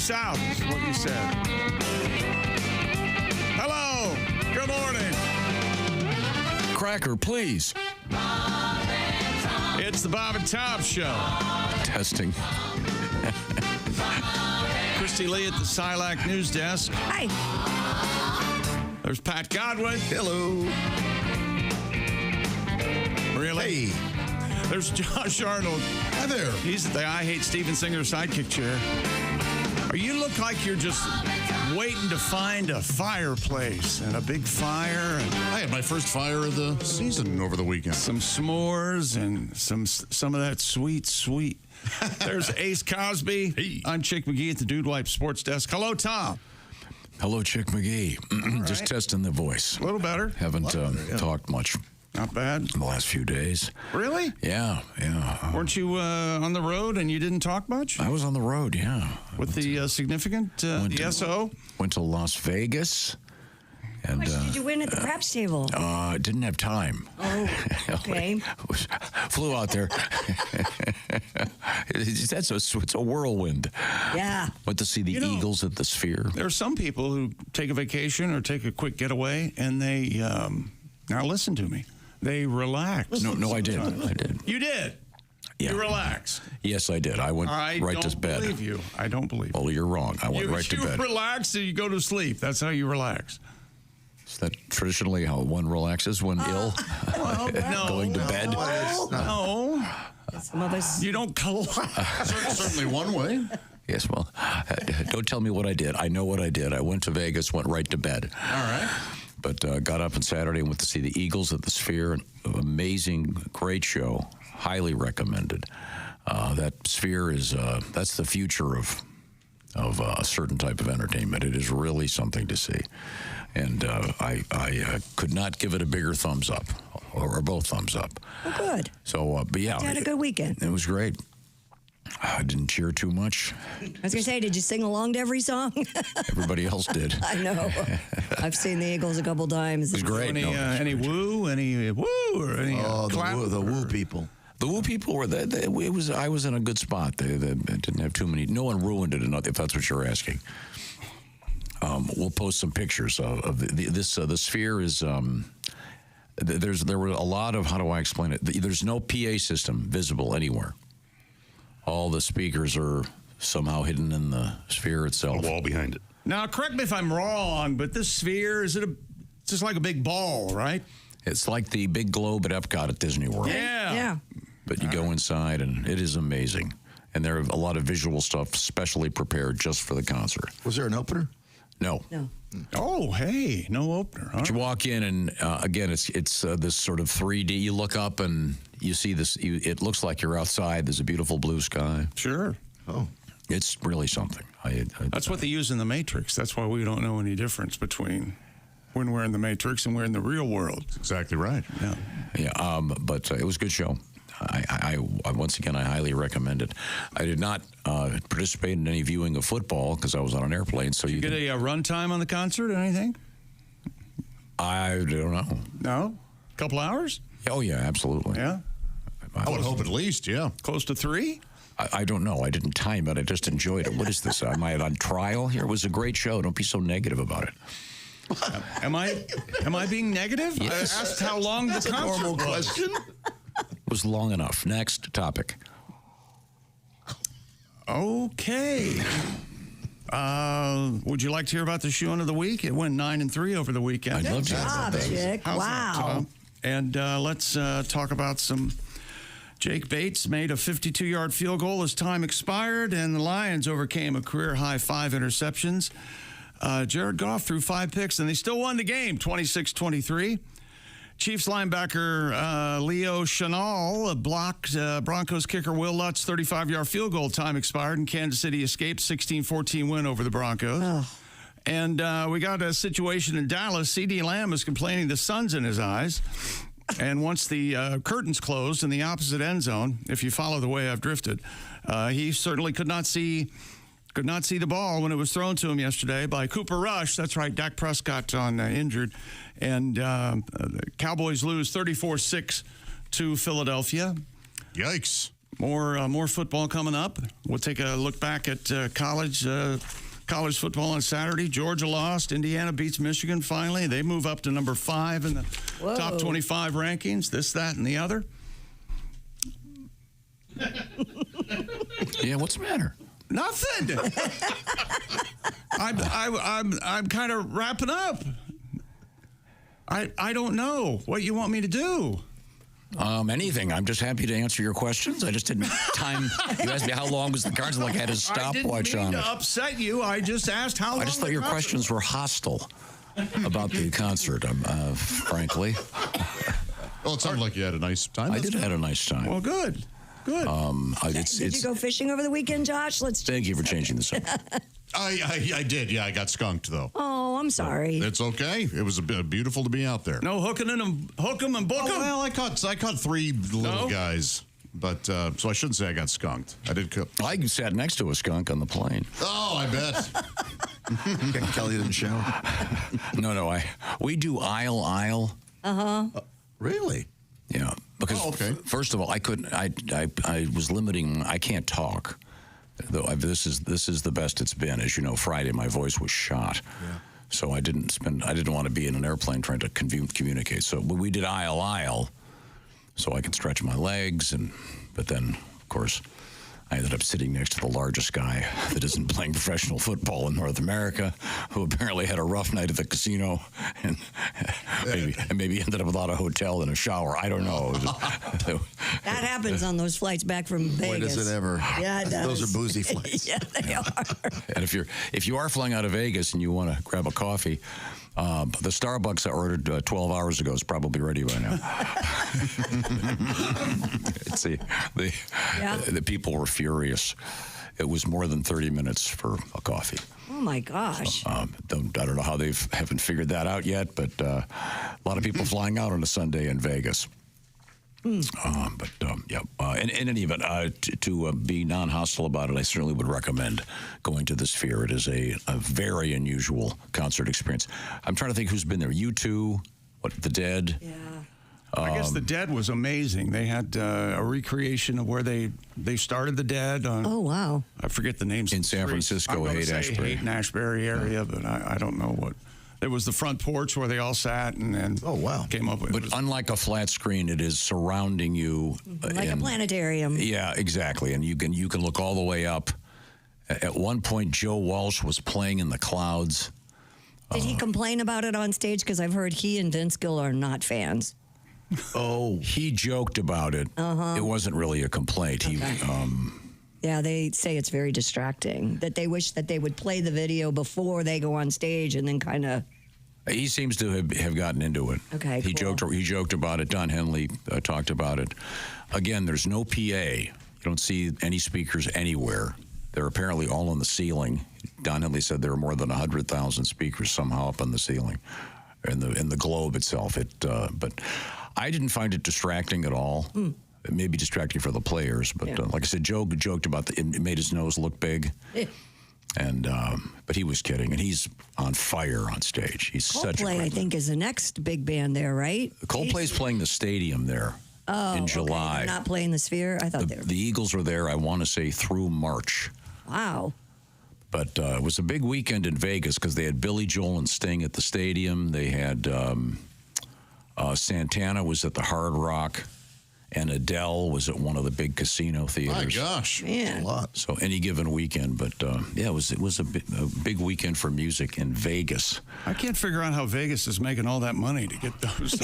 south, is what you said. Hello. Good morning. Cracker, please. It's the Bob and Tom Show. Testing. Christy Lee at the Silac News Desk. Hi. There's Pat Godwin. Hello. Really? Hey. There's Josh Arnold. Hi there. He's at the I Hate Steven Singer sidekick chair. You look like you're just waiting to find a fireplace and a big fire. And I had my first fire of the season over the weekend. some s'mores and some of that sweet. There's Ace Cosby. Hey. I'm Chick McGee at the Dude Wipe Sports Desk. Hello, Tom. Hello, Chick McGee. Just right. testing the voice. A little better. Haven't talked much Not bad. in the last few days. Really? Yeah. Weren't you on the road and you didn't talk much? I was on the road, yeah. With the significant, the SO? Went to Las Vegas. And, How much did you win at the craps table? didn't have time. Oh, okay. Flew out there. It's a whirlwind. Yeah. Went to see the Eagles at the Sphere. There are some people who take a vacation or take a quick getaway and they, now listen to me, they relax. No, I did. You did? Yeah. You relaxed? Yes, I did. I went right to bed. I don't believe you. Well, you're wrong. I went right to bed. You relax and you go to sleep. That's how you relax. Is that traditionally how one relaxes when ill? Well, no. Going to bed? No. Some of us. You don't collapse. Certainly one way. Yes, well, don't tell me what I did. I know what I did. I went to Vegas, went right to bed. All right. But got up on Saturday and went to see the Eagles at the Sphere. An amazing, great show. Highly recommended. That Sphere is, that's the future of a certain type of entertainment. It is really something to see. And I could not give it a bigger thumbs up, or both thumbs up. Oh, good. So, but yeah. You had a good weekend. It was great. I didn't cheer too much. I was going to say, did you sing along to every song? Everybody else did. I know. I've seen the Eagles a couple times. It was great. Any woo, or any clap? The woo people. The woo people were I was in a good spot. They didn't have too many. No one ruined it, if that's what you're asking. We'll post some pictures of this. The Sphere is. There were a lot of, how do I explain it? There's no PA system visible anywhere. All the speakers are somehow hidden in the Sphere itself. A wall behind it. Now, correct me if I'm wrong, but this Sphere, it's just like a big ball, right? It's like the big globe at Epcot at Disney World. Yeah. But you go inside, and it is amazing. And there are a lot of visual stuff specially prepared just for the concert. Was there an opener? No. Oh, hey, no opener. But you walk in, and again, it's this sort of 3D. You look up, and you see this. It looks like you're outside. There's a beautiful blue sky. Sure. Oh. It's really something. That's what they use in the Matrix. That's why we don't know any difference between when we're in the Matrix and we're in the real world. Exactly right. Yeah. But it was a good show. I once again, I highly recommend it. I did not participate in any viewing of football because I was on an airplane. So Did you get a run time on the concert or anything? I don't know. No? A couple hours? Oh, yeah, absolutely. Yeah? I would hope at least, yeah. Close to 3? I don't know. I didn't time it. I just enjoyed it. What is this? Am I on trial here? It was a great show. Don't be so negative about it. Am I being negative? Yes. I asked how long the concert was. Question. It was long enough. Next topic. Okay. Would you like to hear about the shoe of the week? It went 9-3 over the weekend. I'd love to. Good job, Chick. How's that, Wow. Tom? And let's talk about some. Jake Bates made a 52-yard field goal as time expired, and the Lions overcame a career-high 5 interceptions. Jared Goff threw 5 picks, and they still won the game, 26-23. Chiefs linebacker Leo Chenal blocked Broncos kicker Will Lutz's 35-yard field goal. Time expired, and Kansas City escaped 16-14 win over the Broncos. Oh. And we got a situation in Dallas. C.D. Lamb is complaining the sun's in his eyes. And once the curtains closed in the opposite end zone, if you follow the way I've drifted, he certainly could not see the ball when it was thrown to him yesterday by Cooper Rush. That's right, Dak Prescott on injured. And the Cowboys lose 34-6 to Philadelphia. Yikes. More football coming up. We'll take a look back at college football on Saturday. Georgia lost. Indiana beats Michigan finally. They move up to number 5 in the top 25 rankings. This, that, and the other. Yeah, what's the matter? Nothing. I'm kind of wrapping up. I don't know what you want me to do. Anything. I'm just happy to answer your questions. I just didn't time. You asked me how long was the concert. Like I had a stopwatch on I didn't mean it. to upset you. I just asked how long. I just thought your questions were hostile about the concert. Frankly, Well, it sounded like you had a nice time. I did have a nice time. Well, good. Did you go fishing over the weekend, Josh? Thank you for changing this up. I did. Yeah, I got skunked though. Oh, I'm sorry. It's okay. It was beautiful to be out there. No hooking and hook 'em and book 'em. Oh, well, I caught 3 little guys, but so I shouldn't say I got skunked. I did. I sat next to a skunk on the plane. Oh, I bet. Kelly didn't shower. No. We do aisle. Really? Yeah, because first of all, I couldn't. I was limiting. I can't talk. Though this is the best it's been. As you know, Friday my voice was shot. Yeah. So I didn't want to be in an airplane trying to communicate. So we did aisle, so I could stretch my legs, but then of course I ended up sitting next to the largest guy that isn't playing professional football in North America, who apparently had a rough night at the casino and maybe ended up without a hotel and a shower. I don't know. That happens on those flights back from Vegas. Boy, does it ever. Yeah, it does. Those are boozy flights. Yeah, they are. And if you are flying out of Vegas and you want to grab a coffee, the Starbucks I ordered 12 hours ago is probably ready by now. See, the people were furious. It was more than 30 minutes for a coffee. Oh my gosh! I don't know how they haven't figured that out yet, but a lot of people flying out on a Sunday in Vegas. In any event, to be non-hostile about it, I certainly would recommend going to the Sphere. It is a very unusual concert experience. I'm trying to think who's been there. U2, The Dead. Yeah. I guess The Dead was amazing. They had a recreation of where they started The Dead. Oh, wow. I forget the names. In San Francisco, Haight-Ashbury area, but I don't know what. It was the front porch where they all sat and oh wow, came up with. But unlike a flat screen, it is surrounding you like a planetarium. Yeah, exactly, and you can look all the way up. At one point, Joe Walsh was playing in the clouds. Did he complain about it on stage? Because I've heard he and Vince Gill are not fans. Oh, he joked about it. It wasn't really a complaint. Okay. Yeah, they say it's very distracting. That they wish that they would play the video before they go on stage and then kind of. He seems to have gotten into it. Okay, He cool. joked about it. Don Henley talked about it. Again, there's no PA. You don't see any speakers anywhere. They're apparently all on the ceiling. Don Henley said there are more than 100,000 speakers somehow up on the ceiling, in the globe itself. But I didn't find it distracting at all. It may be distracting for the players, but like I said, Joe joked about it made his nose look big. And but he was kidding, and he's on fire on stage. He's such a Coldplay, I think, is the next big band there, right? Coldplay's playing the stadium there in July. Okay. They're not playing the Sphere? I thought they were. The Eagles were there, I want to say, through March. Wow. But it was a big weekend in Vegas because they had Billy Joel and Sting at the stadium. They had Santana was at the Hard Rock. And Adele was at one of the big casino theaters. My gosh, Man. a lot. So any given weekend, but it was a big weekend for music in Vegas. I can't figure out how Vegas is making all that money to get those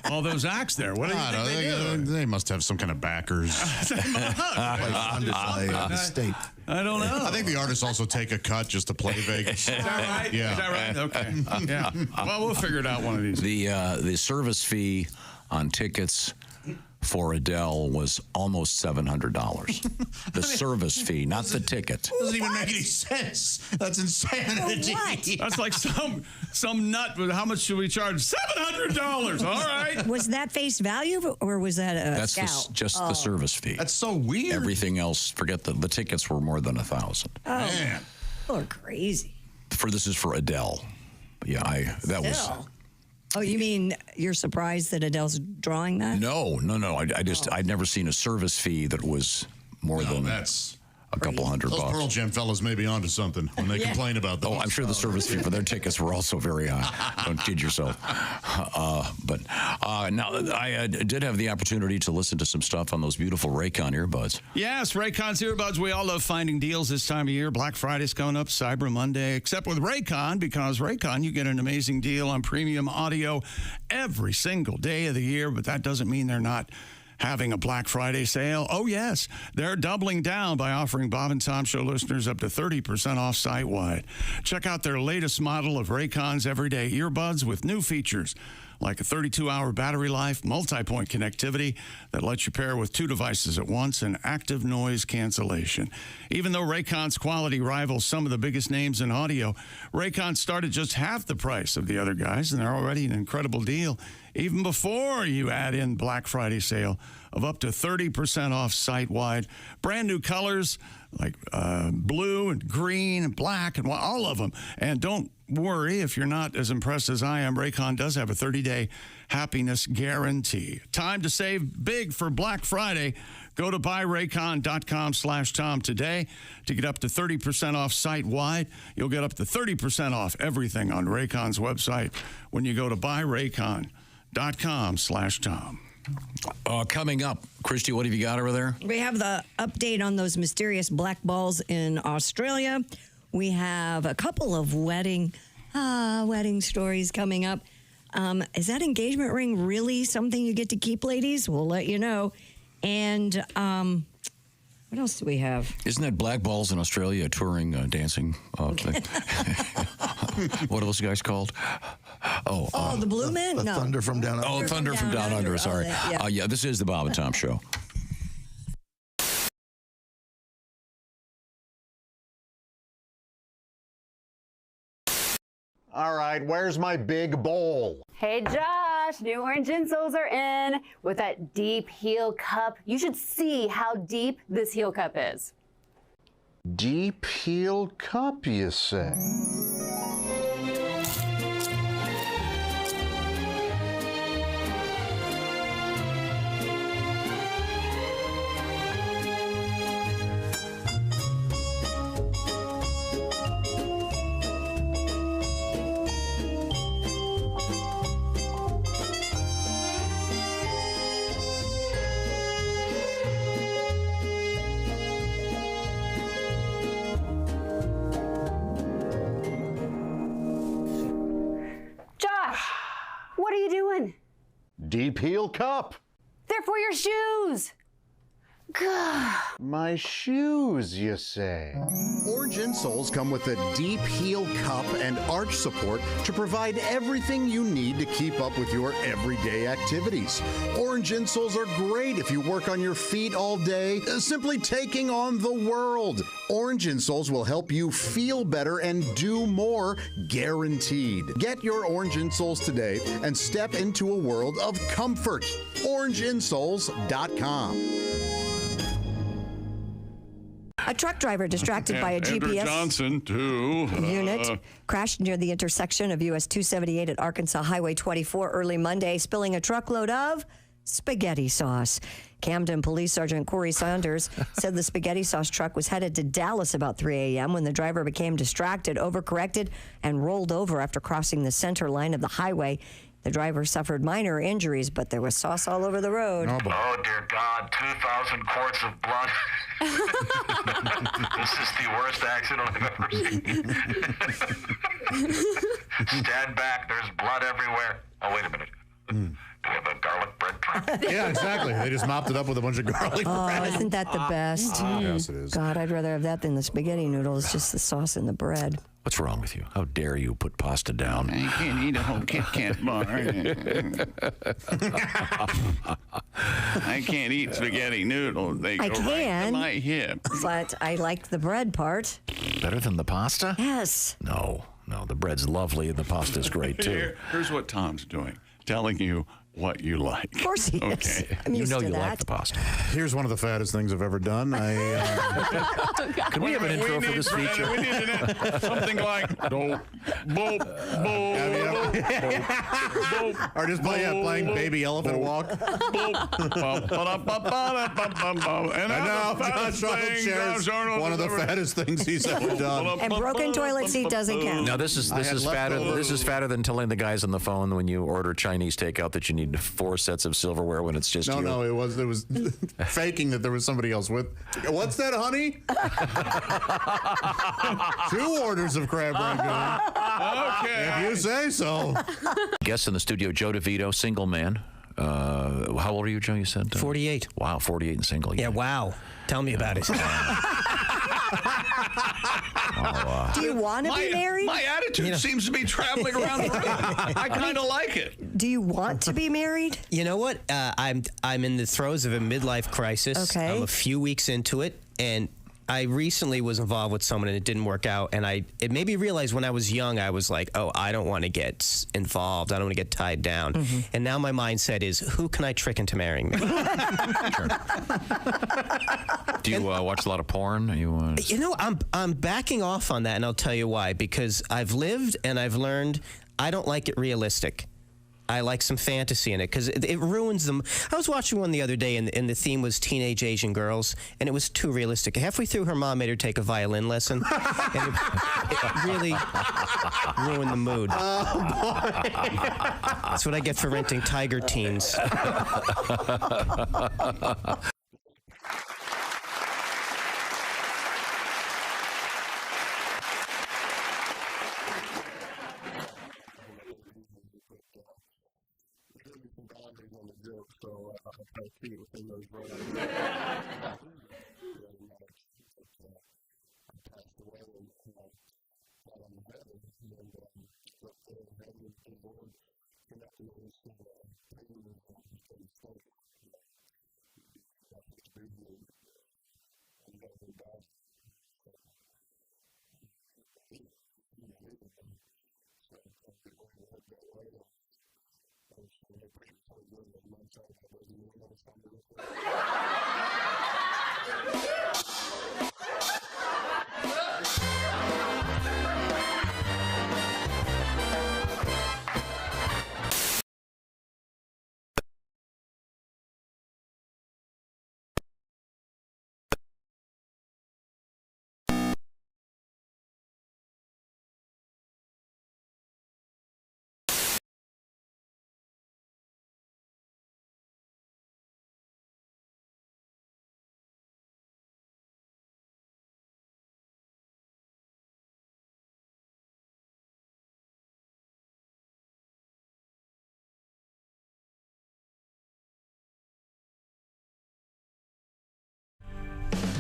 all those acts there. What do you think they do? They must have some kind of backers. Funded by the state. I don't know. I think the artists also take a cut just to play Vegas. Is that right? Yeah. Is that right? Okay. Yeah. Well, we'll figure it out one of these. The service fee on tickets for Adele was almost $700. The service fee, not the ticket. Doesn't even make any sense. That's insanity. What? That's like some nut. How much should we charge? $700. All right. Was that face value, or was that a That's scout? just the service fee. That's so weird. Everything else, forget the tickets were more than $1,000. Man. People are crazy. This is for Adele. Yeah, that was. Still. Oh, you mean you're surprised that Adele's drawing that? No. I'd never seen a service fee that was more than That's a couple $100. those Pearl Jam fellas may be onto something when they complain about that. Oh, I'm sure the service fee for their tickets were also very high. Don't kid yourself. But now, I did have the opportunity to listen to some stuff on those beautiful Raycon earbuds. Yes, Raycon's earbuds. We all love finding deals this time of year. Black Friday's coming up, Cyber Monday, except with Raycon, because Raycon, you get an amazing deal on premium audio every single day of the year, but that doesn't mean they're not having a Black Friday sale. Oh, yes. They're doubling down by offering Bob and Tom Show listeners up to 30% off site-wide. Check out their latest model of Raycon's everyday earbuds with new features like a 32-hour battery life, multi-point connectivity that lets you pair with 2 devices at once, and active noise cancellation. Even though Raycon's quality rivals some of the biggest names in audio, Raycon started just half the price of the other guys, and they're already an incredible deal, even before you add in Black Friday sale of up to 30% off site-wide. Brand new colors like blue and green and black and all of them. And don't worry if you're not as impressed as I am. Raycon does have a 30-day happiness guarantee. Time to save big for Black Friday. Go to buyraycon.com/Tom today to get up to 30% off site-wide. You'll get up to 30% off everything on Raycon's website when you go to buyraycon.com/Tom. Coming up, Christy, what have you got over there? We have the update on those mysterious black balls in Australia. We have a couple of wedding stories coming up. Is that engagement ring really something you get to keep, ladies? We'll let you know. And what else do we have? Isn't that Black Balls in Australia a touring dancing thing? What are those guys called? The Blue Men? The No. Thunder from Down Under. Oh, Thunder from Down Under. Sorry. yeah. This is the Bob and Tom Show. All right, where's my big bowl? Hey Josh, new orange insoles are in with that deep heel cup. You should see how deep this heel cup is. Deep heel cup, you say? What are you doing? Deep heel cup. They're for your shoes. Gah. My shoes, you say? Orange insoles come with a deep heel cup and arch support to provide everything you need to keep up with your everyday activities. Orange insoles are great if you work on your feet all day, simply taking on the world. Orange insoles will help you feel better and do more, guaranteed. Get your orange insoles today and step into a world of comfort. OrangeInsoles.com. A truck driver distracted by a Andrew GPS Johnson, too. unit crashed near the intersection of US 278 at Arkansas Highway 24 early Monday, spilling a truckload of spaghetti sauce. Camden Police Sergeant Corey Saunders said the spaghetti sauce truck was headed to Dallas about 3 a.m. when the driver became distracted, overcorrected, and rolled over after crossing the center line of the highway. The driver suffered minor injuries, but there was sauce all over the road. Oh, dear God, 2,000 quarts of blood. This is the worst accident I've ever seen. Stand back, there's blood everywhere. Oh, wait a minute. Do we have a garlic bread truck? Yeah, exactly. They just mopped it up with a bunch of garlic bread. Oh, isn't that the best? Yes, it is. God, I'd rather have that than the spaghetti noodles, just the sauce and the bread. What's wrong with you? How dare you put pasta down? I can't eat a whole Kit Kat bar. I can't eat spaghetti noodles. They I go right can. to my hip. But I like the bread part. Better than the pasta? Yes. No, the bread's lovely and the pasta's great too. Here's what Tom's doing. Telling you what you like. Of course he is. Okay. I'm You used know to you that. like the pasta. Here's one of the fattest things I've ever done. Can we have an intro for this feature? We need something like boop, boop, boop, Or just playing Baby Elephant Walk. and Now Josh Arnold shares one of the fattest things he's ever done. And broken toilet seat doesn't count. Now this is fatter. This is fatter than telling the guys on the phone when you order Chinese takeout that you need 4 sets of silverware when it's just you. No, it was faking that there was somebody else with. What's that, honey? 2 orders of crab rangoon. Okay. If you say so. Guest in the studio, Joe DeVito, single man. How old are you, Joe? You said 48. Wow, 48 and single. Yeah, wow. Tell me about it. Do you want to be married? My attitude seems to be traveling around the room. I kind of like it. Do you want to be married? You know what? I'm in the throes of a midlife crisis. Okay. I'm a few weeks into it, and I recently was involved with someone and it didn't work out. And it made me realize when I was young, I was like, oh, I don't want to get involved. I don't want to get tied down. Mm-hmm. And now my mindset is, who can I trick into marrying me? Sure. Do you watch a lot of porn? Are you? You know, I'm backing off on that, and I'll tell you why. Because I've lived and I've learned I don't like it realistic. I like some fantasy in it because it ruins them. I was watching one the other day, and the theme was teenage Asian girls, and it was too realistic. Halfway through, her mom made her take a violin lesson, and it really ruined the mood. That's what I get for renting Tiger Teens.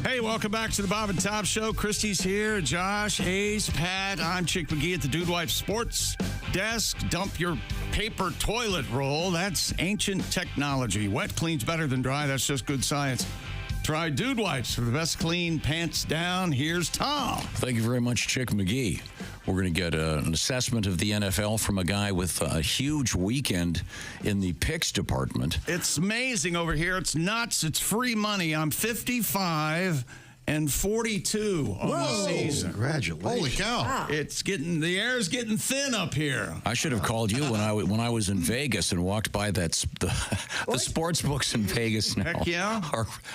Hey, welcome back to the Bob and Tom Show. Christy's here, Josh, Hayes, Pat. I'm Chick McGee at the Dude Wipe Sports Desk. Dump your paper toilet roll. That's ancient technology. Wet cleans better than dry. That's just good science. Try Dude Wipes for the best clean pants down. Here's Tom. Thank you very much, Chick McGee. We're going to get an assessment of the NFL from a guy with a huge weekend in the picks department. It's amazing over here. It's nuts. It's free money. I'm 55 and 42 on the season. Congratulations. Holy cow. Wow. It's getting, the air's getting thin up here. I should have called you when I was in Vegas and walked by the sports books in Vegas now. Heck yeah.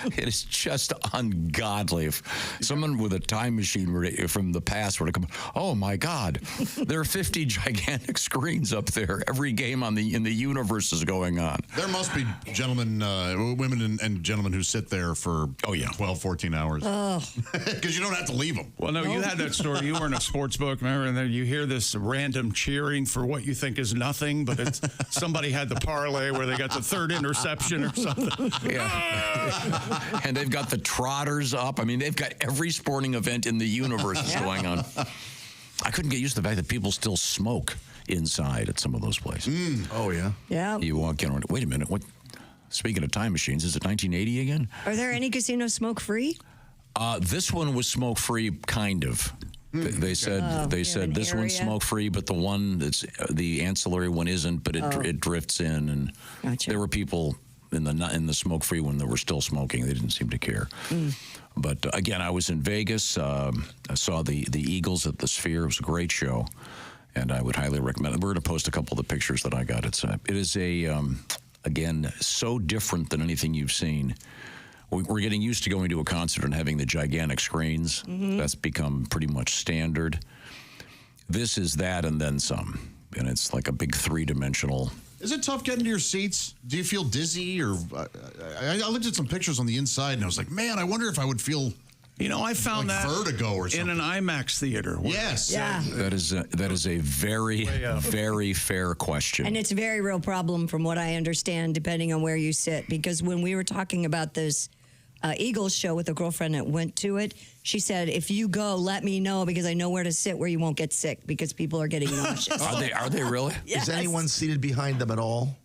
It is just ungodly. If someone with a time machine from the past were to come, oh my God, there are 50 gigantic screens up there. Every game in the universe is going on. There must be women and gentlemen who sit there for 12, 14 hours. Because you don't have to leave them. Well, no, you had that story. You were in a sports book, remember? And then you hear this random cheering for what you think is nothing, but it's somebody had the parlay where they got the third interception or something. Yeah. And they've got the trotters up. I mean, they've got every sporting event in the universe is going on. I couldn't get used to the fact that people still smoke inside at some of those places. Oh, yeah. Yeah. You walk in and wait a minute, what? Speaking of time machines, is it 1980 again? Are there any casinos smoke free? This one was smoke-free, kind of. They said this one's smoke free, but the one that's the ancillary one isn't. But it drifts in, and there were people in the smoke free one that were still smoking. They didn't seem to care. But again, I was in Vegas. I saw the Eagles at the Sphere. It was a great show, and I would highly recommend it. We're going to post a couple of the pictures that I got. It is again so different than anything you've seen. We're getting used to going to a concert and having the gigantic screens. That's become pretty much standard. This is that and then some. And it's like a big three-dimensional. Is it tough getting to your seats? Do you feel dizzy? Or I looked at some pictures on the inside, and I was like, man, I wonder if I would feel... I found like that vertigo or something. in an IMAX theater. Yes. Yeah. That is a very, very fair question. And it's a very real problem from what I understand, depending on where you sit. Because when we were talking about this Eagles show with a girlfriend that went to it, she said, if you go, let me know because I know where to sit where you won't get sick because people are getting nauseous. Are they really? Yes. Is anyone seated behind them at all?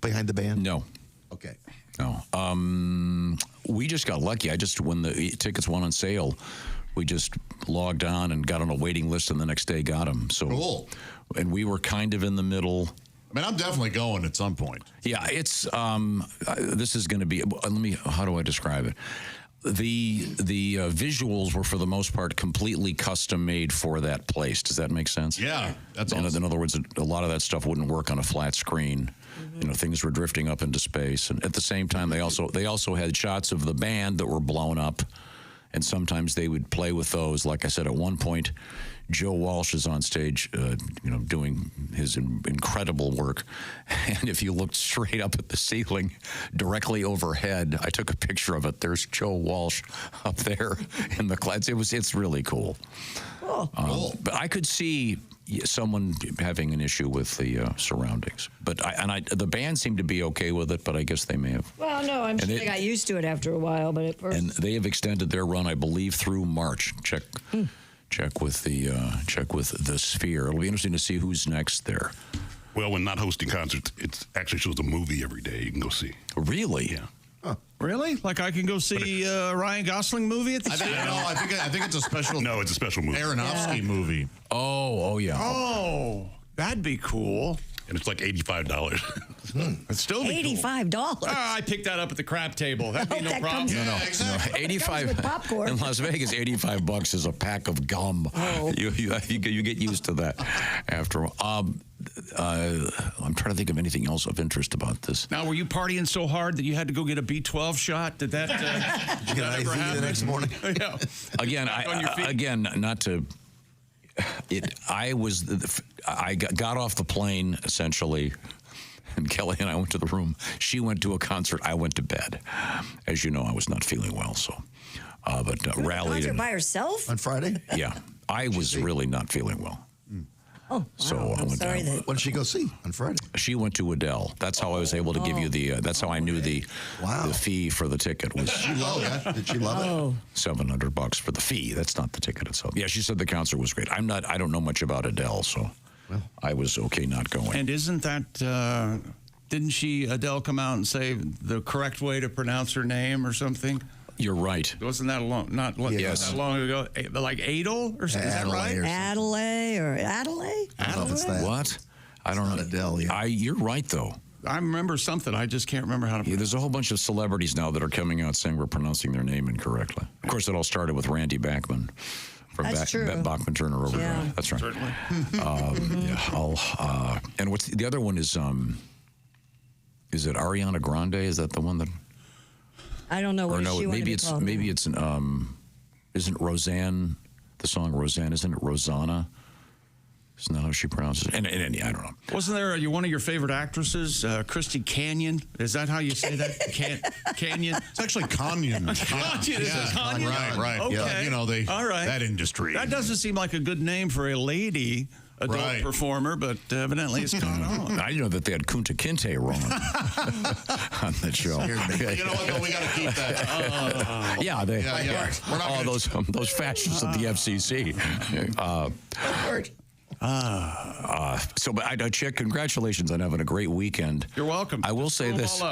Behind the band? No. Okay. No. We just got lucky. When the tickets went on sale, we just logged on and got on a waiting list, and the next day got them. So cool. And we were kind of in the middle. I mean, I'm definitely going at some point. Yeah, it's this is going to be. How do I describe it? The visuals were for the most part completely custom made for that place. Does that make sense? Yeah, that's awesome. In other words, a lot of that stuff wouldn't work on a flat screen. Things were drifting up into space, and at the same time, they also had shots of the band that were blown up, and sometimes they would play with those. Like I said, at one point, Joe Walsh is on stage, doing his incredible work, and if you looked straight up at the ceiling, directly overhead, I took a picture of it. There's Joe Walsh up there in the clouds. It's really cool. Cool. But I could see someone having an issue with the surroundings. But the band seemed to be okay with it, but I guess they may have. Well, no, I'm sure they got used to it after a while, but at first. And they have extended their run, I believe, through March. Check with the Sphere. It'll be interesting to see who's next there. Well, when not hosting concerts, it actually shows a movie every day you can go see. Really? Yeah. Huh. Really? Like I can go see a Ryan Gosling movie at the theater? I think it's a special. No, it's a special movie. Aronofsky movie. Oh yeah. Oh, that'd be cool. And it's like $85. It'd still be $85. Cool. I picked that up at the crab table. That'd be no problem. No, exactly. 85 popcorn. in Las Vegas. $85 is a pack of gum. Oh. You get used to that after a while. I'm trying to think of anything else of interest about this. Now, were you partying so hard that you had to go get a B12 shot? Did that? Did you get an IV the next morning? Yeah. Again, not to. I got off the plane essentially, and Kelly and I went to the room. She went to a concert. I went to bed. As you know, I was not feeling well, so but rallied. Concert by herself On Friday? Yeah, I was really not feeling well. Oh, wow. So I I'm went sorry down. that. What did she go see on Friday? She went to Adele. That's how I was able to give you the. That's how I knew the fee for the ticket was. She loved it. Did she love it? $700 for the fee. That's not the ticket itself. Yeah, she said the concert was great. I don't know much about Adele, so I was okay not going. And isn't that? Didn't Adele come out and say the correct way to pronounce her name or something? You're right. Wasn't that not Yes. that long ago? Like Adele or something? Is that right? Adelaide or Adelaide? I don't know if it's that. What? I don't know. Adele, yeah. You're right, though. I remember something. I just can't remember how to. Yeah, there's a whole bunch of celebrities now that are coming out saying we're pronouncing their name incorrectly. Of course, it all started with Randy Bachman from Bachman Turner Overdrive. Yeah. That's right. Certainly. And what's the other one is it Ariana Grande? Is that the one that? I don't know. Or What no, she maybe it's isn't Roseanne the song Roseanne? Isn't it Rosanna? Isn't that how she pronounces it? And I don't know. Wasn't there one of your favorite actresses, Christy Canyon? Is that how you say that? Canyon? It's actually Canyon. Canyon. Is it Canyon? Right. Okay. Yeah. All right. That industry. That doesn't seem like a good name for a lady adult performer, but evidently it's caught on. I know that they had Kunta Kinte wrong on that show. You know what, though? We got to keep that. Yeah, they. Yeah. All those fascists at the FCC. But Chick, congratulations on having a great weekend. You're welcome. I will say this.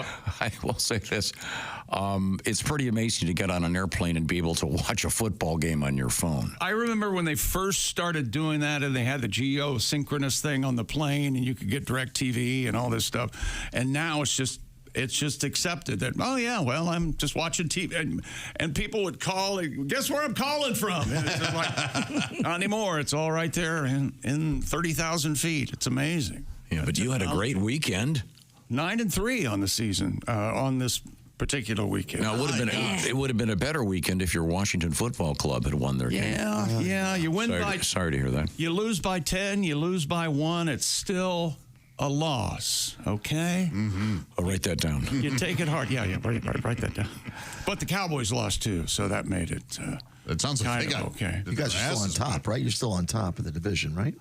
It's pretty amazing to get on an airplane and be able to watch a football game on your phone. I remember when they first started doing that, and they had the geosynchronous thing on the plane, and you could get DirecTV and all this stuff. And now it's just accepted that, oh, yeah, well, I'm just watching TV. And people would call, guess where I'm calling from? And it's just like, not anymore. It's all right there in 30,000 feet. It's amazing. Yeah, but you had a great weekend. 9-3 on the season, on this particular weekend. Now, it would have been a better weekend if your Washington Football Club had won their game. Yeah. You win Sorry to hear that. You lose by 10, you lose by 1. It's still a loss, okay? Mm-hmm. I'll write that down. You take it hard. Yeah, write that down. But the Cowboys lost, too, so that made it it sounds like they got okay. You guys are still on top, right? You're still on top of the division, right?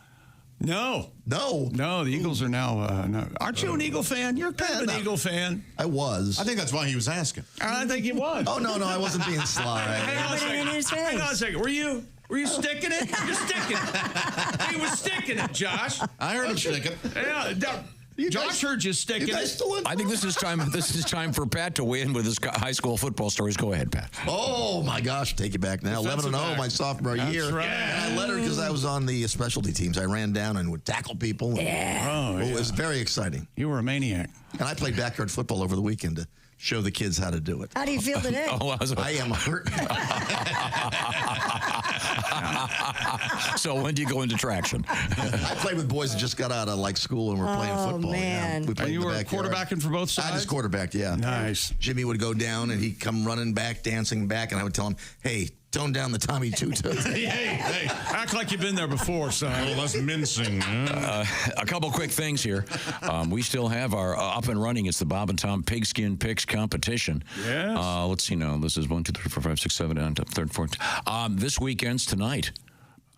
No, the Eagles are now. No. Aren't you an Eagle fan? You're kind of an Eagle fan. I was. I think that's why he was asking. I think he was. Oh, no, I wasn't being sly. Hang on a second. Were you sticking it? You're sticking it. He was sticking it, Josh. I heard him sticking. Yeah, Josh heard you sticking it. I think this is time for Pat to weigh in with his high school football stories. Go ahead, Pat. Oh my gosh, take it back now. 11-0 my sophomore year. Right. And I led her because I was on the specialty teams. I ran down and would tackle people. It was very exciting. You were a maniac. And I played backyard football over the weekend to show the kids how to do it. How do you feel today? I am hurt. So when do you go into traction? I played with boys that just got out of school and were playing football. Man. Yeah. We played And you in the were backyard. quarterbacking for both sides? I just quarterbacked, yeah. Nice. Jimmy would go down and he'd come running back, dancing back, and I would tell him, hey, tone down the Tommy Tutu. hey. Act like you've been there before, son. A little less mincing. A couple quick things here. We still have our up and running. It's the Bob and Tom Pigskin Picks competition. Yes. Let's see now. This is 1, 2, 3, 4, 5, 6, 7, 8, 3rd, 4th. This weekend's tonight.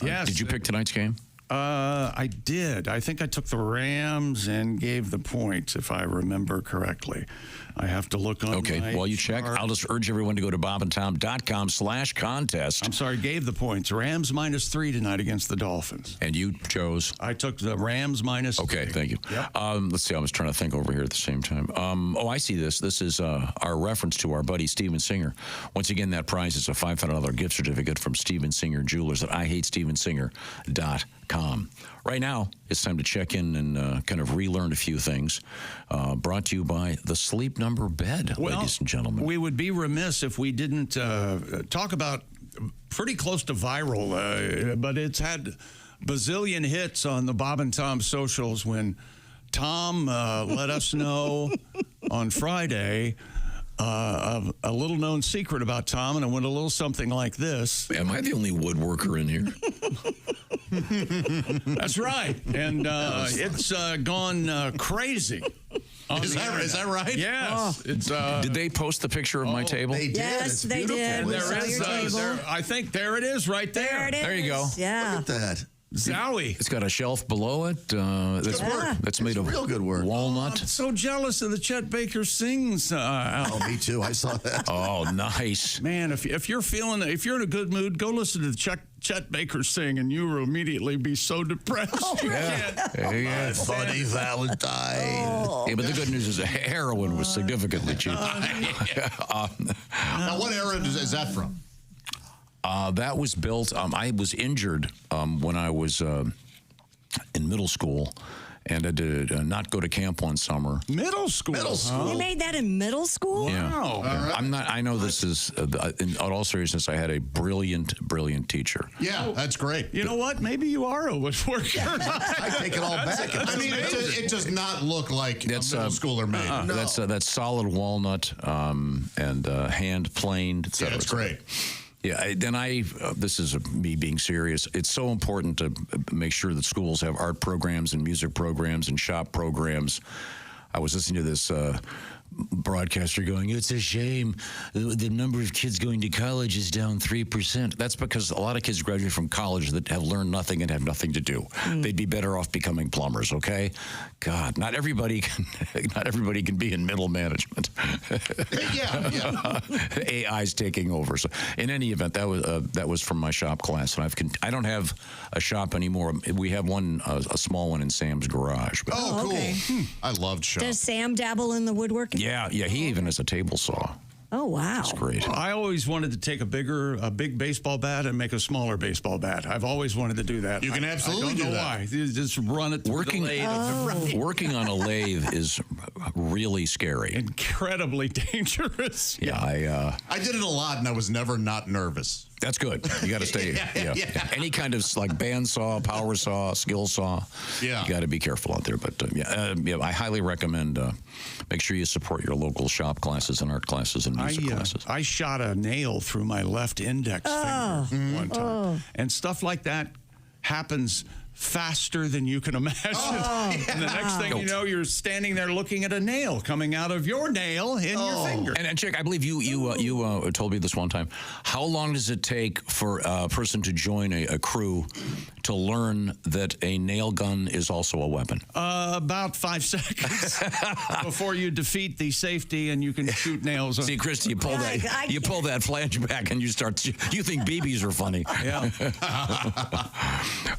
Yes. Did you pick tonight's game? I did. I think I took the Rams and gave the points, if I remember correctly. I have to look on Okay, while you check, I'll just urge everyone to go to bobandtom.com/contest. I'm sorry, gave the points. Rams -3 tonight against the Dolphins. And you chose? I took the Rams -3. Okay, thank you. Yep. Let's see, I was trying to think over here at the same time. I see this. This is our reference to our buddy Steven Singer. Once again, that prize is a $500 gift certificate from Steven Singer Jewelers at IHateStevenSinger.com. Right now, it's time to check in and kind of relearn a few things. Brought to you by the Sleep Number Bed, ladies and gentlemen. We would be remiss if we didn't talk about pretty close to viral, but it's had bazillion hits on the Bob and Tom socials when Tom let us know on Friday a little-known secret about Tom, and it went a little something like this. Am I the only woodworker in here? That's right. And it's gone crazy. Is that right? Yes. It's, did they post the picture of my table? They did. Yes, It's they beautiful. did. and We there saw is, your table. I think there it is right there. There it is. There you go. Yeah. Look at that. Zowie. It's got a shelf below it. That's made of real good work. walnut. I'm so jealous of the Chet Baker Sings album. Oh, me too. I saw that. Oh, nice. Man, if you're in a good mood, go listen to Chet Baker sing, and you will immediately be so depressed. Yeah. Funny Valentine. Yeah, but the good news is the heroin was significantly cheaper. Now, what era is that from? That was built. I was injured when I was in middle school, and I did not go to camp one summer. Middle school. You made that in middle school? Yeah. Wow. Yeah. I'm not. I know this is. In all seriousness, I had a brilliant teacher. Yeah, that's great. You know what? Maybe you are a woodworker. I take it all back. I mean, it does not look like a middle schooler made. No. That's solid walnut and hand planed, et cetera. Yeah, it's great. Yeah, this is me being serious. It's so important to make sure that schools have art programs and music programs and shop programs. I was listening to this broadcaster going, it's a shame the number of kids going to college is down 3%. That's because a lot of kids graduate from college that have learned nothing and have nothing to do. They'd be better off becoming plumbers, okay? God, not everybody can be in middle management. Yeah. AI's taking over. So in any event, that was from my shop class, and I don't have a shop anymore. We have one, a small one in Sam's garage. But Oh, cool. Okay. I loved shop. Does Sam dabble in the woodworking? yeah, he even has a table saw. Oh, wow. It's great. I always wanted to take a big baseball bat and make a smaller baseball bat. I've always wanted to do that. You can absolutely I do don't know that. why. You just run it through the lathe. Working on a lathe is really scary. Incredibly dangerous. Yeah, I did it a lot, and I was never not nervous. that's good. You got to stay. Yeah. Any kind of like bandsaw, power saw, skill saw. Yeah. You got to be careful out there. But I highly recommend. Make sure you support your local shop classes and art classes and music classes. I shot a nail through my left index finger one time. And stuff like that happens faster than you can imagine. And the next thing you know, you're standing there looking at a nail coming out of your nail in your finger. And Chick, I believe you told me this one time. How long does it take for a person to join a crew to learn that a nail gun is also a weapon? About 5 seconds before you defeat the safety and you can shoot nails. See, Christy, you pull that flange back and you think BBs are funny. Yeah.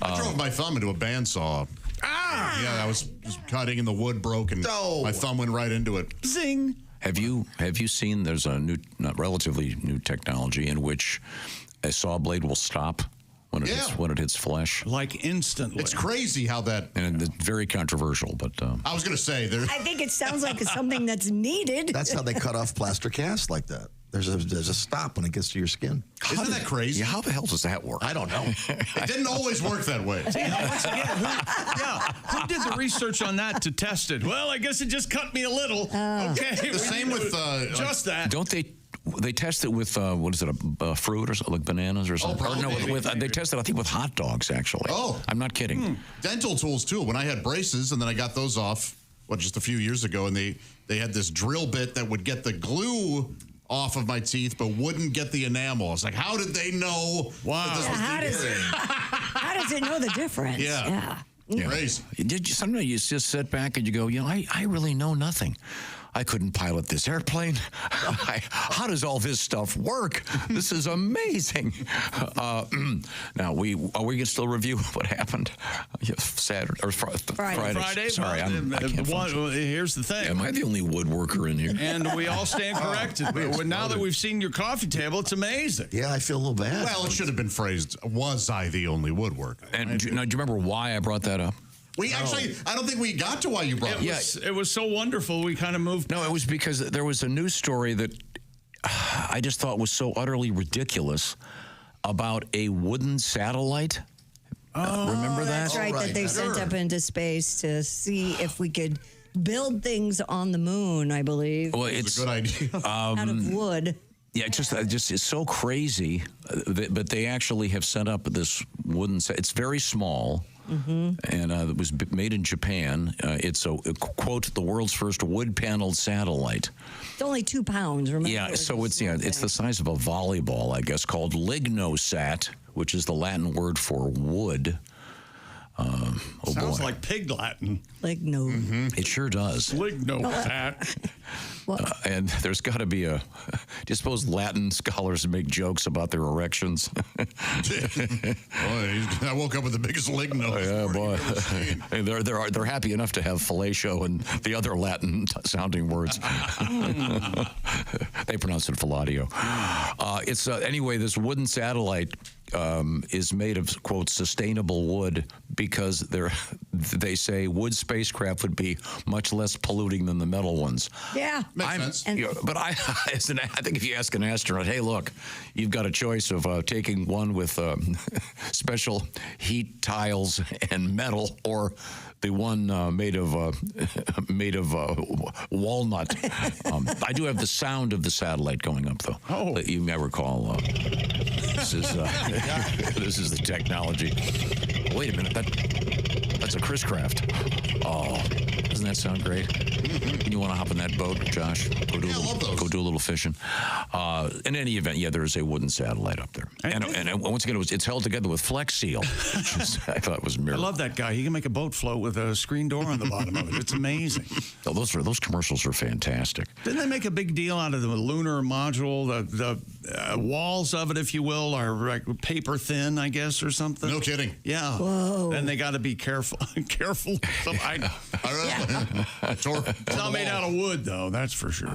I drove my thumb into a bandsaw. Yeah, I was cutting and the wood broke and my thumb went right into it. Zing. Have you seen there's a relatively new technology in which a saw blade will stop when it hits flesh? Like instantly. It's crazy how that... And it's very controversial, but... I was going to say... I think it sounds like it's something that's needed. That's how they cut off plaster cast like that. There's a stop when it gets to your skin. Isn't that crazy? Yeah, how the hell does that work? I don't know. It didn't always work that way. Once again, who did the research on that to test it? Well, I guess it just cut me a little. Okay. The same with... just that. Don't they test it with, what is it, a fruit or something, like bananas or something? probably. They test it, I think, with hot dogs, actually. Oh. I'm not kidding. Dental tools, too. When I had braces and then I got those off, just a few years ago, and they had this drill bit that would get the glue off of my teeth but wouldn't get the enamel. It's like, how did they know? Wow. How does it know the difference? Yeah. Crazy. Sometimes you just sit back and you go, I really know nothing. I couldn't pilot this airplane. How does all this stuff work? This is amazing. Now, are we going to still review what happened Saturday or Friday? Sorry, I can't function. Here's the thing. Am I the only woodworker in here? And we all stand corrected. Now that we've seen your coffee table, it's amazing. Yeah, I feel a little bad. Well, it should have been phrased, was I the only woodworker? And do you remember why I brought that up? I don't think we got to why you brought it. It was so wonderful, we kind of moved. No, it was because there was a news story that I just thought was so utterly ridiculous about a wooden satellite. Remember that? That's right, that they sent up into space to see if we could build things on the moon, I believe. Well, it's a good idea. Out of wood. Yeah, just it's so crazy. But they actually have set up this wooden. It's very small. And it was made in Japan. It's quote, the world's first wood-paneled satellite. It's only 2 pounds, remember? Yeah, so it's the size of a volleyball, I guess, called lignosat, which is the Latin word for wood. Sounds like pig Latin. Ligno. It sure does. Lignosat. And there's got to be do you suppose Latin scholars make jokes about their erections? Boy, I woke up with the biggest ligno. Yeah, boy. They're happy enough to have fellatio and the other Latin sounding words. They pronounce it fellatio. It's anyway, this wooden satellite is made of, quote, sustainable wood because they say wood spacecraft would be much less polluting than the metal ones. Yeah. Makes sense. But I think if you ask an astronaut, hey, look, you've got a choice of taking one with special heat tiles and metal, or the one made of walnut. I do have the sound of the satellite going up, though. Oh, you may recall. This is the technology. Wait a minute, That's a Chris Craft. Oh, doesn't that sound great? You want to hop in that boat, Josh? Go do a little fishing. In any event, yeah, there is a wooden satellite up there. And once again, it's held together with Flex Seal, which I thought was a I miracle. love that guy. He can make a boat float with a screen door on the bottom of it. It's amazing. Oh, those commercials are fantastic. Didn't they make a big deal out of the lunar module? The walls of it, if you will, are like paper thin, I guess, or something. No kidding. Yeah. Whoa. And they got to be careful. Careful. It's not made out of wood, though. That's for sure.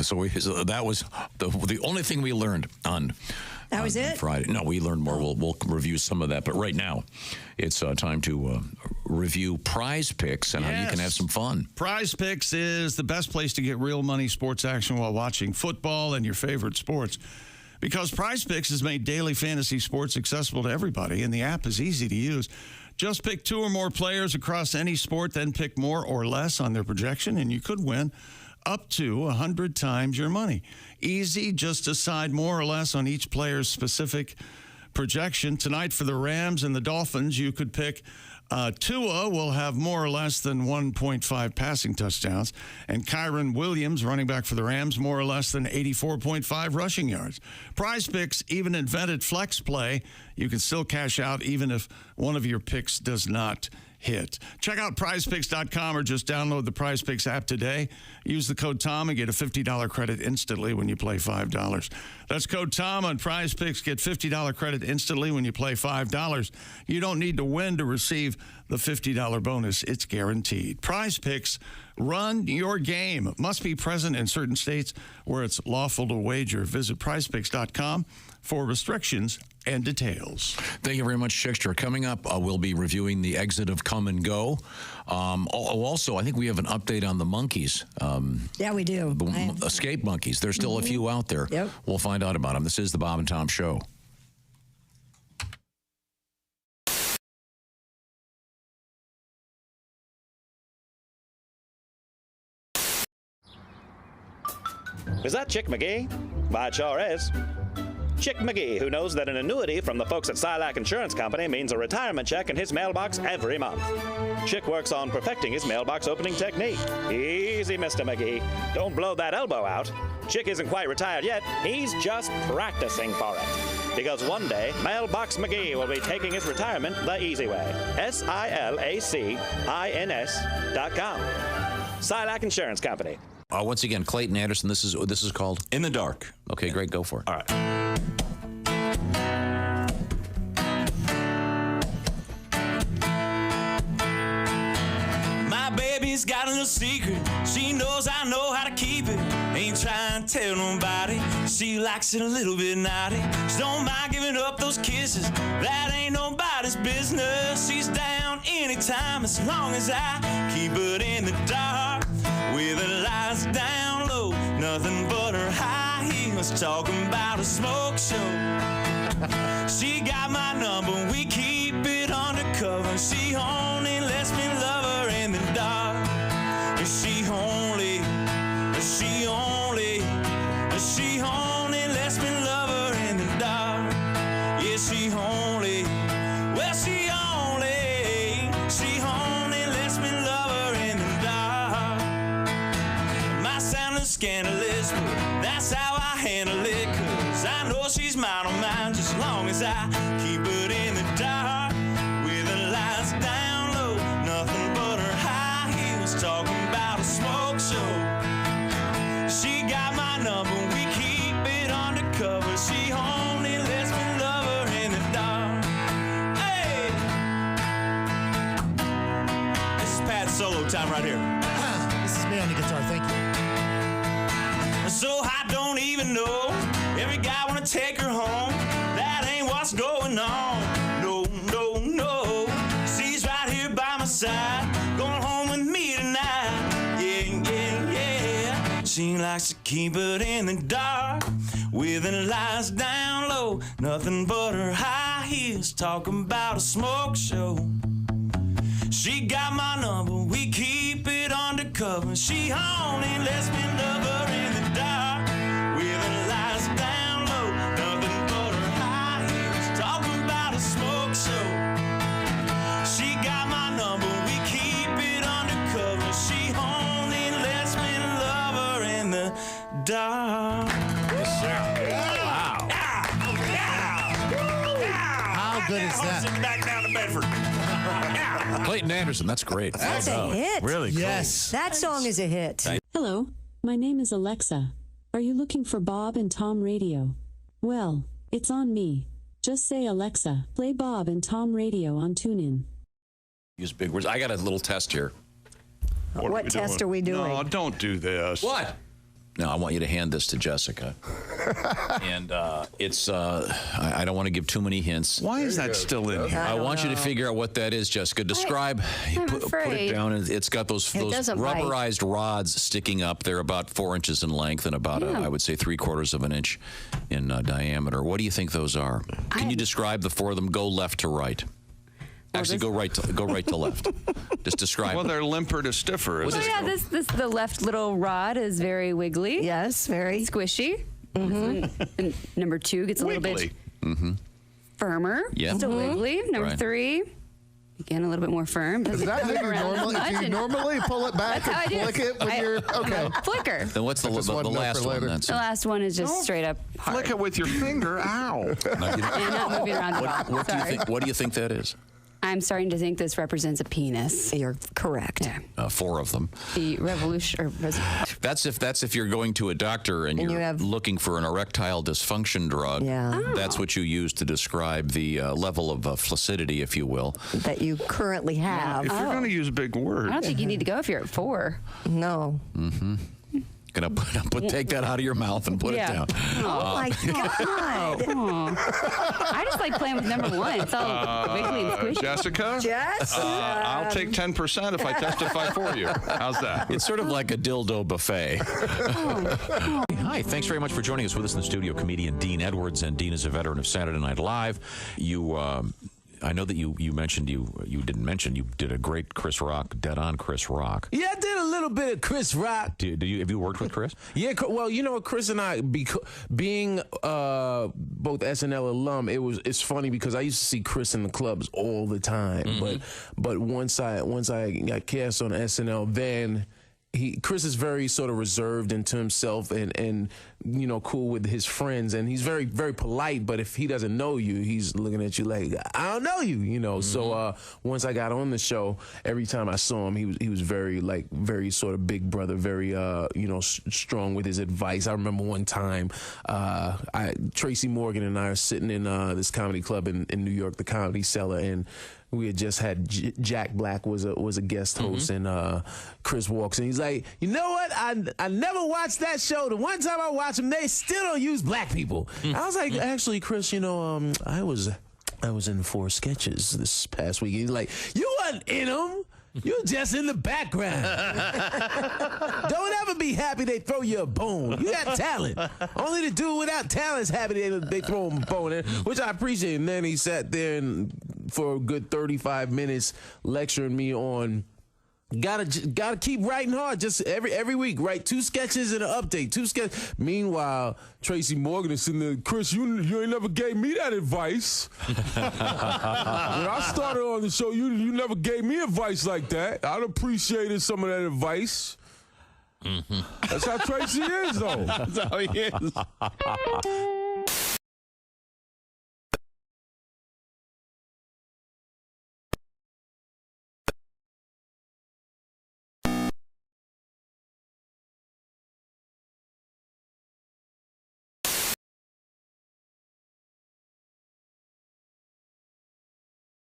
So that was the only thing we learned on. That was it? Friday. No, we learned more. We'll review some of that. But right now, it's time to review Prize Picks and how you can have some fun. Prize Picks is the best place to get real money sports action while watching football and your favorite sports. Because Prize Picks has made daily fantasy sports accessible to everybody, and the app is easy to use. Just pick 2 or more players across any sport, then pick more or less on their projection, and you could win up to 100 times your money. Easy, just decide more or less on each player's specific projection. Tonight for the Rams and the Dolphins, you could pick Tua will have more or less than 1.5 passing touchdowns, and Kyron Williams, running back for the Rams, more or less than 84.5 rushing yards. Prize Picks even invented flex play. You can still cash out even if one of your picks does not hit. Check out prizepicks.com or just download the Prize Picks app today. Use the code TOM and get a $50 credit instantly when you play $5. That's code TOM on Prize Picks. Get $50 credit instantly when you play $5. You don't need to win to receive the $50 bonus. It's guaranteed. Prize Picks, run your game. Must be present in certain states where it's lawful to wager. Visit prizepicks.com for restrictions and details. Thank you very much, Chickster. Coming up, we'll be reviewing the exit of Come and Go. Also, I think we have an update on the monkeys. Yeah, we do. The escape monkeys. There's still a few out there. Yep. We'll find out about them. This is the Bob and Tom Show. Is that Chick McGee? Why, it sure is. Chick McGee, who knows that an annuity from the folks at Silac Insurance Company means a retirement check in his mailbox every month. Chick works on perfecting his mailbox opening technique. Easy, Mr. McGee. Don't blow that elbow out. Chick isn't quite retired yet. He's just practicing for it. Because one day, Mailbox McGee will be taking his retirement the easy way. SILACINS.com. Silac Insurance Company. Once again, Clayton Anderson, this is called In the Dark. Okay, Greg, go for it. All right. My baby's got a little secret. She knows I know how to keep it. Ain't trying to tell nobody. She likes it a little bit naughty. She don't mind giving up those kisses. That ain't nobody's business. She's down anytime as long as I keep it in the dark. With her lights down low, nothing but her high heels, talking about a smoke show. She got my number, we keep it undercover. She only lets me love her in the dark. She only lets me love her in the dark. Yeah, she only lets me love her in the dark. Might sound scandalous, but that's how I handle it. Cause I know she's mine on mine, just as long as I keep it in the dark. With the lights down low, nothing but her high heels, talking about a smoke show. She got my number, we keep it undercover. She only lets me love her in the dark. Hey! This is Pat's solo time right here. This is me on the guitar, thank you. So I don't even know. Every guy wanna take her home. That ain't what's going on. No, no, no. She's right here by my side, going home with me tonight. Yeah, yeah, yeah. She likes to keep it in the dark, with the lights down low, nothing but her high heels, talking about a smoke show. She got my number, we keep it undercover. She only lets me love her in the dark, with the lights down low, nothing but her high heels, talking about a smoke show. She got my number, How good is that? Back down to Bedford. Clayton Anderson, that's great. That's a hit. Really cool. Yes. That song is a hit. Hello, my name is Alexa. Are you looking for Bob and Tom Radio? Well, it's on me. Just say, Alexa, play Bob and Tom Radio on TuneIn. Use big words. I got a little test here. What test are we doing? No, don't do this. What? No, I want you to hand this to Jessica. And it's, I don't want to give too many hints. Why is that still in here? I want you to figure out what that is, Jessica. Describe, put it down. And it's got those rubberized rods sticking up. They're about 4 inches in length and about, I would say, 3/4 of an inch in diameter. What do you think those are? Can you describe the four of them? Go left to right. Actually, go right to left. Just describe. Well, they're limper to stiffer. The left little rod is very wiggly. Yes, very squishy. And number 2 gets a little bit firmer. Yeah. Still wiggly. Number 3, again, a little bit more firm. Is that how you normally? If you normally pull it back and flick it with your flicker? Then what's the last one? Then? The last one is just straight up hard. Flick it with your finger. Ow. And not moving around What do you think that is? I'm starting to think this represents a penis. You're correct. Yeah. 4 of them. The revolution. That's if you're going to a doctor and you're looking for an erectile dysfunction drug. Yeah. That's what you use to describe the level of flaccidity, if you will, that you currently have. If you're going to use big words, I don't think you need to go if you're at 4. No. Mm-hmm. Gonna take that out of your mouth and put it down. Oh my God! I just like playing with number 1. It's all wiggly and squishy. Jessica? Jess? I'll take 10% if I testify for you. How's that? It's sort of like a dildo buffet. Hi, thanks very much for joining us. With us in the studio, comedian Dean Edwards, and Dean is a veteran of Saturday Night Live. I know that you mentioned you didn't mention you did a great Chris Rock, Dead On Chris Rock. Yeah, I did a little bit of Chris Rock. Have you worked with Chris? Yeah, well, you know, Chris and I, being both SNL alum, it's funny because I used to see Chris in the clubs all the time. But once I got cast on SNL, then Chris is very sort of reserved into himself and you know, cool with his friends, and he's very, very polite, but if he doesn't know you, he's looking at you like, I don't know you, you know. So once I got on the show, every time I saw him, he was very sort of big brother, very you know, strong with his advice. I remember one time Tracy Morgan and I are sitting in this comedy club in New York, the Comedy Cellar, and we had just had Jack Black was a guest host, and Chris walks in. He's like, you know what? I never watched that show. The one time I watched them, they still don't use black people. I was like, actually, Chris, you know, I was in 4 sketches this past week. He's like, you wasn't in them. You're just in the background. Don't ever be happy they throw you a bone. You got talent. Only the dude without talent is happy they throw him a bone in, which I appreciate. And then he sat there for a good 35 minutes lecturing me on gotta keep writing hard. Just every week, write 2 sketches and an update. 2 sketches. Meanwhile, Tracy Morgan is sitting there, Chris, you ain't never gave me that advice. When I started on the show, you never gave me advice like that. I'd appreciated some of that advice. That's how Tracy is, though. That's how he is.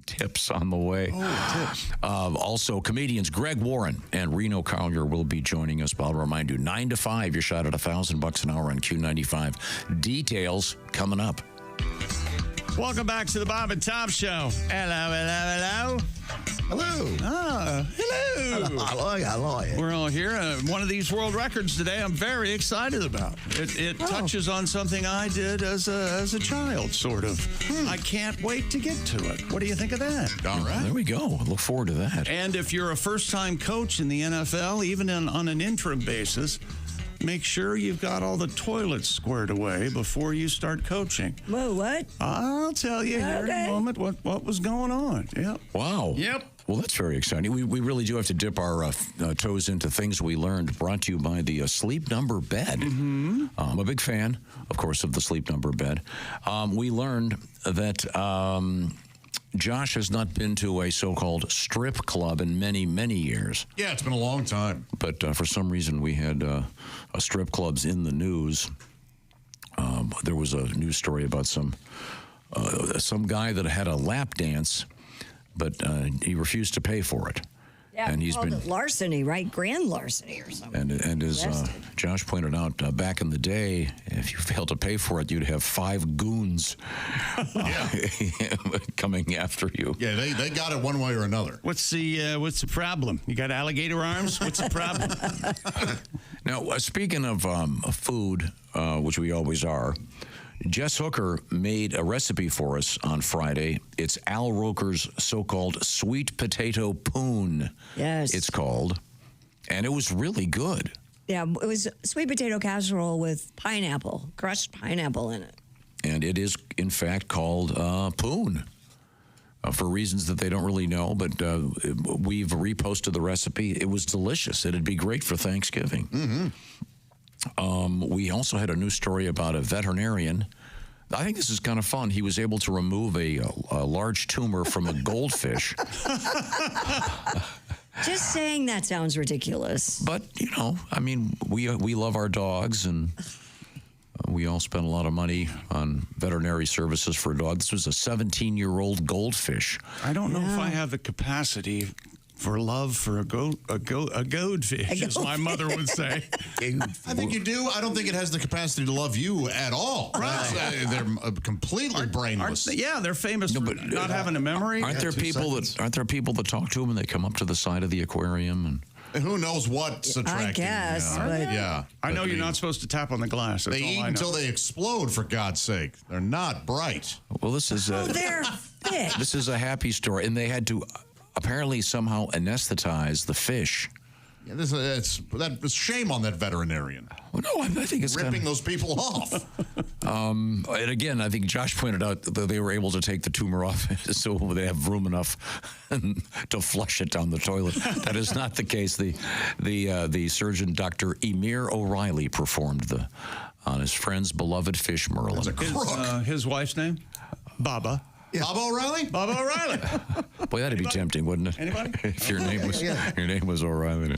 Tips on the way. Tips. Also, comedians Greg Warren and Reno Collier will be joining us. But I'll remind you, 9 to 5, you're shot at $1,000 an hour on Q95. Details coming up. Welcome back to the Bob and Tom Show. Hello. Hello. Ah, hello. I like it. We're all here. One of these world records today I'm very excited about. It touches on something I did as a child, sort of. I can't wait to get to it. What do you think of that? All right. There we go. Look forward to that. And if you're a first-time coach in the NFL, even on an interim basis, make sure you've got all the toilets squared away before you start coaching. Whoa, what? I'll tell you here in a moment what was going on. Yep. Wow. Yep. Well, that's very exciting. We really do have to dip our toes into things we learned, brought to you by the Sleep Number bed. I'm a big fan, of course, of the Sleep Number bed. We learned that Josh has not been to a so-called strip club in many, many years. Yeah, it's been a long time. But for some reason, we had strip clubs in the news. There was a news story about some guy that had a lap dance, but he refused to pay for it. Yeah, and he's called been it larceny, right? Grand larceny or something. And as Josh pointed out, back in the day, if you failed to pay for it, you'd have 5 goons coming after you. Yeah, they got it one way or another. What's the problem? You got alligator arms? What's the problem? Now, speaking of food, which we always are, Jess Hooker made a recipe for us on Friday. It's Al Roker's so-called sweet potato poon. Yes. It's called. And it was really good. Yeah, it was sweet potato casserole with pineapple, crushed pineapple in it. And it is, in fact, called poon. For reasons that they don't really know, but we've reposted the recipe. It was delicious. It'd be great for Thanksgiving. Mm-hmm. We also had a news story about a veterinarian. I think this is kind of fun. He was able to remove a large tumor from a goldfish. Just saying that sounds ridiculous. But, you know, I mean, we love our dogs, and we all spend a lot of money on veterinary services for a dog. This was a 17-year-old goldfish. I don't know if I have the capacity for love for a goldfish, as my mother would say. I think you do. I don't think it has the capacity to love you at all. Right. They're completely brainless. They're famous for not having a memory. Aren't there people that talk to them and they come up to the side of the aquarium and who knows what's attracting? I guess. Yeah. I know you're not supposed to tap on the glass. That's They all eat I know. until they explode, for God's sake. They're not bright. Well, this is they're thick. This is a happy story, and they had to apparently somehow anesthetize the fish. Yeah, that was shame on that veterinarian. Well, no, I think it's ripping those people off. And again, I think Josh pointed out that they were able to take the tumor off so they have room enough to flush it down the toilet. That is not the case. The surgeon, Dr. Emir O'Reilly, performed on his friend's beloved fish, Merlin. His wife's name? Baba. Yeah. Baba O'Reilly? Baba O'Reilly. Boy, that'd be tempting, wouldn't it? Anybody? If your name was O'Reilly.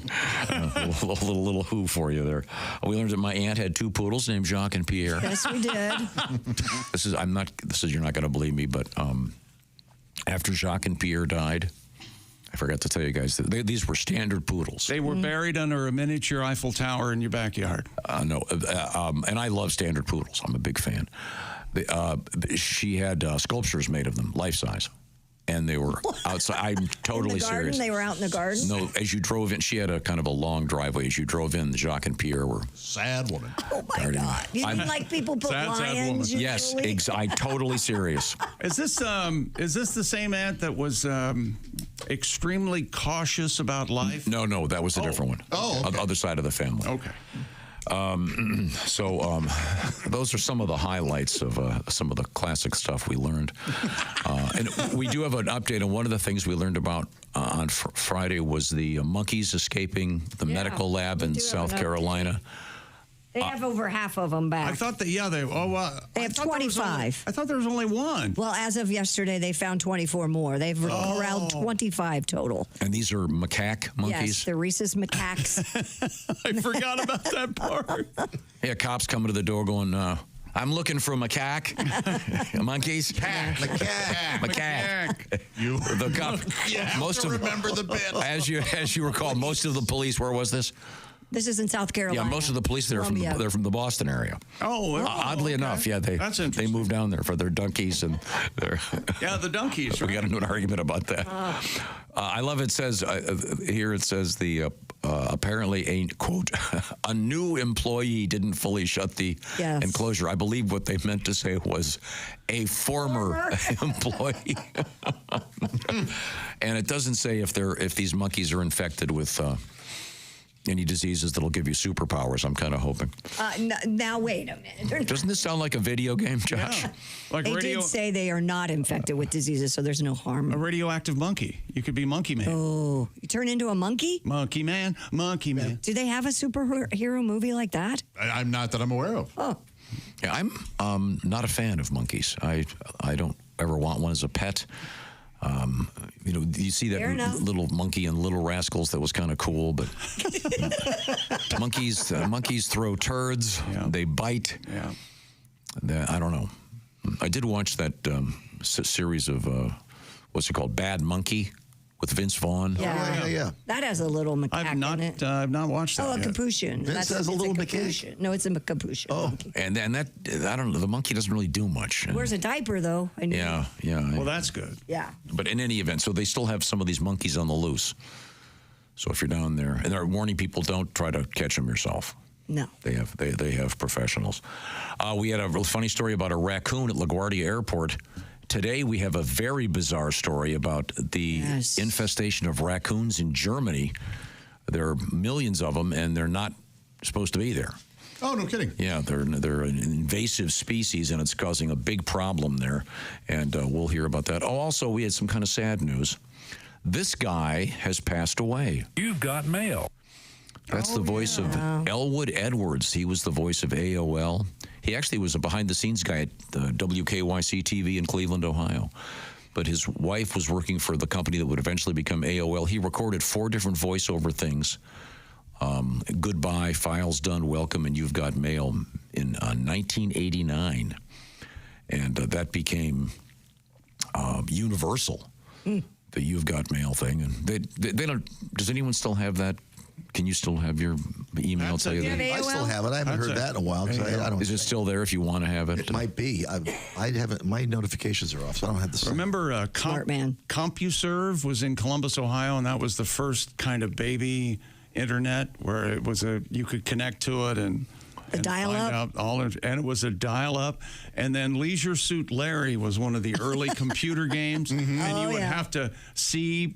A little who for you there. We learned that my aunt had 2 poodles named Jacques and Pierre. Yes, we did. You're not going to believe me, but after Jacques and Pierre died, I forgot to tell you guys that these were standard poodles. They were buried under a miniature Eiffel Tower in your backyard. No, and I love standard poodles. I'm a big fan. She had sculptures made of them, life size, and they were outside. I'm totally in the garden? serious. They were out in the garden? No, as you drove in, she had a kind of a long driveway. As you drove in, Jacques and Pierre were sad woman. Oh my God! You didn't like people put lions? Yes, I'm totally serious. Is this the same aunt that was extremely cautious about life? No, that was a different one. Oh, okay. Other side of the family. Okay. Those are some of the highlights of some of the classic stuff we learned. And we do have an update on one of the things we learned about on Friday was the monkeys escaping the medical lab in South Carolina. They have over half of them back. I thought they have 25. I thought there was only one. Well, as of yesterday, they found 24 more. They've corralled 25 total. And these are macaque monkeys? Yes, the rhesus macaques. I forgot about that part. Yeah, cops coming to the door going, I'm looking for a macaque. Monkeys? Macaque. You. The cop. Remember the bit. As you recall, most of the police, where was this? This is in South Carolina. Yeah, most of the police they're from the Boston area. Oddly enough, that's interesting. They moved down there for their donkeys and their the donkeys. We got into an argument about that. I love it. Says here it says the apparently a quote a new employee didn't fully shut the enclosure. I believe what they meant to say was a former employee. And it doesn't say if these monkeys are infected with any diseases that'll give you superpowers. I'm kind of hoping. Now, wait a minute. Doesn't this sound like a video game, Josh? Yeah. Like they did say they are not infected with diseases, so there's no harm. A radioactive monkey. You could be Monkey Man. Oh, you turn into a monkey? Monkey Man. Do they have a superhero movie like that? I'm not that I'm aware of. Oh. Yeah, I'm not a fan of monkeys. I don't ever want one as a pet. You see that little monkey in Little Rascals that was kind of cool, but monkeys throw turds. Yeah. They bite. Yeah. I don't know. I did watch that series of what's it called, Bad Monkey, with Vince Vaughn. Yeah. That has a little macaque in it. I've not watched that. Oh, a capuchin. Vince has a little macaque. No, it's a capuchin. Oh, and that I don't know. The monkey doesn't really do much. Wears a diaper though. Yeah. Well, that's good. Yeah. But in any event, so they still have some of these monkeys on the loose. So if you're down there, and they're warning people, don't try to catch them yourself. No. They have professionals. We had a real funny story about a raccoon at LaGuardia Airport. Today, we have a very bizarre story about the infestation of raccoons in Germany. There are millions of them, and they're not supposed to be there. Oh, no kidding. Yeah, they're an invasive species, and it's causing a big problem there. And we'll hear about that. Oh, also, we had some kind of sad news. This guy has passed away. You've got mail. That's the voice of Elwood Edwards. He was the voice of AOL. He actually was a behind-the-scenes guy at WKYC TV in Cleveland, Ohio. But his wife was working for the company that would eventually become AOL. He recorded 4 different voiceover things. Goodbye, Files Done, Welcome, and You've Got Mail in 1989. And that became universal, the You've Got Mail thing. And they don't. Does anyone still have that? Can you still have your email? I still have it. I haven't heard that in a while. I don't. Is it still there if you want to have it? It might be. I haven't. My notifications are off, so I don't have the. Remember, CompuServe was in Columbus, Ohio, and that was the first kind of baby internet where it was you could connect to it and dial-up, and it was a dial-up. And then Leisure Suit Larry was one of the early computer games, and you would have to C:/enter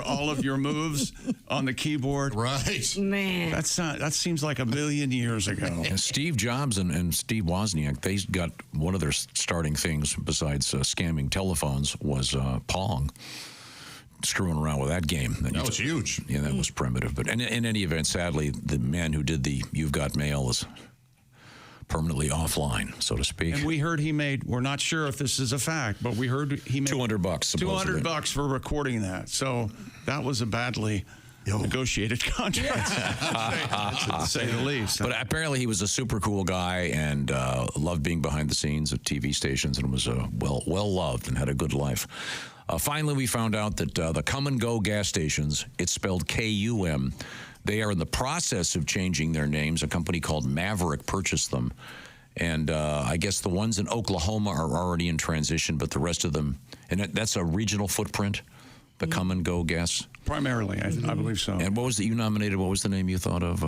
all of your moves on the keyboard. Right, man. That seems like a million years ago. And Steve Jobs and Steve Wozniak, they got one of their starting things besides scamming telephones was Pong. Screwing around with that game. That was huge. Yeah, that was primitive. But in any event, sadly, the man who did the You've Got Mail is permanently offline, so to speak. And we heard he made, we're not sure if this is a fact, but we heard he made $200. $200 for recording that. So that was a badly negotiated contract, to say the least. But apparently he was a super cool guy and loved being behind the scenes at TV stations and was well loved and had a good life. Finally, we found out that the Come and Go gas stations, it's spelled K-U-M, they are in the process of changing their names. A company called Maverick purchased them. And I guess the ones in Oklahoma are already in transition, but the rest of them, and that's a regional footprint, the Come and Go gas? Primarily, I believe so. And what was you nominated? What was the name you thought of?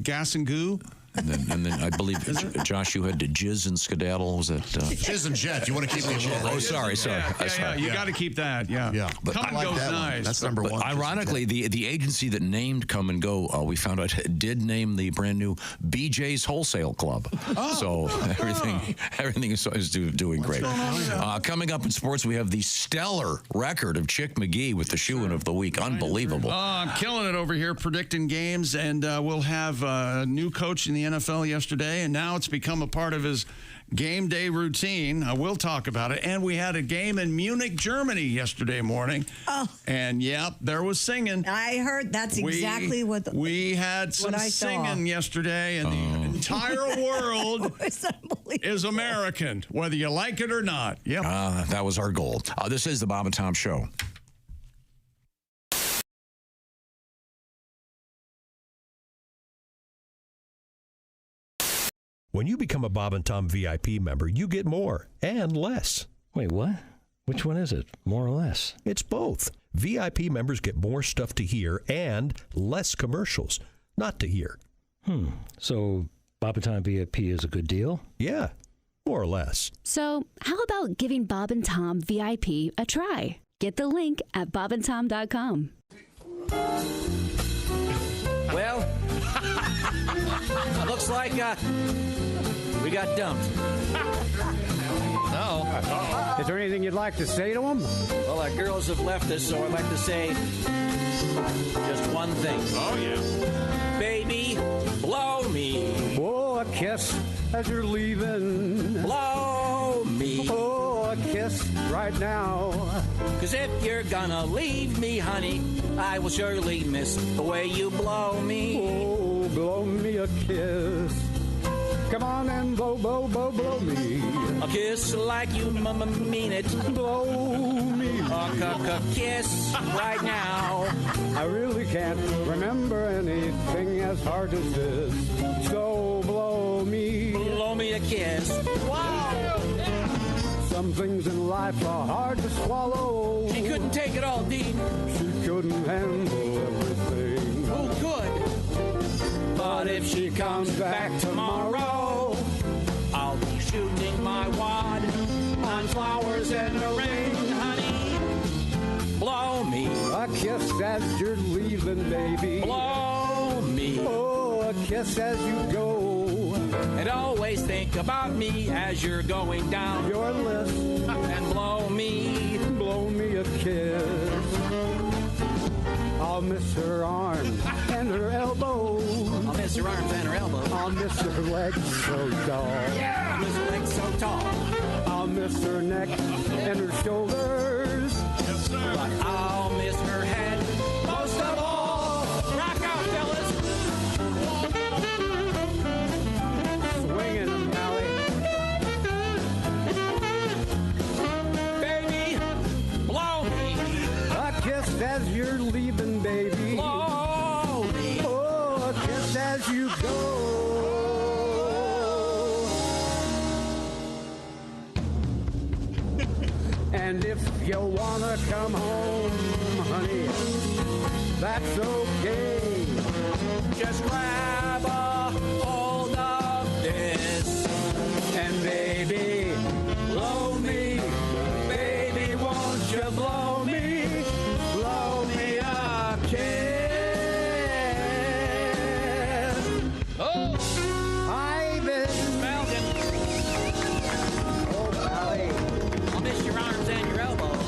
Gas and Goo. And then I believe, Josh, you had Jizz and Skedaddle. Was that? Jizz and Jet. You want to keep the Jet. Oh, sorry. Yeah, you got to keep that. Yeah. But Come and Go's nice. That's number one. Ironically, the agency that named Come and Go, we found out, did name the brand new BJ's Wholesale Club. So everything is doing great. Coming up in sports, we have the stellar record of Chick McGee with the shoe-in of the week. Unbelievable. I'm killing it over here predicting games, and we'll have a new coach in the NFL yesterday, and now it's become a part of his game day routine. We'll talk about it. And we had a game in Munich, Germany yesterday morning. Oh. And, there was singing. I heard that's exactly what we had some singing yesterday, and the entire world is American, whether you like it or not. Yep. That was our goal. This is the Bob and Tom Show. When you become a Bob and Tom VIP member, you get more and less. Wait, what? Which one is it? More or less? It's both. VIP members get more stuff to hear and less commercials not to hear. So Bob and Tom VIP is a good deal? Yeah, more or less. So how about giving Bob and Tom VIP a try? Get the link at bobandtom.com. Well, looks like we got dumped. Uh-oh. Is there anything you'd like to say to them? Well, our girls have left us, so I'd like to say just one thing. Oh, yeah. Baby, blow me. Oh, a kiss as you're leaving. Blow me. Oh, a a kiss right now. 'Cause if you're gonna leave me, honey, I will surely miss the way you blow me. Oh, blow me a kiss. Come on and blow, blow, blow, blow me. A kiss like you mean it. Blow me. A kiss right now. I really can't remember anything as hard as this. So blow me. Blow me a kiss. Wow. Some things in life are hard to swallow. She couldn't take it all, Dean. She couldn't handle everything. Who could? But if she comes back tomorrow, I'll be shooting my wad on flowers in the rain, honey. Blow me. A kiss as you're leaving, baby. Blow me. Oh, a kiss as you go. And always think about me as you're going down your list. And blow me. Blow me a kiss. I'll miss her arms and her elbows. I'll miss her arms and her elbows. I'll miss her legs so tall. Yeah, I'll miss her legs so tall. I'll miss her neck and her shoulders. Yes, sir. But I'll miss her head most of all. Rock out, fellas. Swinging them, Allie. Baby, blow me. A kiss as you're leaving, baby. Blow me. Oh, a kiss as you go. And if you wanna come home, honey, that's okay. Just grab a hold of this. And baby, blow me. Baby, won't you blow me? Blow me a kiss. Oh! Hi, Miss Malcolm. Oh, Allie. I'll miss your arms and your elbows.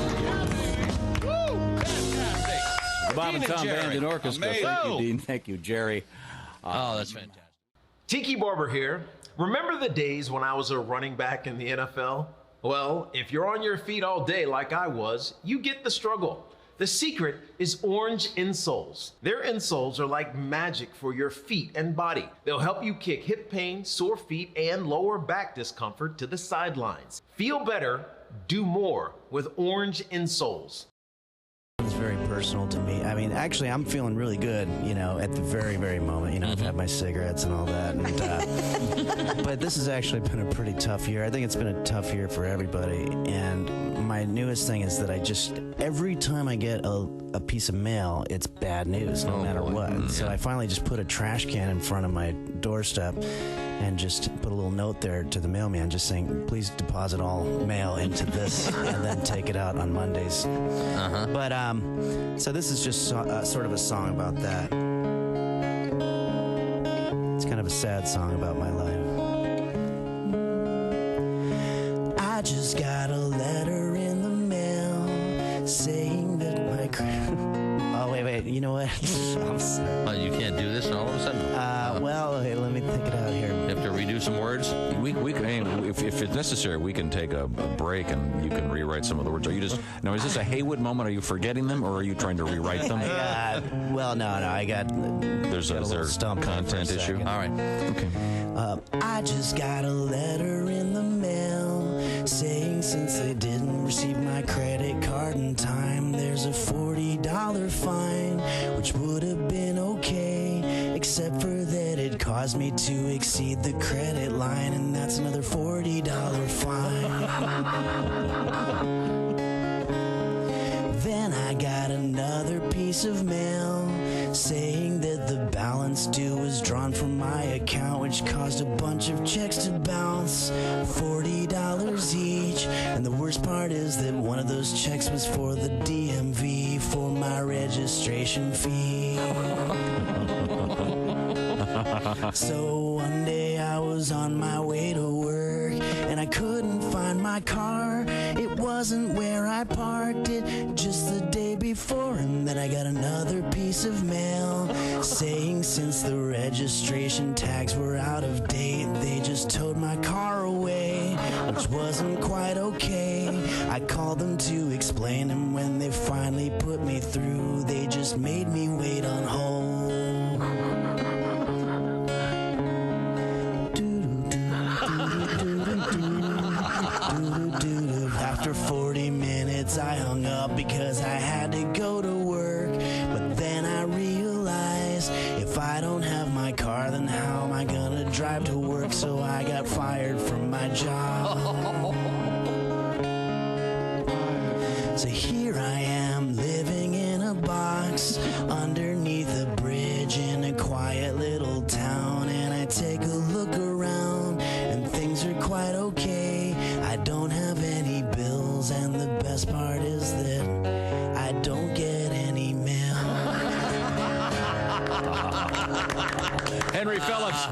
Woo! Fantastic. The Bob and Tom Band and Orchestra. Amazing. Thank you, Dean. Thank you, Jerry. Oh, that's fantastic. Tiki Barber here. Remember the days when I was a running back in the NFL? Well, if you're on your feet all day like I was, you get the struggle. The secret is orange insoles. Their insoles are like magic for your feet and body. They'll help you kick hip pain, sore feet, and lower back discomfort to the sidelines. Feel better, do more with orange insoles. It's very personal to me. I mean, actually, I'm feeling really good, you know, at the very, very moment. You know, I've had my cigarettes and all that. And, but this has actually been a pretty tough year. I think it's been a tough year for everybody. And my newest thing is that every time I get a piece of mail, it's bad news, no matter what. So I finally just put a trash can in front of my doorstep and just put a little note there to the mailman just saying, please deposit all mail into this and then take it out on Mondays. But so this is just sort of a song about that. It's kind of a sad song about my life. I just got a letter in the mail saying that my oh wait, you know what? Oh, you can't do this all of a sudden? Well, okay, let me think it out here. You have to redo some words? We can, if it's necessary, we can take a break and you can rewrite some of the words. Are you just, now is this a Haywood moment? Are you forgetting them or are you trying to rewrite them? Well, no, I got... There's a content issue? All right. Okay. I just got a letter in the mail saying since they didn't receive my credit card in time, there's a $40 fine, which would have been okay, except for that it caused me to exceed the credit line, and that's another $40 fine. Then I got another piece of mail saying that the balance due was drawn from my account, which caused a bunch of checks to bounce, $40 each. And the worst part is that one of those checks was for the DMV for my registration fee. So one day I was on my way to work and I couldn't find my car. It wasn't where I parked it just the day before, and then I got another piece of mail saying since the registration tags were out of date, they just towed my car away, which wasn't quite okay. I called them to explain, and when they finally put me through, they just made me wait on hold. After 40 minutes, I hung up because I had to go to work. But then I realized if I don't have my car, then how am I gonna drive to work? So I got fired from my job. So here I am, living in a box underneath a bridge in a quiet little town. And I take a look around, and things are quite okay. I don't have any bills, and the best part is that I don't get any mail. Henry Phillips.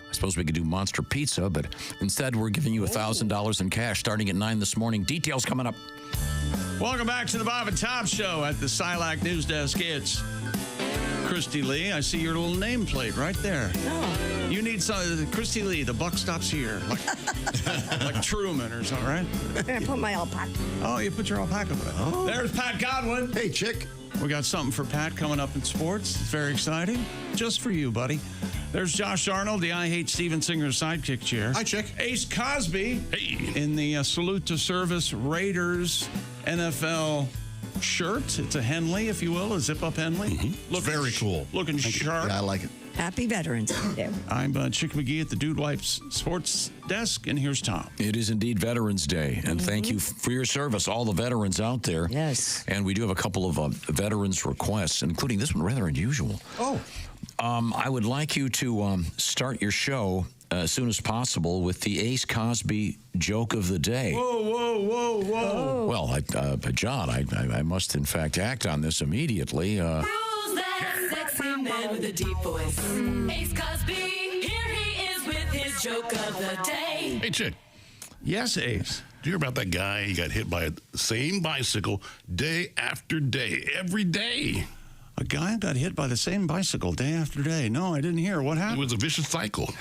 I suppose we could do Monster Pizza, but instead we're giving you $1,000 in cash starting at 9 this morning. Details coming up. Welcome back to the Bob and Tom Show at the Silac News Desk. It's Christy Lee. I see your little nameplate right there. Oh. You need some, Christy Lee, the buck stops here. Like Truman or something, right? I put my alpaca. Oh, you put your alpaca with it. Oh. There's Pat Godwin. Hey, chick. We got something for Pat coming up in sports. It's very exciting. Just for you, buddy. There's Josh Arnold, the I Hate Steven Singer sidekick chair. Hi, chick. Ace Cosby in the Salute to Service Raiders NFL shirt. It's a Henley, if you will, a zip-up Henley. Mm-hmm. Look very cool. Looking sharp. Yeah, I like it. Happy Veterans Day. I'm Chick McGee at the Dude Wipes Sports Desk, and here's Tom. It is indeed Veterans Day, and thank you for your service, all the veterans out there. Yes. And we do have a couple of veterans requests, including this one, rather unusual. Oh. I would like you to start your show as soon as possible with the Ace Cosby joke of the day. Whoa. Well, John, I must in fact act on this immediately. Who's that sexy man with a deep voice? Ace Cosby, here he is with his joke of the day. Hey, Chick. Yes, Ace. Do you hear about that guy? He got hit by the same bicycle day after day, every day. A guy got hit by the same bicycle day after day. No, I didn't hear. What happened? It was a vicious cycle.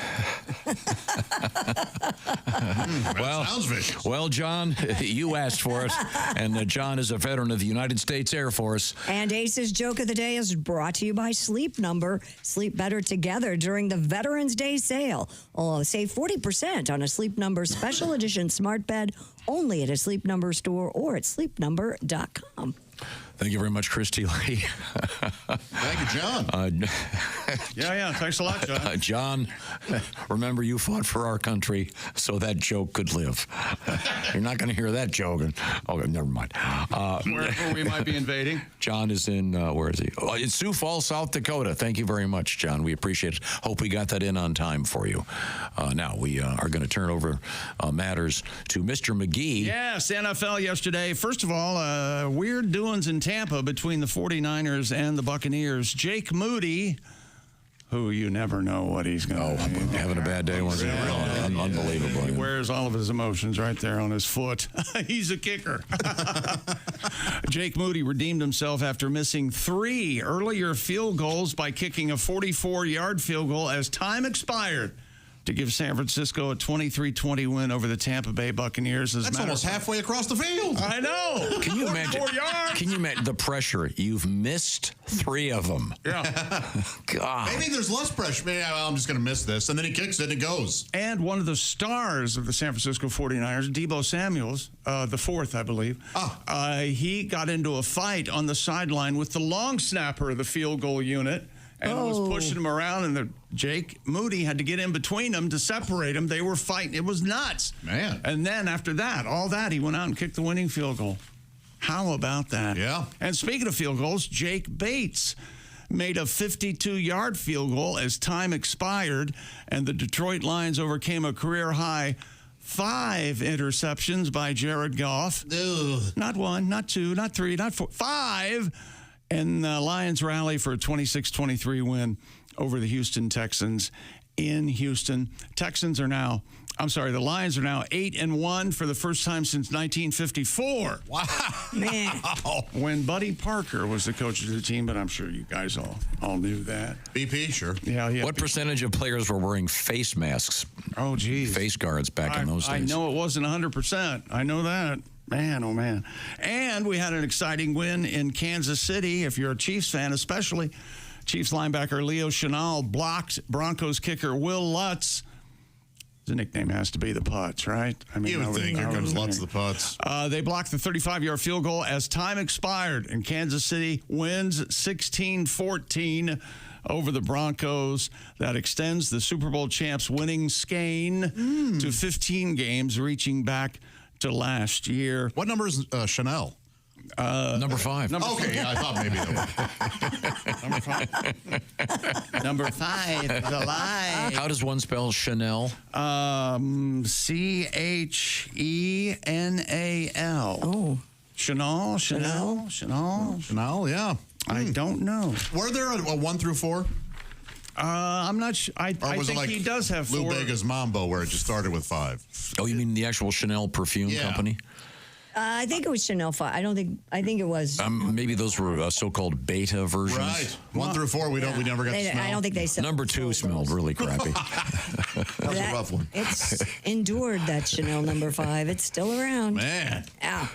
Well, sounds vicious. Well, John, you asked for it. And John is a veteran of the United States Air Force. And Ace's joke of the day is brought to you by Sleep Number. Sleep better together during the Veterans Day sale. Oh, save 40% on a Sleep Number special edition smart bed only at a Sleep Number store or at sleepnumber.com. Thank you very much, Christy Lee. Thank you, John. Yeah. Thanks a lot, John. John, remember you fought for our country so that joke could live. You're not going to hear that joke. Okay, never mind. Where we might be invading. John is in, where is he? Oh, it's Sioux Falls, South Dakota. Thank you very much, John. We appreciate it. Hope we got that in on time for you. Now, we are going to turn over matters to Mr. McGee. Yes, NFL yesterday. First of all, weird doings in Tampa between the 49ers and the Buccaneers. Jake Moody, who you never know what he's going to do. Having a bad day, wasn't he? Unbelievable. He wears all of his emotions right there on his foot. He's a kicker. Jake Moody redeemed himself after missing 3 earlier field goals by kicking a 44-yard field goal as time expired to give San Francisco a 23-20 win over the Tampa Bay Buccaneers. That's almost halfway across the field. I know. Can you imagine? 4 yards. Can you imagine the pressure? You've missed 3 of them. Yeah. God. Maybe there's less pressure. Maybe I'm just going to miss this. And then he kicks it and it goes. And one of the stars of the San Francisco 49ers, Deebo Samuels, the 4th, I believe, he got into a fight on the sideline with the long snapper of the field goal unit. And was pushing him around, and Jake Moody had to get in between them to separate them. They were fighting. It was nuts. Man. And then after that, he went out and kicked the winning field goal. How about that? Yeah. And speaking of field goals, Jake Bates made a 52-yard field goal as time expired, and the Detroit Lions overcame a career-high 5 interceptions by Jared Goff. Ugh. Not 1, not 2, not 3, not 4, 5. And the Lions rally for a 26-23 win over the Houston Texans in Houston. Texans are now I'm sorry, the Lions are now 8-1 for the first time since 1954. Wow. Man. When Buddy Parker was the coach of the team, but I'm sure you guys all knew that. BP, sure. Yeah. What percentage of players were wearing face masks? Oh, geez. Face guards back in those days. I know it wasn't 100%. I know that. Man, oh, man. And we had an exciting win in Kansas City, if you're a Chiefs fan especially. Chiefs linebacker Leo Chenal blocked Broncos kicker Will Lutz. The nickname has to be the Putz, right? You would think. Here comes Lutz the Putz. They blocked the 35-yard field goal as time expired, and Kansas City wins 16-14 over the Broncos. That extends the Super Bowl champs' winning skein to 15 games, reaching back to last year. What number is Chanel? Number 5. Okay, yeah, I thought maybe that was. Number 5 is alive. How does one spell Chanel? Chenal. Oh. Chanel, yeah. I don't know. Were there a 1 through 4? I'm not sure. I think like he does have 4. Lou Bega's Mambo, where it just started with 5. Oh, you mean the actual Chanel perfume company? I think it was Chanel 5. I think it was. Maybe those were so-called beta versions. Right. 1 through 4, we never got to smell. I don't think they sell. Number 2 smelled really crappy. That was a rough one. It's endured, that Chanel number 5. It's still around. Man. Yeah.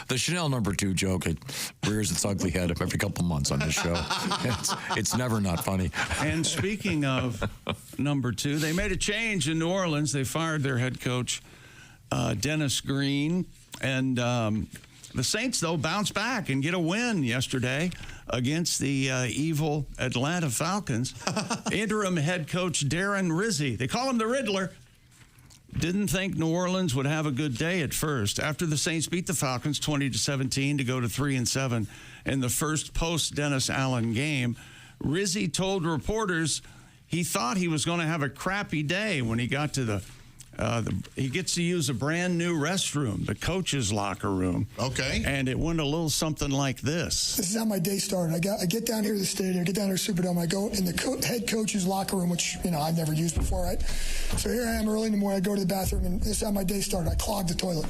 The Chanel number 2 joke, it rears its ugly head up every couple months on this show. It's never not funny. And speaking of number 2, they made a change in New Orleans. They fired their head coach, Dennis Green. And the Saints, though, bounced back and get a win yesterday against the evil Atlanta Falcons. Interim head coach Darren Rizzi, they call him the Riddler, didn't think New Orleans would have a good day at first. After the Saints beat the Falcons 20-17 to go to 3-7 in the first post-Dennis Allen game, Rizzi told reporters he thought he was going to have a crappy day when he got to he gets to use a brand new restroom, the coach's locker room. Okay. And it went a little something like this. This is how my day started. I get down here to the stadium, I get down here to Superdome, I go in the head coach's locker room, which, I've never used before, right? So here I am early in the morning, I go to the bathroom, and this is how my day started. I clogged the toilet.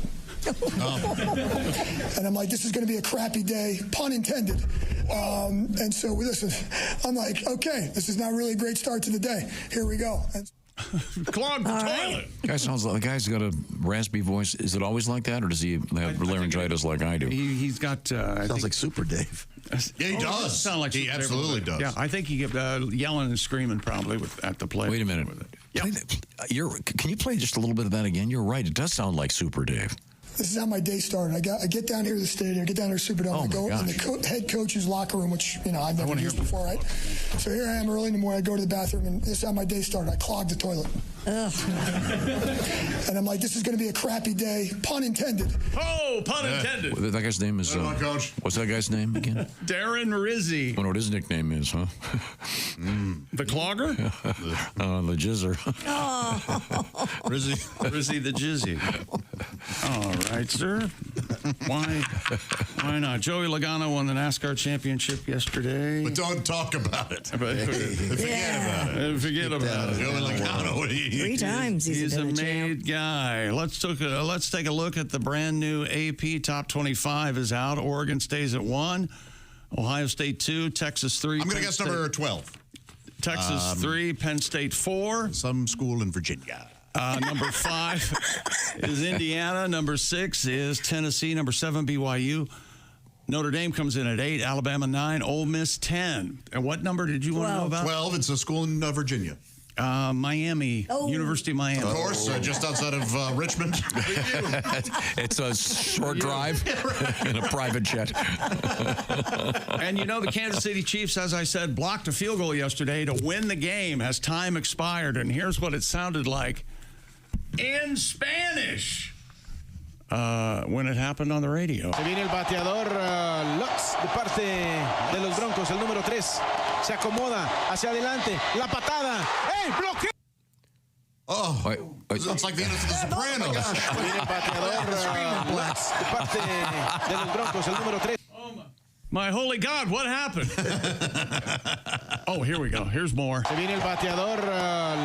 And I'm like, this is going to be a crappy day, pun intended. And so, listen, I'm like, okay, this is not really a great start to the day. Here we go. Clogged the toilet. Guy sounds like the guy's got a raspy voice. Is it always like that, or does he have laryngitis like I do? He's got. Sounds like Super Dave. Yeah, he does. Sound like he absolutely does. Yeah, I think he kept yelling and screaming probably at the play. Wait a minute. Yeah. Can you play just a little bit of that again? You're right. It does sound like Super Dave. This is how my day started. I get down here to the stadium, I get down here to Superdome, I go in the head coach's locker room, which, I've never used before, right? So here I am early in the morning, I go to the bathroom, and this is how my day started. I clogged the toilet. And I'm like, this is going to be a crappy day, pun intended. Oh, pun intended. That guy's name is... Coach. What's that guy's name again? Darren Rizzi. I know what his nickname is, huh? The Clogger? The Jizzer. Rizzi the Jizzy. All right, sir. Why not? Joey Logano won the NASCAR championship yesterday. But don't talk about it. Forget about it. Forget about it. Joey Logano. 3 times he's a made guy. Let's take a look at the brand new AP Top 25 is out. Oregon stays at 1. Ohio State 2. Texas 3. I'm going to guess number 12. Texas 3. Penn State 4. Some school in Virginia. Number 5 is Indiana. Number 6 is Tennessee. Number 7, BYU. Notre Dame comes in at 8. Alabama 9. Ole Miss 10. And what number did you want to know about? 12. It's a school in Virginia. Miami. University of Miami. Of course, just outside of Richmond. It's a short drive in a private jet. And the Kansas City Chiefs, as I said, blocked a field goal yesterday to win the game as time expired. And here's what it sounded like in Spanish when it happened on the radio. Se viene el bateador Lux de parte de los Broncos, el número 3. Se acomoda hacia adelante. La patada. ¡Ey, bloqueo! Oh, it's like the end of The Sopranos. Viene el bateador Lux de parte de los Broncos, el número 3. My holy God, what happened? Oh, here we go. Here's more. Se viene el bateador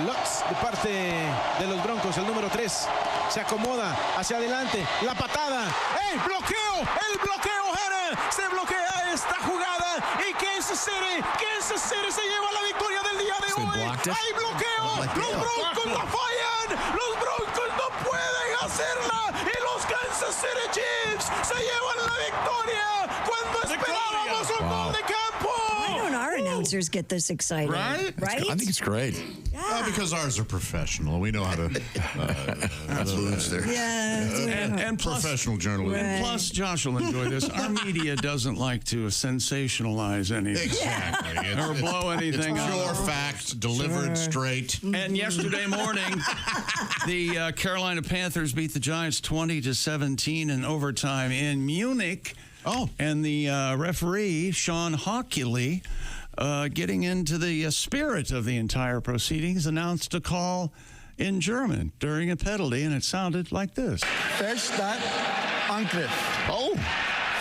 Lutz de parte de los Broncos, el número 3. Se acomoda hacia adelante. La patada. ¡Ey! ¡Bloqueo! ¡El bloqueo, Hanna! Se bloquea esta jugada. Y Kansas City se lleva la victoria del día de hoy. ¡Hay bloqueo! ¡Los Broncos la fallan! ¡Los Broncos no pueden hacerla! ¡Y los Kansas City Chiefs se llevan la victoria! ¡Cuando esperábamos un gol de campo! Why don't our announcers get this excited? Right? I think it's great. Because ours are professional. We know how to lose there. And plus, professional journalism. And plus, Josh will enjoy this. Our media doesn't like to sensationalize anything. Exactly. Or blow anything it's up. pure fact, delivered straight. And yesterday morning, the Carolina Panthers beat the Giants 20-17 in overtime in Munich. Oh. And the referee, Sean Hockley, getting into the spirit of the entire proceedings, announced a call in German during a penalty, and it sounded like this. Verstadt, Angriff. Oh.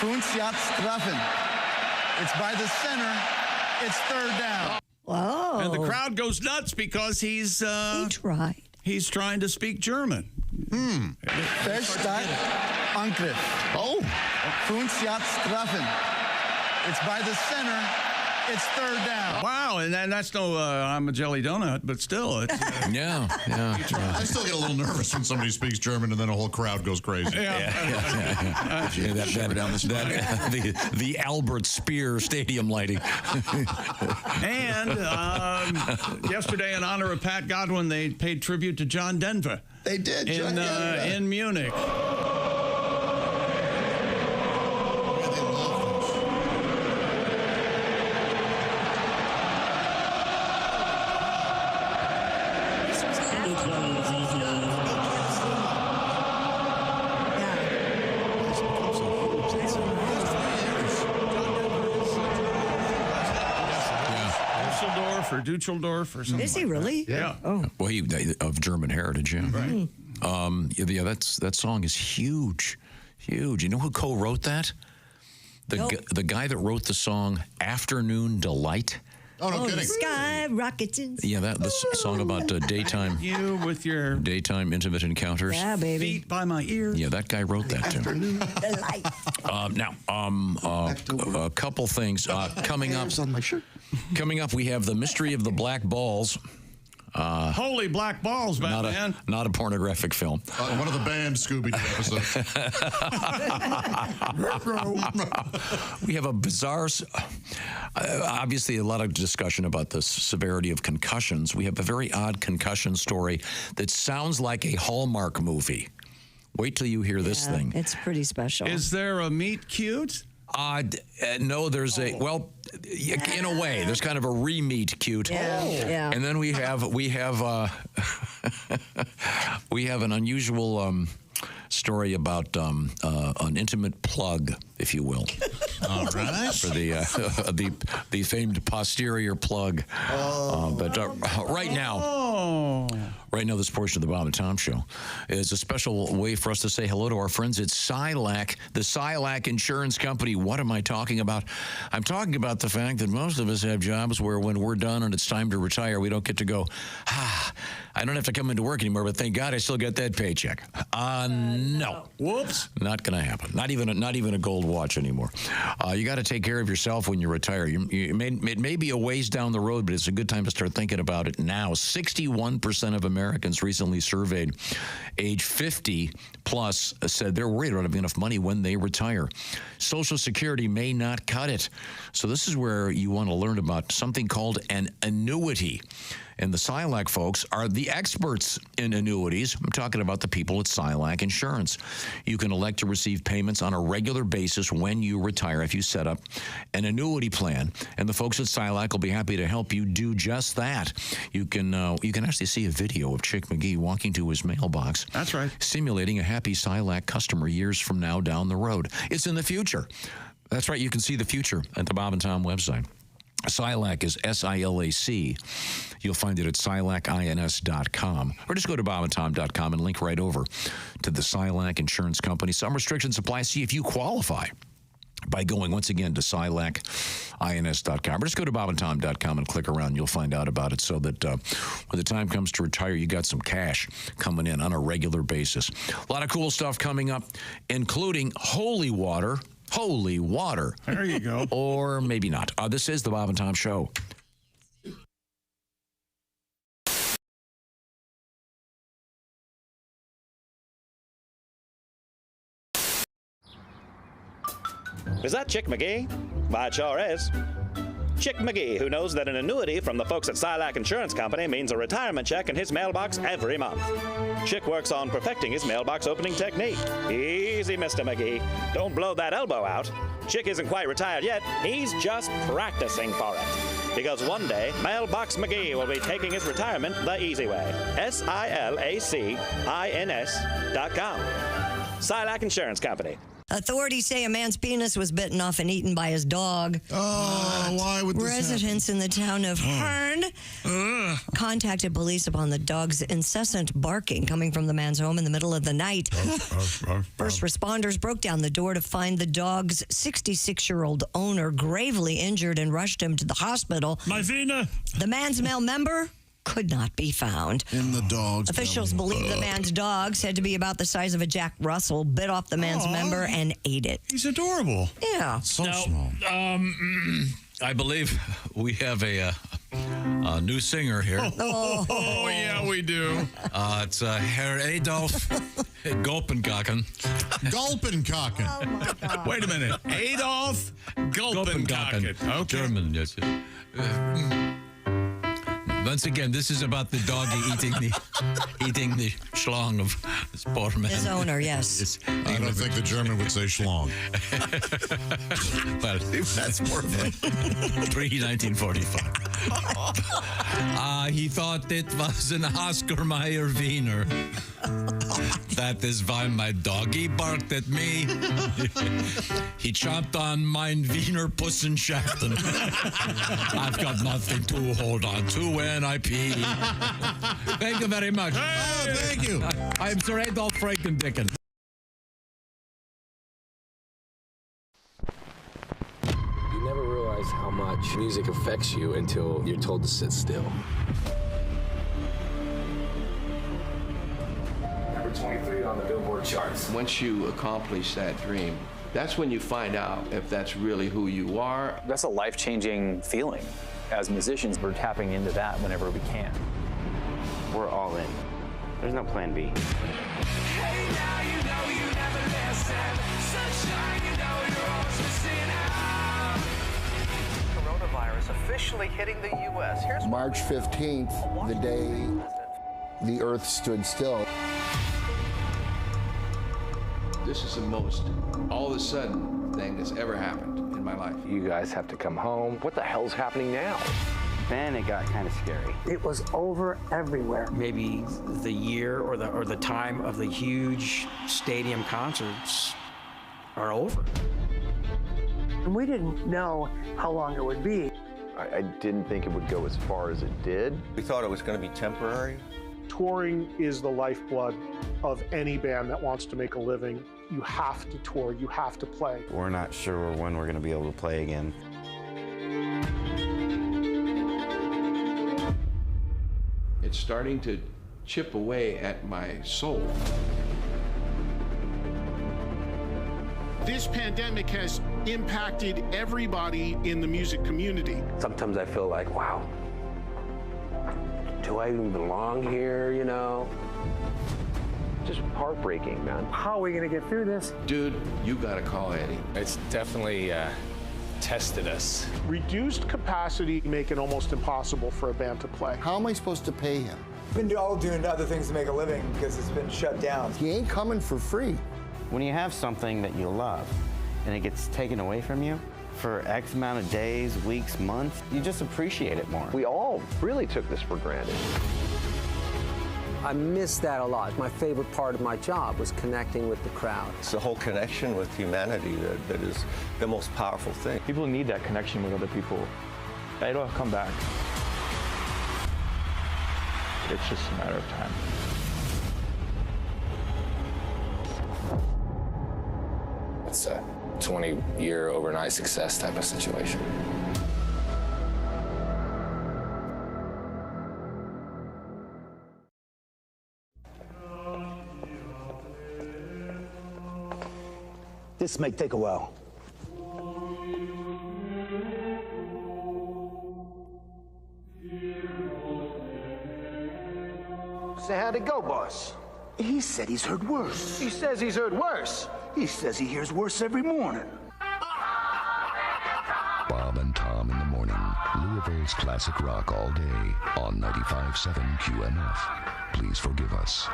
5 Yards treffen. It's by the center. It's third down. Whoa. And the crowd goes nuts because he tried. He's trying to speak German. Verstadt, Angriff. Oh. 5 Yards treffen. It's by the center. It's third down. Wow, and that's no I'm a jelly donut, but still. It's, yeah. I still get a little nervous when somebody speaks German and then a whole crowd goes crazy. The Albert Speer Stadium lighting. And yesterday, in honor of Pat Godwin, they paid tribute to John Denver. They did. In Munich. Or Dusseldorf or something. Is he really? Yeah. Oh. Well, he of German heritage, yeah. Right. That song is huge. You know who co-wrote that? The guy that wrote the song "Afternoon Delight." Oh, no kidding. The sky rockets in. Yeah, the song about daytime. You with your daytime intimate encounters. Yeah, baby. Feet by my ears. Yeah, that guy wrote that too. Afternoon delight. Now, a couple things coming up. On my shirt. Coming up, we have the mystery of the black balls. Holy black balls, Batman. Not a pornographic film. One of the banned Scooby-Doo episodes. We have a bizarre, obviously a lot of discussion about the severity of concussions. We have a very odd concussion story that sounds like a Hallmark movie. Wait till you hear this thing. It's pretty special. Is there a meet cute? No, there's in a way, there's kind of a re-meet cute. Yeah. And then we have an unusual story about an intimate plug, if you will. All right. For the famed posterior plug. But right now, this portion of the Bob and Tom Show is a special way for us to say hello to our friends at Silac, the Silac Insurance Company. What am I talking about? I'm talking about the fact that most of us have jobs where when we're done and it's time to retire, we don't get to go, I don't have to come into work anymore, but thank God I still get that paycheck. No. Whoops. Not going to happen. Not even a gold watch anymore. You got to take care of yourself when you retire. It may be a ways down the road, but it's a good time to start thinking about it now. 61% of Americans recently surveyed, age 50 plus, said they're worried about having enough money when they retire. Social Security may not cut it. So this is where you want to learn about something called an annuity. And the Silac folks are the experts in annuities. I'm talking about the people at Silac Insurance. You can elect to receive payments on a regular basis when you retire if you set up an annuity plan. And the folks at Silac will be happy to help you do just that. You can actually see a video of Chick McGee walking to his mailbox. That's right. Simulating a happy Silac customer years from now down the road. It's in the future. That's right. You can see the future at the Bob and Tom website. Silac is S-I-L-A-C. You'll find it at silacins.com. Or just go to bobandtom.com and link right over to the Silac Insurance Company. Some restrictions apply. See if you qualify. by going, once again, to Silac, ins.com. Or just go to bobandtom.com and click around. You'll find out about it so that when the time comes to retire, you got some cash coming in on a regular basis. A lot of cool stuff coming up, including holy water. Holy water. There you go. Or maybe not. This is the Bob and Tom Show. Is that Chick McGee? Why, it sure is. Chick McGee, who knows that an annuity from the folks at Silac Insurance Company means a retirement check in his mailbox every month. Chick works on perfecting his mailbox opening technique. Easy, Mr. McGee. Don't blow that elbow out. Chick isn't quite retired yet. He's just practicing for it. Because one day, Mailbox McGee will be taking his retirement the easy way. SILACINS.com. Silac Insurance Company. Authorities say a man's penis was bitten off and eaten by his dog. Oh, why would this Residents in the town of Hearn contacted police upon the dog's incessant barking coming from the man's home in the middle of the night. First responders broke down the door to find the dog's 66-year-old owner gravely injured and rushed him to the hospital. My Vina! The man's male member could not be found. In the dog's Officials believe the man's dog, said to be about the size of a Jack Russell, bit off the man's member and ate it. He's adorable. Yeah. So small. I believe we have a new singer here. Oh, yeah, we do. It's Herr Adolf Gulpenkaken. Gulpenkaken. Oh, my God. Wait a minute. Adolf Gulpenkaken. Okay. German, yes. Once again, this is about the doggy eating the schlong of this poor man. His owner, yes. I don't think the German would say schlong. Well, that's more pre-1945. He thought it was an Oscar Mayer Wiener. That is why my doggy barked at me. He chomped on mein Wiener Pussenschachten. I've got nothing to hold on to when I pee. Thank you very much. Oh, thank you. I'm Sir Adolf Frankendicken. You never realize how much music affects you until you're told to sit still. Number 23 on the Billboard charts. Once you accomplish that dream, that's when you find out if that's really who you are. That's a life-changing feeling. As musicians, we're tapping into that whenever we can. We're all in. There's no plan B. Hey, now you know you never listen. Sunshine, you know you're always missing out. Coronavirus officially hitting the U.S. Here's March 15th, the day the Earth stood still. This is the most all of a sudden thing that's ever happened in my life. You guys have to come home. What the hell's happening now? Then it got kind of scary. It was over everywhere. Maybe the year or the time of the huge stadium concerts are over. And we didn't know how long it would be. I didn't think it would go as far as it did. We thought it was going to be temporary. Touring is the lifeblood of any band that wants to make a living. You have to tour, you have to play. We're not sure when we're going to be able to play again. It's starting to chip away at my soul. This pandemic has impacted everybody in the music community. Sometimes I feel like, wow, do I even belong here, you know? Just heartbreaking, man. How are we going to get through this? Dude, you gotta call Eddie. It's definitely tested us. Reduced capacity make it almost impossible for a band to play. How am I supposed to pay him? Been all doing other things to make a living because it's been shut down. He ain't coming for free. When you have something that you love and it gets taken away from you for X amount of days, weeks, months, you just appreciate it more. We all really took this for granted. I miss that a lot. My favorite part of my job was connecting with the crowd. It's the whole connection with humanity that is the most powerful thing. People need that connection with other people. It'll come back. It's just a matter of time. 20-year overnight success type of situation. This may take a while. So how'd it go, boss? He said he's heard worse. He says he's heard worse. He says he hears worse every morning. Bob and Tom in the morning. Louisville's classic rock all day on 95.7 QMF. Please forgive us.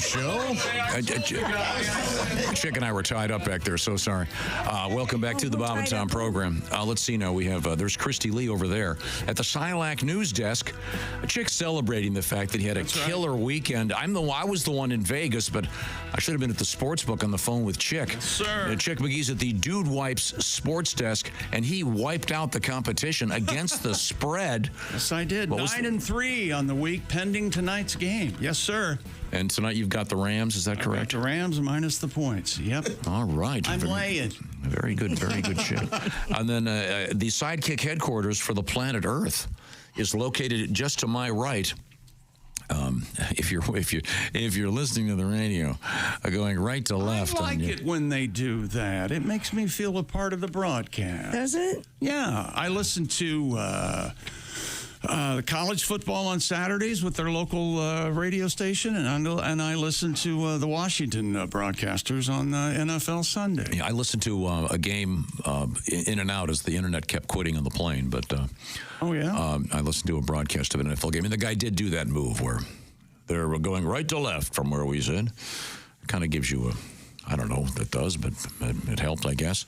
Show. Chick and I were tied up back there, so sorry. Welcome back to the Bob and Tom program. Let's see now. We have, there's Christy Lee over there at the Silac news desk. Chick celebrating the fact that he had a killer weekend. I was the one in Vegas, but I should have been at the sports book on the phone with Chick. Yes, sir. Chick McGee's at the Dude Wipes sports desk, and he wiped out the competition against the spread. Yes, I did. 9-3 on the week, pending tonight's game. Yes, sir. And tonight you've got the Rams, is that correct? The Rams minus the points. Yep. All right. I'm laying. Very good shit. And then the Sidekick headquarters for the planet Earth is located just to my right. If you're listening to the radio, going right to left. I like it when they do that. It makes me feel a part of the broadcast. Does it? Yeah. I listen to the college football on Saturdays with their local radio station, and I listen to the Washington broadcasters on NFL Sunday. Yeah, I listened to a game in and out as the internet kept quitting on the plane, but I listened to a broadcast of an NFL game, and the guy did do that move where they're going right to left from where we said. It kind of gives you I don't know what that does, but it helped, I guess.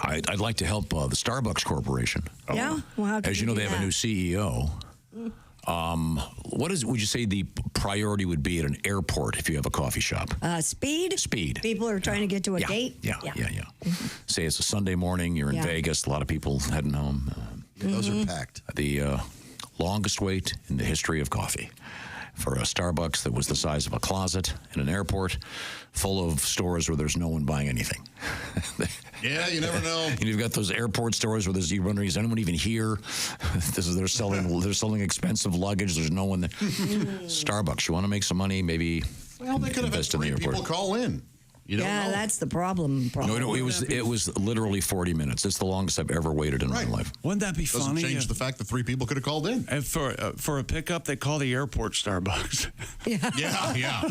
I'd like to help the Starbucks Corporation. Yeah? Well, how as you know, they have a new CEO. What would you say the priority would be at an airport if you have a coffee shop? Speed. Speed. People are trying to get to a date. Yeah. Say it's a Sunday morning, you're in Vegas, a lot of people heading home. Those are packed. The longest wait in the history of coffee for a Starbucks that was the size of a closet in an airport full of stores where there's no one buying anything. Yeah, you never know. And you've got those airport stores where you're wondering, is anyone even here? They're selling expensive luggage. There's no one there. Starbucks, you want to make some money? Maybe they could have had 3 people call in. You don't know. That's the problem. No, it was literally 40 minutes. It's the longest I've ever waited in my life. Wouldn't that be funny? Doesn't change the fact that 3 people could have called in. And for a pickup, they call the airport Starbucks. Yeah.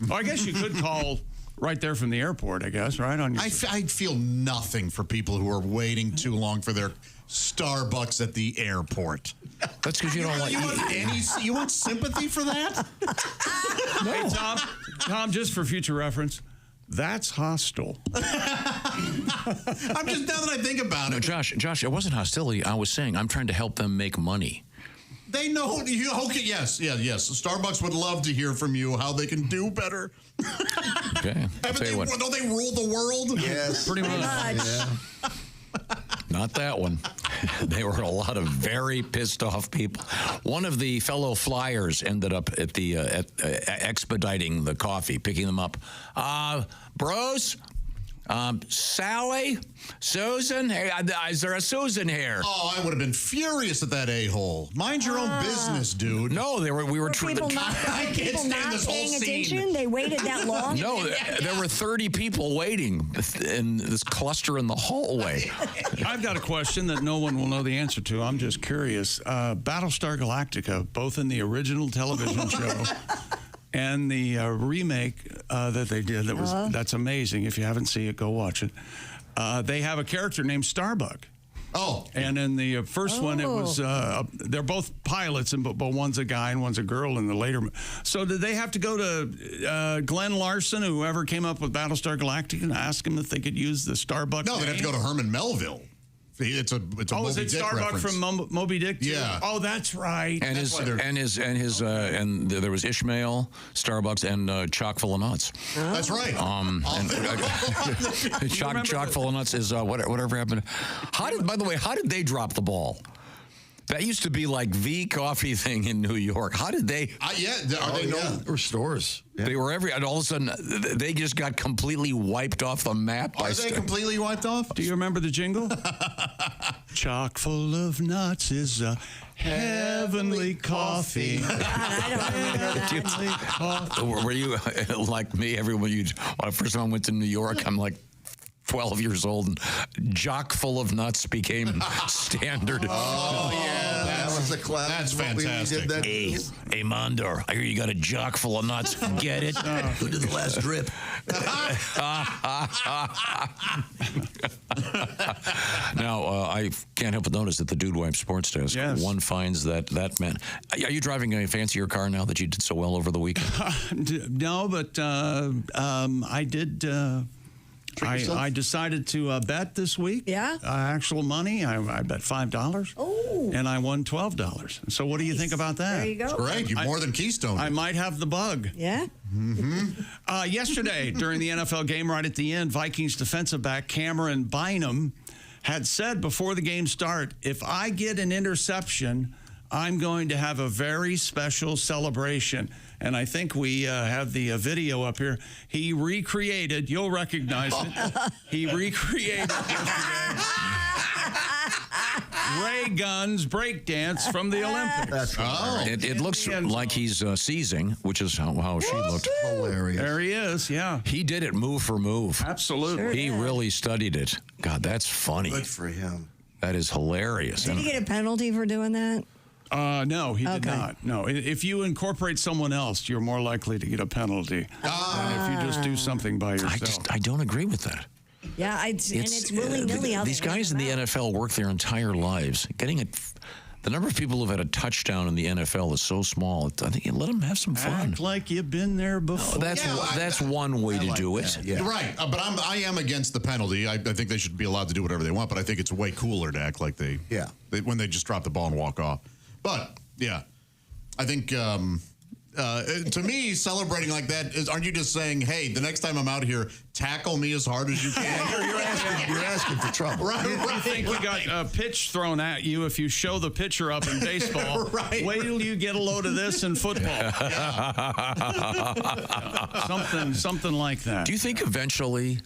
Well, I guess you could call right there from the airport, I guess, right? I feel nothing for people who are waiting too long for their Starbucks at the airport. That's because you don't like... You want sympathy for that? No. Hey, Tom, just for future reference, that's hostile. I'm just, now that I think about it. Josh, it wasn't hostility. I was saying I'm trying to help them make money. They know you. Okay, yes. Starbucks would love to hear from you how they can do better. Okay, don't they rule the world? Yes, pretty much. Yeah. Not that one. They were a lot of very pissed off people. One of the fellow flyers ended up at the expediting the coffee, picking them up. Bros. Sally? Susan? Hey, is there a Susan here? Oh, I would have been furious at that a-hole. Mind your own business, dude. No, we were people not paying attention? They waited that long? No, there were 30 people waiting in this cluster in the hallway. I've got a question that no one will know the answer to. I'm just curious. Battlestar Galactica, both in the original television show and the remake that they did, that's amazing. If you haven't seen it, go watch it. they have a character named Starbuck. Oh. And in the first one, it was, they're both pilots, but one's a guy and one's a girl in the later. So did they have to go to Glenn Larson, whoever came up with Battlestar Galactica, and ask him if they could use the Starbuck No, name? they'd have to go to Herman Melville. It's a is Moby it Dick Starbuck reference. from Moby Dick too? Yeah. Oh, that's right. And and there was Ishmael, Starbucks, and chock full of nuts. That's right. Chock full of nuts is whatever happened. By the way, how did they drop the ball? That used to be like the coffee thing in New York. How did they? Are they known? Or stores. Yeah. They were and all of a sudden, they just got completely wiped off the map. Are they completely wiped off? Do you remember the jingle? Chock full of nuts is a heavenly coffee. I don't remember that. Were you like me? When the first time I went to New York, I'm like 12 years old, and jock full of nuts became standard. Oh, yeah. That was a class. That's fantastic. Hey, Mondor, I hear you got a jock full of nuts. Get it? Who did the last drip? Now, I can't help but notice that the Dude Wipe Sports Desk, one finds that man. Are you driving a fancier car now that you did so well over the weekend? No, but I did. I decided to bet this week. Yeah? Actual money. I bet $5. Oh. And I won $12. So what do you think about that? There you go. It's great. You're more than Keystone. I might have the bug. Yeah? Mm-hmm. Yesterday, during the NFL game right at the end, Vikings defensive back Cameron Bynum had said before the game start, if I get an interception, I'm going to have a very special celebration. And I think we have the video up here. He recreated, you'll recognize it. He recreated Ray Gunn's breakdance from the Olympics. It looks like he's seizing, which is how she looked. Hilarious. There he is, yeah. He did it move for move. Absolutely. Sure He really studied it. God, that's funny. Good for him. That is hilarious. Did he get a penalty for doing that? No, he did not. No, if you incorporate someone else, you're more likely to get a penalty than if you just do something by yourself. I don't agree with that. Yeah, and it's willy-nilly how these they guys in the NFL work their entire lives. The number of people who've had a touchdown in the NFL is so small. I think you let them have some fun. Act like you've been there before. That's one way to do it. Yeah. Right, but I am against the penalty. I think they should be allowed to do whatever they want, but I think it's way cooler to act like they when they just drop the ball and walk off. But, yeah, I think, to me, celebrating like that aren't you just saying, hey, the next time I'm out here, tackle me as hard as you can? You're asking for trouble. Right. You think you got a pitch thrown at you if you show the pitcher up in baseball. Right. Wait till you get a load of this in football. Something like that. Do you think eventually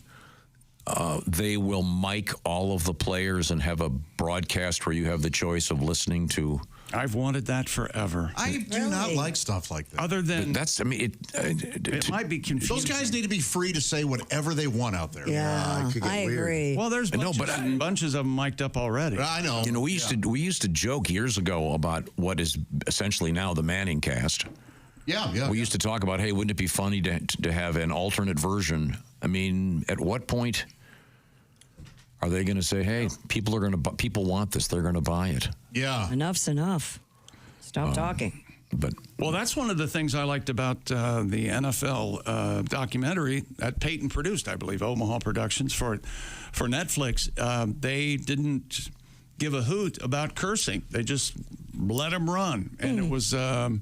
they will mic all of the players and have a broadcast where you have the choice of listening to? I've wanted that forever. I do not like stuff like that. Other than it might be confusing. Those guys need to be free to say whatever they want out there. Yeah, it could get I weird. agree. Well, there's bunches of them mic'd up already. I know. You know, we used to joke years ago about what is essentially now the Manning cast. Yeah. We used to talk about, hey, wouldn't it be funny to have an alternate version? I mean, at what point are they going to say, hey, people want this, they're going to buy it? Yeah. Enough's enough. Stop talking. Well, that's one of the things I liked about the NFL documentary that Peyton produced, I believe, Omaha Productions for Netflix. They didn't give a hoot about cursing. They just let them run. And it was the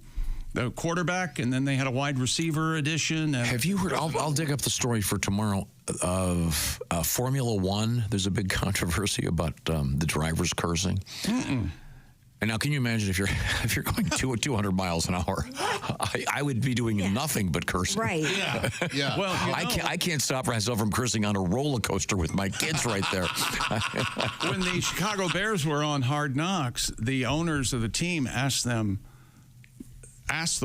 quarterback, and then they had a wide receiver edition. And have you heard? I'll dig up the story for tomorrow of Formula One. There's a big controversy about the drivers cursing. And now, can you imagine if you're going 200 miles an hour? I would be doing nothing but cursing. Right. Yeah. Well, I can't stop myself from cursing on a roller coaster with my kids right there. When the Chicago Bears were on Hard Knocks, the owners of the team asked the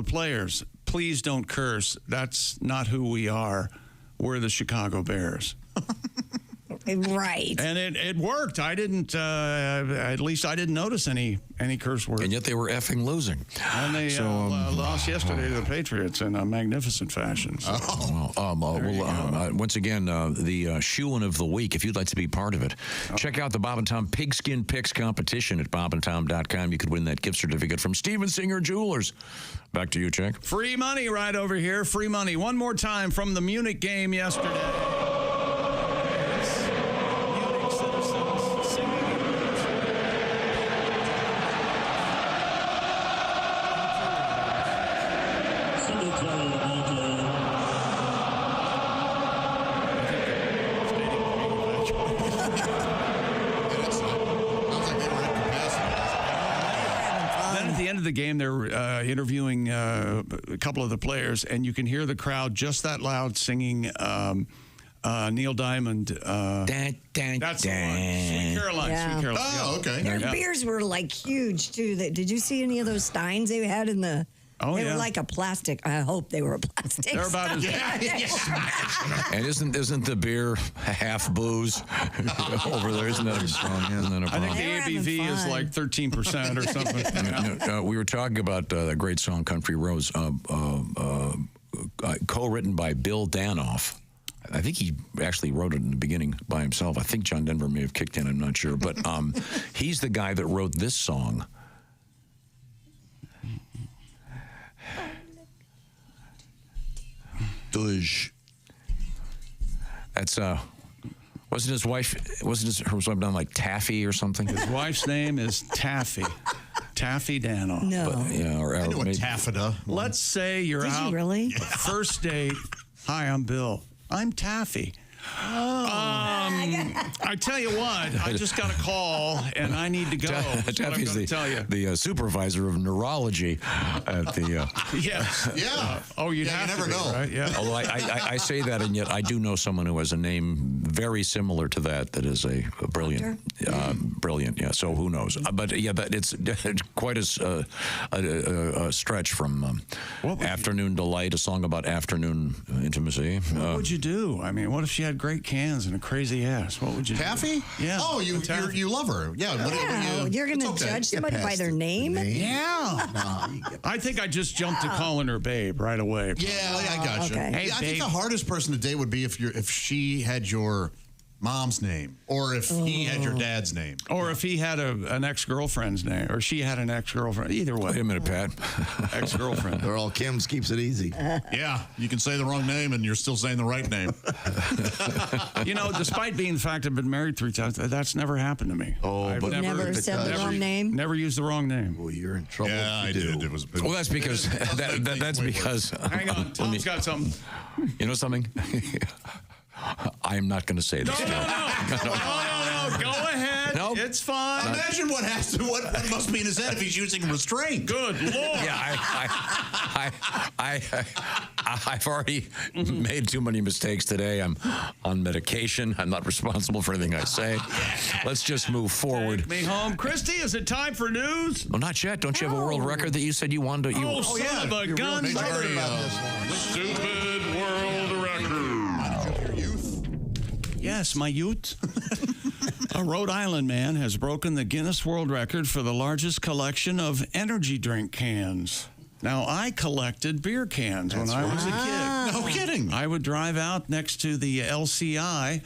players, please don't curse. That's not who we are. We're the Chicago Bears. Right. And it worked. I didn't, at least I didn't notice any curse words. And yet they were effing losing. And they lost yesterday to the Patriots in a magnificent fashion. So. Once again, the shoe-in of the week, if you'd like to be part of it, check out the Bob and Tom Pigskin Picks competition at bobandtom.com. You could win that gift certificate from Steven Singer Jewelers. Back to you, Chick. Free money right over here. Free money. One more time from the Munich game yesterday. The game, they're interviewing a couple of the players, and you can hear the crowd just that loud singing Neil Diamond. That's the one. Sweet Caroline. Yeah. Sweet Caroline. Oh, okay. Their beers were like huge too. Did you see any of those steins they had in the? Oh, they yeah. were like a plastic. I hope they were a plastic. They're about as And isn't the beer half booze over there? Isn't that a problem? I think the ABV is like 13% or something. We were talking about that great song "Country Roads," co-written by Bill Danoff. I think he actually wrote it in the beginning by himself. I think John Denver may have kicked in. I'm not sure, but he's the guy that wrote this song. That's wasn't his wife? Wasn't her wife done like Taffy or something? His wife's name is Taffy. Taffy Danoff. No. But, yeah, or I know a maybe taffeta. Let's say you're Did out. you really? First date. Hi, I'm Bill. I'm Taffy. I tell you what, I just got a call and I need to go. Taffy's the supervisor of neurology at the. Yes. Yeah. You never to be, know. right? Yeah. Although I say that, and yet I do know someone who has a name very similar to that is a brilliant, brilliant. Yeah. So who knows? But yeah, it's quite a stretch from Afternoon Delight, a song about afternoon intimacy. What would you do? I mean, what if she had great cans and a crazy ass? What would you Taffy? do? Yeah. Oh, you love her. Yeah. You're going to judge somebody by their name? Yeah. I think I just jumped to calling her babe right away. Yeah, I got you. Okay. Hey, I think the hardest person to date would be if she had your mom's name, or if he had your dad's name, or if he had an ex-girlfriend's name, or she had an ex-girlfriend. Either way. Wait a minute, Pat. Ex-girlfriend. They're all Kim's, keeps it easy. Yeah, you can say the wrong name and you're still saying the right name. Despite being the fact I've been married 3 times, that's never happened to me. Oh, but never said the wrong name? Never used the wrong name. Well, you're in trouble. Yeah, I did. It was. Well, that's because that's because. Hang on, Tom's got something. You know something? I'm not going to say this. No. Go ahead. Nope. It's fine. Imagine what must be in his head if he's using restraint. Good Lord. Yeah, I've already made too many mistakes today. I'm on medication. I'm not responsible for anything I say. Let's just move forward. Take me home. Christy, is it time for news? Well, not yet. Don't you have a world record that you said you wanted to? Son of a gun. Stupid world record. Yes, my youth. A Rhode Island man has broken the Guinness World Record for the largest collection of energy drink cans. Now, I collected beer cans when I was a kid. No kidding. I would drive out next to the LCI.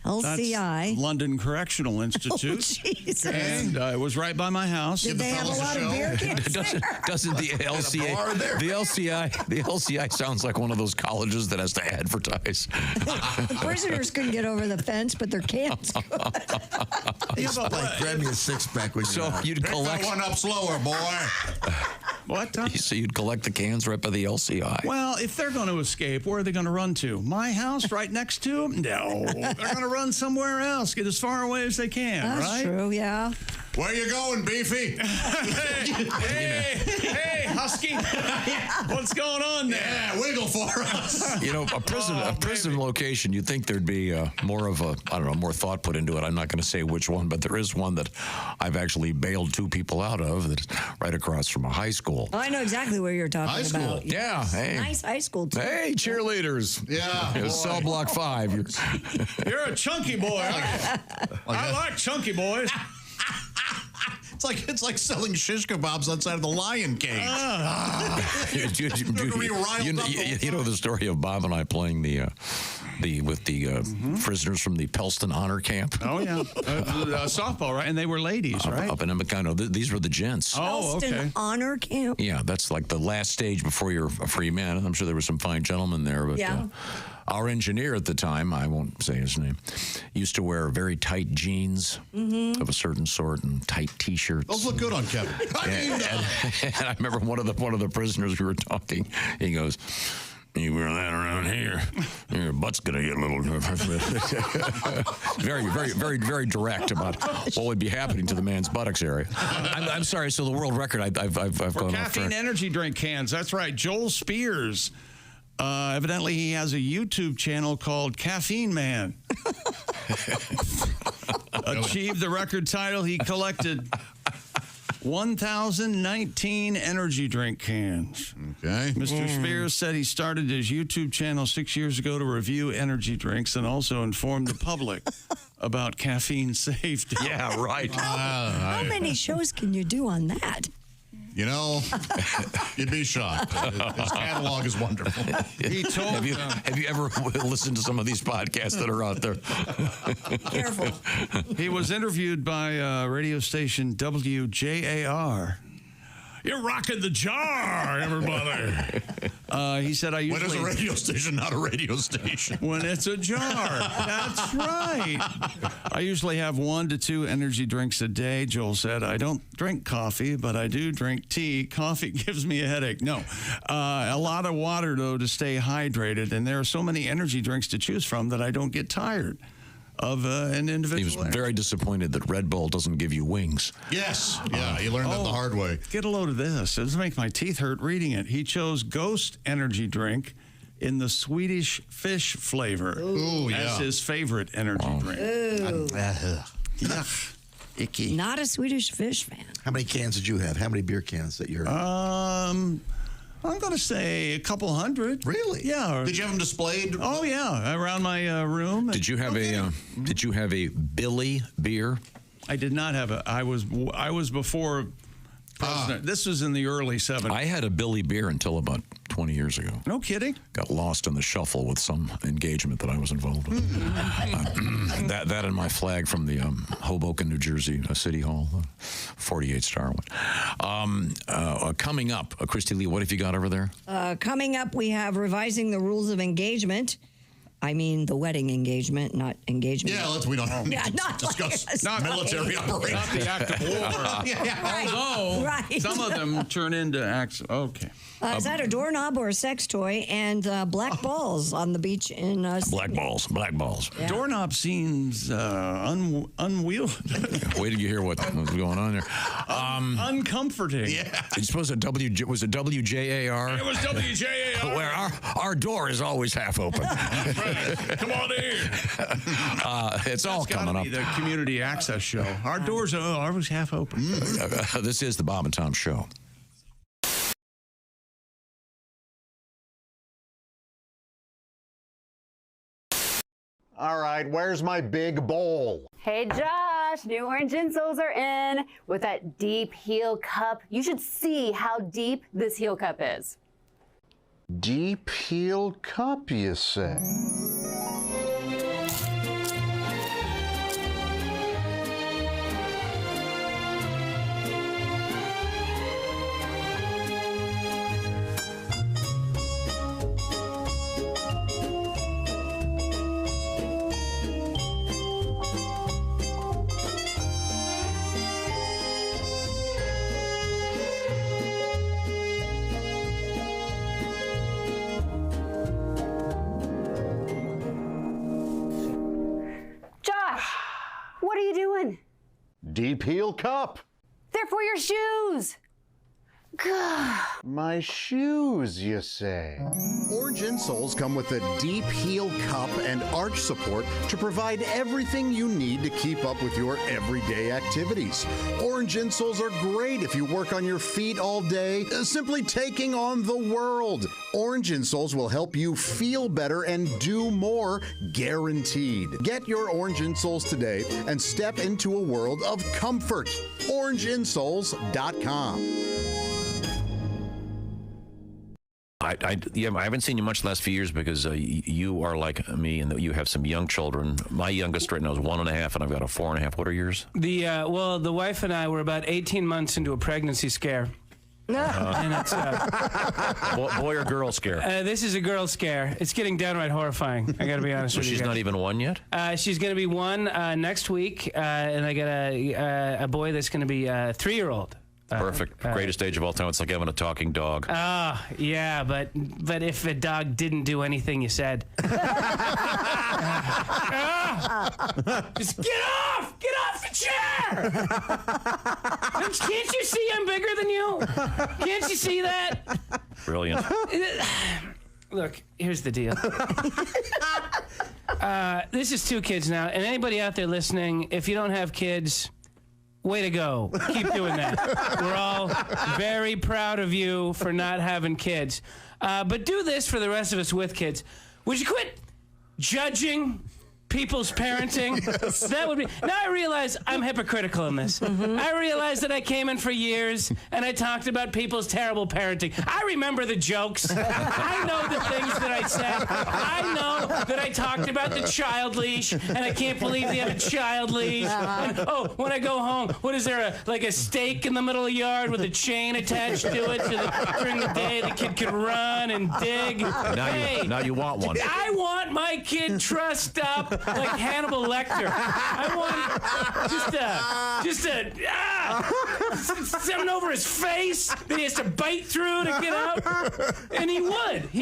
That's London Correctional Institute. Jesus. And it was right by my house. Did they have a lot of beer cans? Doesn't the LCA, the LCI sounds like one of those colleges that has to advertise. The prisoners couldn't get over the fence, but their cans could. Grab me a six-pack when So you'd collect one up slower, boy. What, Tom? So you'd collect the cans right by the LCI. Well, if they're going to escape, where are they going to run to? My house right next to them? No. They're going to run somewhere else. Get as far away as they can, That's right? true, yeah. Where you going, Beefy? Hey, Husky. What's going on there? Yeah, wiggle for us. You know, a prison location, you'd think there'd be more of a, I don't know, more thought put into it. I'm not going to say which one, but there is one that I've actually bailed 2 people out of that's right across from a high school. Oh, I know exactly where you're talking High school? about. Yeah. Hey. Nice high school, too. Hey, cheerleaders. Yeah. Cell block 5. You're a chunky boy. I like chunky boys. It's like selling shish kebabs outside of the lion cage. You know the story of Bob and I playing the prisoners from the Pelston Honor Camp? Oh, yeah. Softball, right? And they were ladies, right? Up in Emicano. These were the gents. Oh, okay. Pelston Honor Camp? Yeah, that's like the last stage before you're a free man. I'm sure there were some fine gentlemen there, but Yeah. our engineer at the time, I won't say his name, used to wear very tight jeans of a certain sort and tight T-shirts. Those look good on Kevin. And I remember one of the prisoners, we were talking, he goes, "You wear that around here, your butt's gonna get a little very direct about what would be happening to the man's buttocks area." I'm sorry. So the world record, I've For gone off caffeine track. energy drink cans. That's right. Joel Spears. Evidently, he has a YouTube channel called Caffeine Man. Achieved the record title. He collected 1,019 energy drink cans. Okay. Mr. Spears said he started his YouTube channel 6 years ago to review energy drinks and also inform the public about caffeine safety. Yeah, right. How many shows can you do on that? You know, you'd be shocked. His catalog is wonderful. He told. Have you ever listened to some of these podcasts that are out there? Careful. He was interviewed by radio station WJAR. You're rocking the jar, everybody. He said, I usually... When is a radio station not a radio station? When it's a jar. That's right. I usually have 1 to 2 energy drinks a day, Joel said. I don't drink coffee, but I do drink tea. Coffee gives me a headache. No. A lot of water, though, to stay hydrated. And there are so many energy drinks to choose from that I don't get tired of an individual. He was very disappointed that Red Bull doesn't give you wings. Yes. Yeah, you learned that the hard way. Get a load of this. It doesn't make my teeth hurt reading it. He chose Ghost energy drink in the Swedish fish flavor. Ooh, as his favorite energy drink. Ooh. Yuck. Icky. Not a Swedish fish fan. How many cans did you have? How many beer cans that you're... I'm going to say a couple hundred. Really? Yeah. Did you have them displayed? Oh, yeah, around my room. Did you have a Billy beer? I did not have a. I was before president. This was in the early 70s. I had a Billy beer until about 20 years ago. No kidding. Got lost in the shuffle with some engagement that I was involved with. that and my flag from the Hoboken, New Jersey City Hall, 48-star one. Coming up, Christy Lee, what have you got over there? Coming up, we have revising the rules of engagement. I mean, the wedding engagement, not engagement. Yeah, we don't need to discuss military operations. Not the act of war. Right. Although some of them turn into acts. Okay. Is that a doorknob or a sex toy? And black balls on the beach in Black balls. Yeah. Doorknob seems unwieldy. Wait till you hear what's going on there. Uncomforting. Yeah. You suppose was it WJAR? It was WJAR. Where our door is always half open. Come on in. It's all coming up. The community access show. Our doors are always half open. This is the Bob and Tom Show. All right, where's my big bowl? Hey Josh, new orange insoles are in with that deep heel cup. You should see how deep this heel cup is. Deep heel cup, you say? Deep Heel Cup. They're for your shoes. My shoes, you say? Orange insoles come with a deep heel cup and arch support to provide everything you need to keep up with your everyday activities. Orange insoles are great if you work on your feet all day, simply taking on the world. Orange insoles will help you feel better and do more, guaranteed. Get your orange insoles today and step into a world of comfort. OrangeInsoles.com. I haven't seen you much the last few years because you are like me and that you have some young children. My youngest right now is 1.5, and I've got a 4.5. What are yours? The wife and I were about 18 months into a pregnancy scare. And it's boy or girl scare? This is a girl scare. It's getting downright horrifying. I got to be honest with you. She's not even one yet? She's going to be one next week, and I got a boy that's going to be a 3-year-old. Perfect. Greatest age of all time. It's like having a talking dog. Yeah, but if a dog didn't do anything you said. Just get off the chair! Can't you see I'm bigger than you? Can't you see that? Brilliant. Look, here's the deal. This is 2 kids now, and anybody out there listening, if you don't have kids, way to go. Keep doing that. We're all very proud of you for not having kids. But do this for the rest of us with kids. Would you quit judging people's parenting? Yes. That would be. Now I realize I'm hypocritical in this. I realize that I came in for years and I talked about people's terrible parenting. I remember the jokes. I know the things that I said. I know that I talked about the child leash and I can't believe they have a child leash. And, when I go home, what is there, a stake in the middle of the yard with a chain attached to it so that during the day the kid can run and dig? Now you want one. I want my kid trussed up like Hannibal Lecter. I want just a something over his face that he has to bite through to get out. And he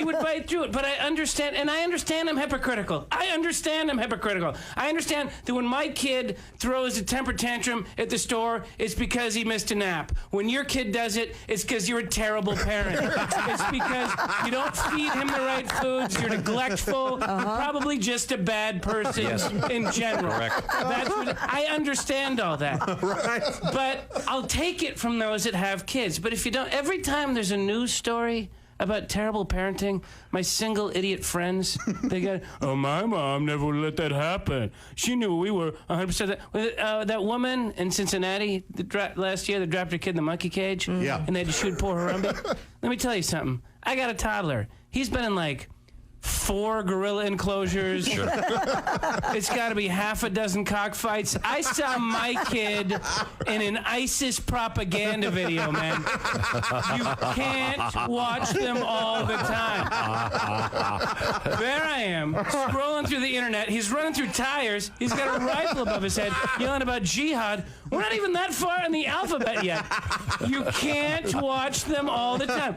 would bite through it. But I understand I'm hypocritical. I understand that when my kid throws a temper tantrum at the store, it's because he missed a nap. When your kid does it, it's because you're a terrible parent. It's because you don't feed him the right foods, you're neglectful, probably just a bad person. Yes. In general. Correct. That's what I understand all that. Right. But I'll take it from those that have kids. But if you don't, every time there's a news story about terrible parenting, my single idiot friends, they go, my mom never would let that happen. She knew we were 100% that woman in Cincinnati last year that dropped her kid in the monkey cage. Yeah. And they had to shoot poor Harambe. Let me tell you something. I got a toddler. He's been in 4 gorilla enclosures. Sure. It's got to be half a dozen cockfights. I saw my kid in an ISIS propaganda video, man. You can't watch them all the time. There I am, scrolling through the internet. He's running through tires. He's got a rifle above his head, yelling about jihad. We're not even that far in the alphabet yet. You can't watch them all the time.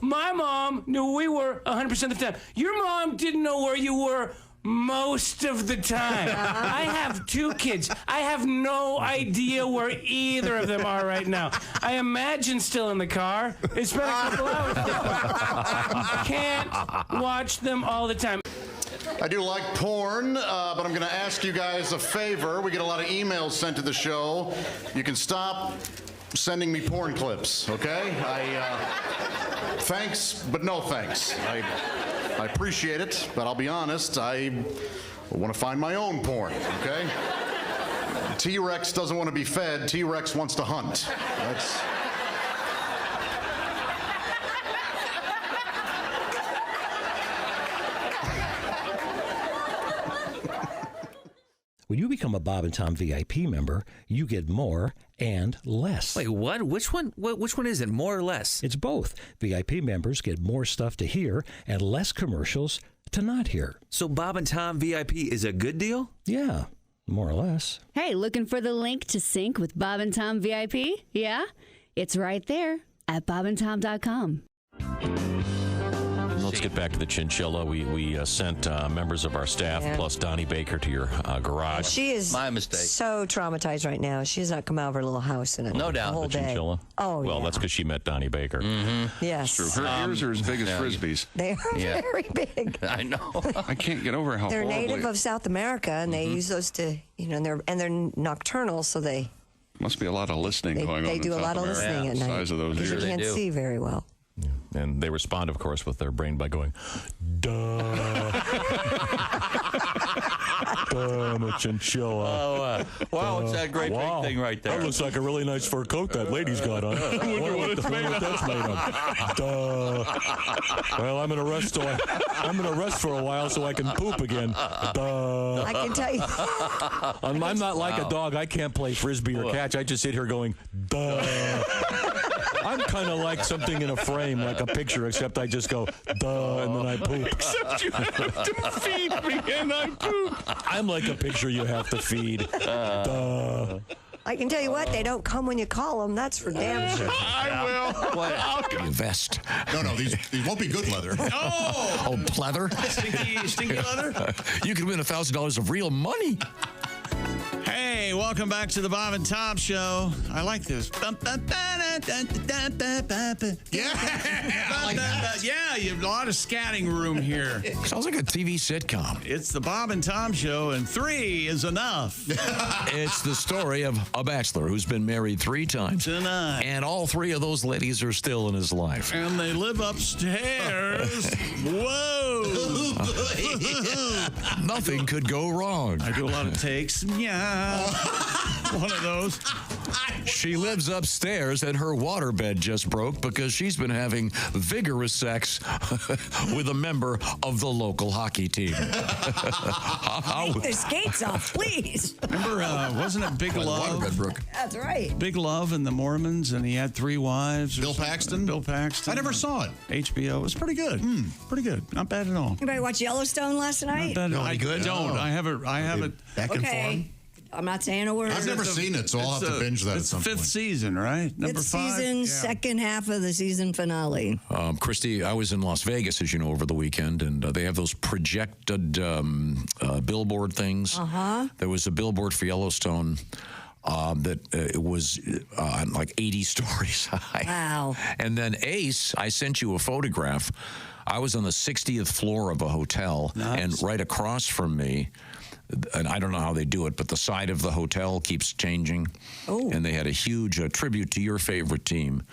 My mom knew we were 100% of the time. Your mom didn't know where you were most of the time. I have 2 kids. I have no idea where either of them are right now. I imagine still in the car. It's been a couple hours. You can't watch them all the time. I do like porn, but I'm going to ask you guys a favor. We get a lot of emails sent to the show. You can stop sending me porn clips, okay? Thanks, but no thanks. I appreciate it, but I'll be honest, I want to find my own porn, okay? T-Rex doesn't want to be fed. T-Rex wants to hunt. That's... When you become a Bob and Tom VIP member, you get more and less. Wait, what? Which one is it, more or less? It's both. VIP members get more stuff to hear and less commercials to not hear. So Bob and Tom VIP is a good deal? Yeah, more or less. Hey, looking for the link to sync with Bob and Tom VIP? Yeah? It's right there at bobandtom.com. let's get back to the Chinchilla. We sent members of our staff plus Donnie Baker to your garage. She is my mistake. So traumatized right now. She's not come out of her little house in a No doubt. whole The day. Chinchilla. Oh, well, yeah. that's because she met Donnie Baker. Yes. True. Her ears are as big as Frisbees. They are very big. I know. I can't get over how They're horribly... native of South America, and they use those to, and they're nocturnal, so they Must be a lot of listening going on. they in do a South lot of America. listening at night. Size of those because ears. you can't see very well. And they respond, of course, with their brain by going, duh. I'm a Chinchilla. Oh, wow, it's that great big thing right there. That looks like a really nice fur coat that lady's got on. I wonder what that's made of. Duh. Well, I'm gonna rest for a while so I can poop again. Duh. I can tell you. I'm not like a dog. I can't play frisbee or catch. I just sit here going, duh. I'm kind of like something in a frame, like a picture, except I just go, duh, and then I poop. Except you have to feed me and I poop. I'm like a picture you have to feed. Duh. I can tell you what, they don't come when you call them. That's for damn sure. I will. I'll give you a vest. No, these won't be good leather. Oh, leather? Stinky leather? You could win $1,000 of real money. Hey, welcome back to the Bob and Tom Show. I like this. Yeah, yeah, you have a lot of scatting room here. Sounds like a TV sitcom. It's the Bob and Tom Show, and 3 is enough. It's the story of a bachelor who's been married 3 times. Tonight. And all 3 of those ladies are still in his life. And they live upstairs. Whoa. Nothing could go wrong. I do a lot of takes. Yeah. One of those. She lives upstairs and her waterbed just broke because she's been having vigorous sex with a member of the local hockey team. Take their skates off, please. Remember, wasn't it Big Love? Waterbed broke. That's right. Big Love and the Mormons, and he had 3 wives. Bill Paxton? Bill Paxton. I never saw it. HBO. It was pretty good. Pretty good. Not bad at all. Anybody watch Yellowstone last night? Not bad. No, I any good? don't. No. I have it. Back in form. I'm not saying a word. I've never seen it, so I'll have to binge that at It's some the 5th point. season, right? Number 5? season, Yeah. second half of the season finale. Christy, I was in Las Vegas, as you know, over the weekend, and they have those projected billboard things. There was a billboard for Yellowstone that it was like 80 stories high. Wow. And then Ace, I sent you a photograph. I was on the 60th floor of a hotel, and right across from me, and I don't know how they do it, but the side of the hotel keeps changing. Oh. And they had a huge tribute to your favorite team,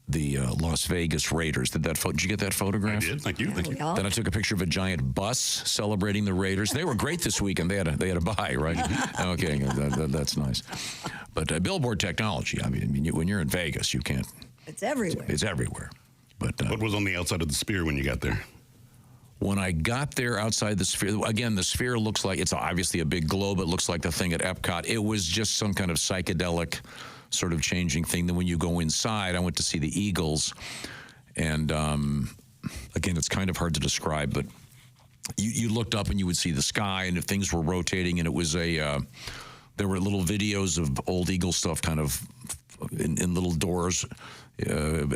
the Las Vegas Raiders. Did you get that photograph? I did. Thank you. Yeah. Then I took a picture of a giant bus celebrating the Raiders. They were great this weekend. They had a bye, right? Okay, that's nice. But billboard technology. I mean, when you're in Vegas, you can't. It's everywhere. It's everywhere. But what was on the outside of the Sphere when you got there? when I got there outside the Sphere, again, the Sphere looks like it's obviously a big globe. It looks like the thing at Epcot. It was just some kind of psychedelic sort of changing thing. Then when you go inside, I went to see the Eagles. And again, it's kind of hard to describe, but you looked up and you would see the sky and if things were rotating, and it was there were little videos of old Eagle stuff kind of in little doors and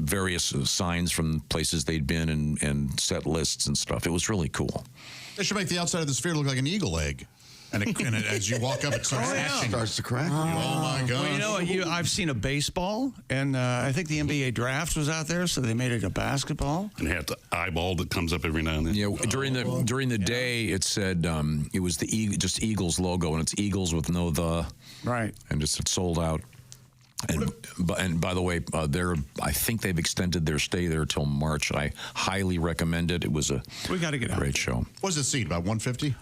various signs from places they'd been and set lists and stuff. It was really cool. They should make the outside of the Sphere look like an eagle egg. And as you walk up, it starts hatching. Starts to crack. Oh, my God. Well, you know, I've seen a baseball, and I think the NBA draft was out there, so they made it a basketball. And have the eyeball that comes up every now and then. Yeah, during the day, it said it was the just Eagles logo, and it's Eagles with no the. Right. And it's sold out. And by the way, I think they've extended their stay there till March. I highly recommend it. It was a great show. What was the seat, about 150?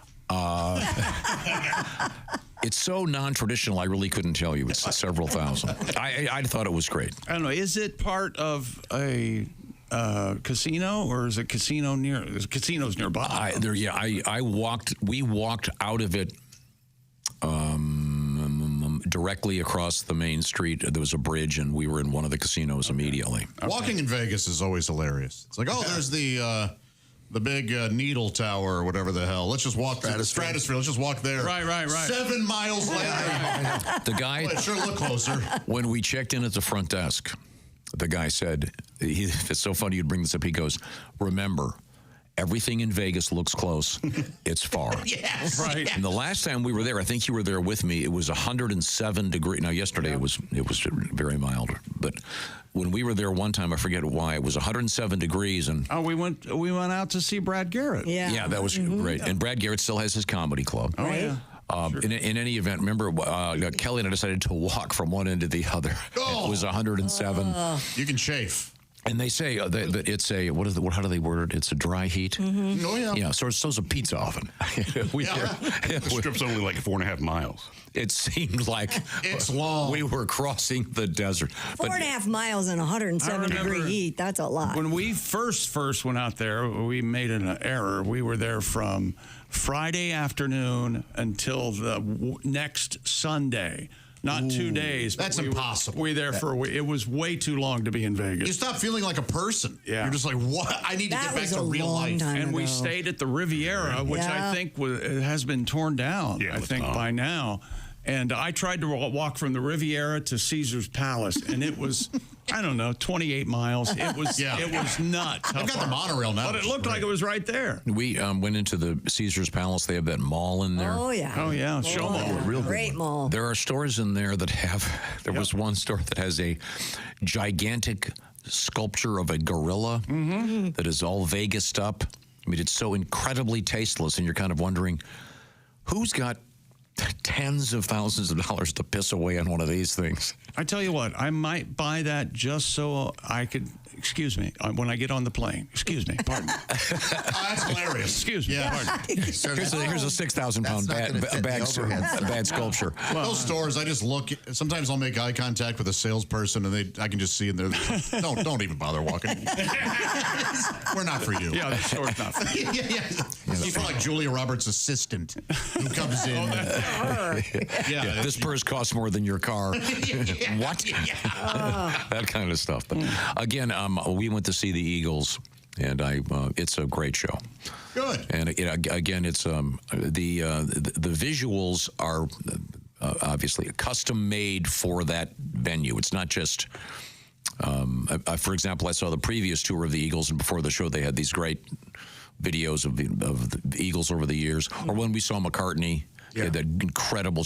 It's so non-traditional, I really couldn't tell you. It's several thousand. I thought it was great. I don't know. Is it part of a casino, or is it casino near? Casinos nearby. We walked out of it directly across the main street. There was a bridge, and we were in one of the casinos immediately. Walking in Vegas is always hilarious. It's like, oh, there's the big needle tower or whatever the hell. Let's just walk to the Stratosphere. Let's just walk there. Right. 7 miles later. The guy. Well, it sure looked closer. When we checked in at the front desk, the guy said, it's so funny you'd bring this up. He goes, remember, everything in Vegas looks close. It's far. Yes. Right. And the last time we were there, I think you were there with me, it was 107 degrees. Now, yesterday it was very mild. But when we were there one time, I forget why, it was 107 degrees. And we went out to see Brad Garrett. Yeah, that was great. And Brad Garrett still has his comedy club. Oh, yeah. In any event, remember, Kelly and I decided to walk from one end to the other. It was 107. You can chafe. And they say that it's a, how do they word it? It's a dry heat. Mm-hmm. Oh, yeah. Yeah, so it's a pizza oven. The strip's only like 4.5 miles. It seemed like it's long. We were crossing the desert. 4.5 miles in 107-degree heat. That's a lot. When we first went out there, we made an error. We were there from Friday afternoon until the next Sunday. Not 2 days. That's impossible. We were there for a week. It was way too long to be in Vegas. You stop feeling like a person. Yeah. You're just like, what? I need to get back to real life. And we stayed at the Riviera, which I think has been torn down, by now. And I tried to walk from the Riviera to Caesar's Palace, and it was, I don't know, 28 miles. It was nuts. I've got the monorail now. But it looked like it was right there. We went into the Caesar's Palace. They have that mall in there. Oh, yeah. Oh, yeah. Show mall. Real great mall. There are stores in there that have, there was one store that has a gigantic sculpture of a gorilla that is all Vegased up. I mean, it's so incredibly tasteless, and you're kind of wondering, who's got tens of thousands of dollars to piss away on one of these things? I tell you what, I might buy that just so I could, excuse me, when I get on the plane. Excuse me, pardon me. That's hilarious. Excuse me, pardon. Here's a 6,000-pound bad sculpture. Those stores, I just look. Sometimes I'll make eye contact with a salesperson, and I can just see in there. Don't even bother walking. We're not for you. Yeah, the store's not for you. You feel like Julia Roberts' assistant who comes in. This purse costs more than your car. What? That kind of stuff. But again, we went to see the Eagles, and it's a great show. Good. And again, it's the visuals are obviously custom made for that venue. It's not just. For example, I saw the previous tour of the Eagles, and before the show, they had these great videos of the Eagles over the years. Or when we saw McCartney. Yeah, that incredible.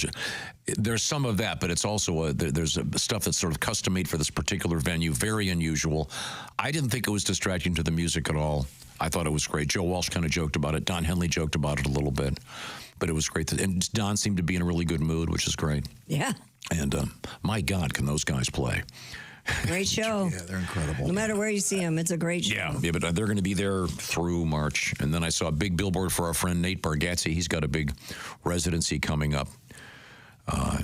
There's some of that, but it's also there's stuff that's sort of custom made for this particular venue. Very unusual. I didn't think it was distracting to the music at all. I thought it was great. Joe Walsh kind of joked about it. Don Henley joked about it a little bit, but it was great. And Don seemed to be in a really good mood, which is great. Yeah. And my God, can those guys play? Great show. Yeah, they're incredible. No matter where you see them, it's a great show. Yeah, but they're going to be there through March. And then I saw a big billboard for our friend Nate Bargatze. He's got a big residency coming up.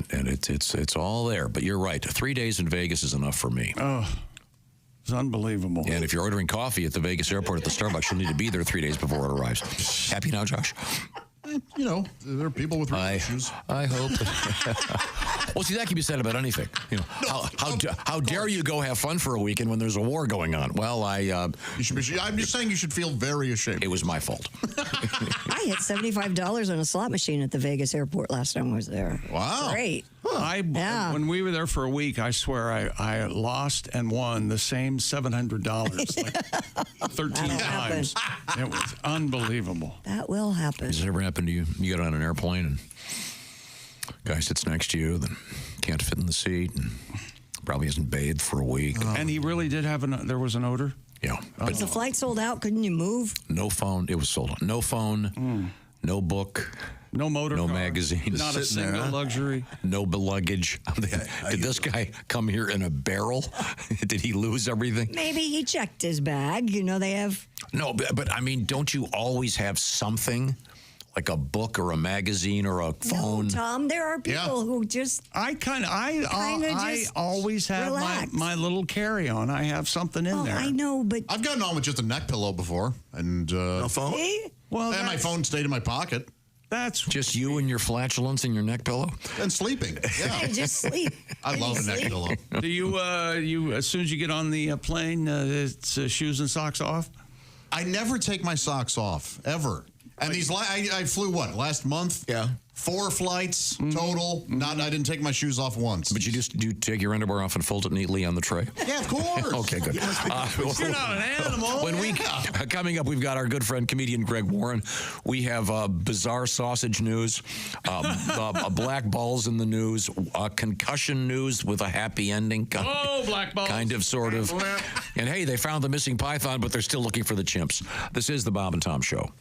And it's all there. But you're right. 3 days in Vegas is enough for me. Oh, it's unbelievable. And if you're ordering coffee at the Vegas airport at the Starbucks, you'll need to be there 3 days before it arrives. Happy now, Josh? You know, there are people with real issues. I hope. Well, see, that can be said about anything. You know, how dare you go have fun for a weekend when there's a war going on? Well, you should be. I'm just saying you should feel very ashamed. It was my fault. I hit $75 on a slot machine at the Vegas airport last time I was there. Wow. Great. When we were there for a week, I swear I lost and won the same $700 like 13 times. It was unbelievable. That will happen. Has it ever happened to you? You get on an airplane and guy sits next to you, then can't fit in the seat, and probably hasn't bathed for a week. And he really did have there was an odor? Yeah. Was the flight sold out? Couldn't you move? No phone. It was sold out. No phone, no book. No motor no car, magazines. Not a single luxury. No luggage. Did this guy come here in a barrel? Did he lose everything? Maybe he checked his bag. You know, they have... No, but I mean, don't you always have something? Like a book or a magazine or a phone? No, Tom, there are people who just... I always have my little carry-on. I have something in there. I know, but... I've gotten on with just a neck pillow before. And, no phone? See? Well, and my phone stayed in my pocket. That's just you and your flatulence and your neck pillow? And sleeping. Yeah. Just sleep. I love a neck pillow. Do you as soon as you get on the plane, it's shoes and socks off? I never take my socks off, ever. And these, I flew what, last month? Yeah. 4 flights total. I didn't take my shoes off once. But do you take your underwear off and fold it neatly on the tray? Yeah, of course. Okay, good. You're not an animal. Coming up, we've got our good friend, comedian Greg Warren. We have bizarre sausage news, black balls in the news, concussion news with a happy ending. Black balls. Kind of, sort of. And hey, they found the missing python, but they're still looking for the chimps. This is the Bob and Tom Show.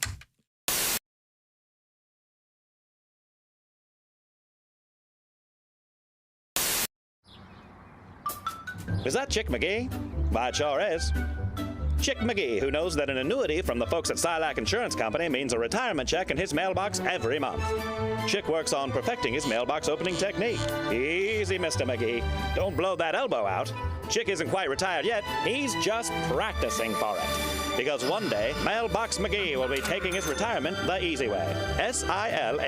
Is that Chick McGee? Why, it sure is. Chick McGee, who knows that an annuity from the folks at Silac Insurance Company means a retirement check in his mailbox every month. Chick works on perfecting his mailbox opening technique. Easy, Mr. McGee. Don't blow that elbow out. Chick isn't quite retired yet. He's just practicing for it. Because one day, Mailbox McGee will be taking his retirement the easy way. SILACINS.com.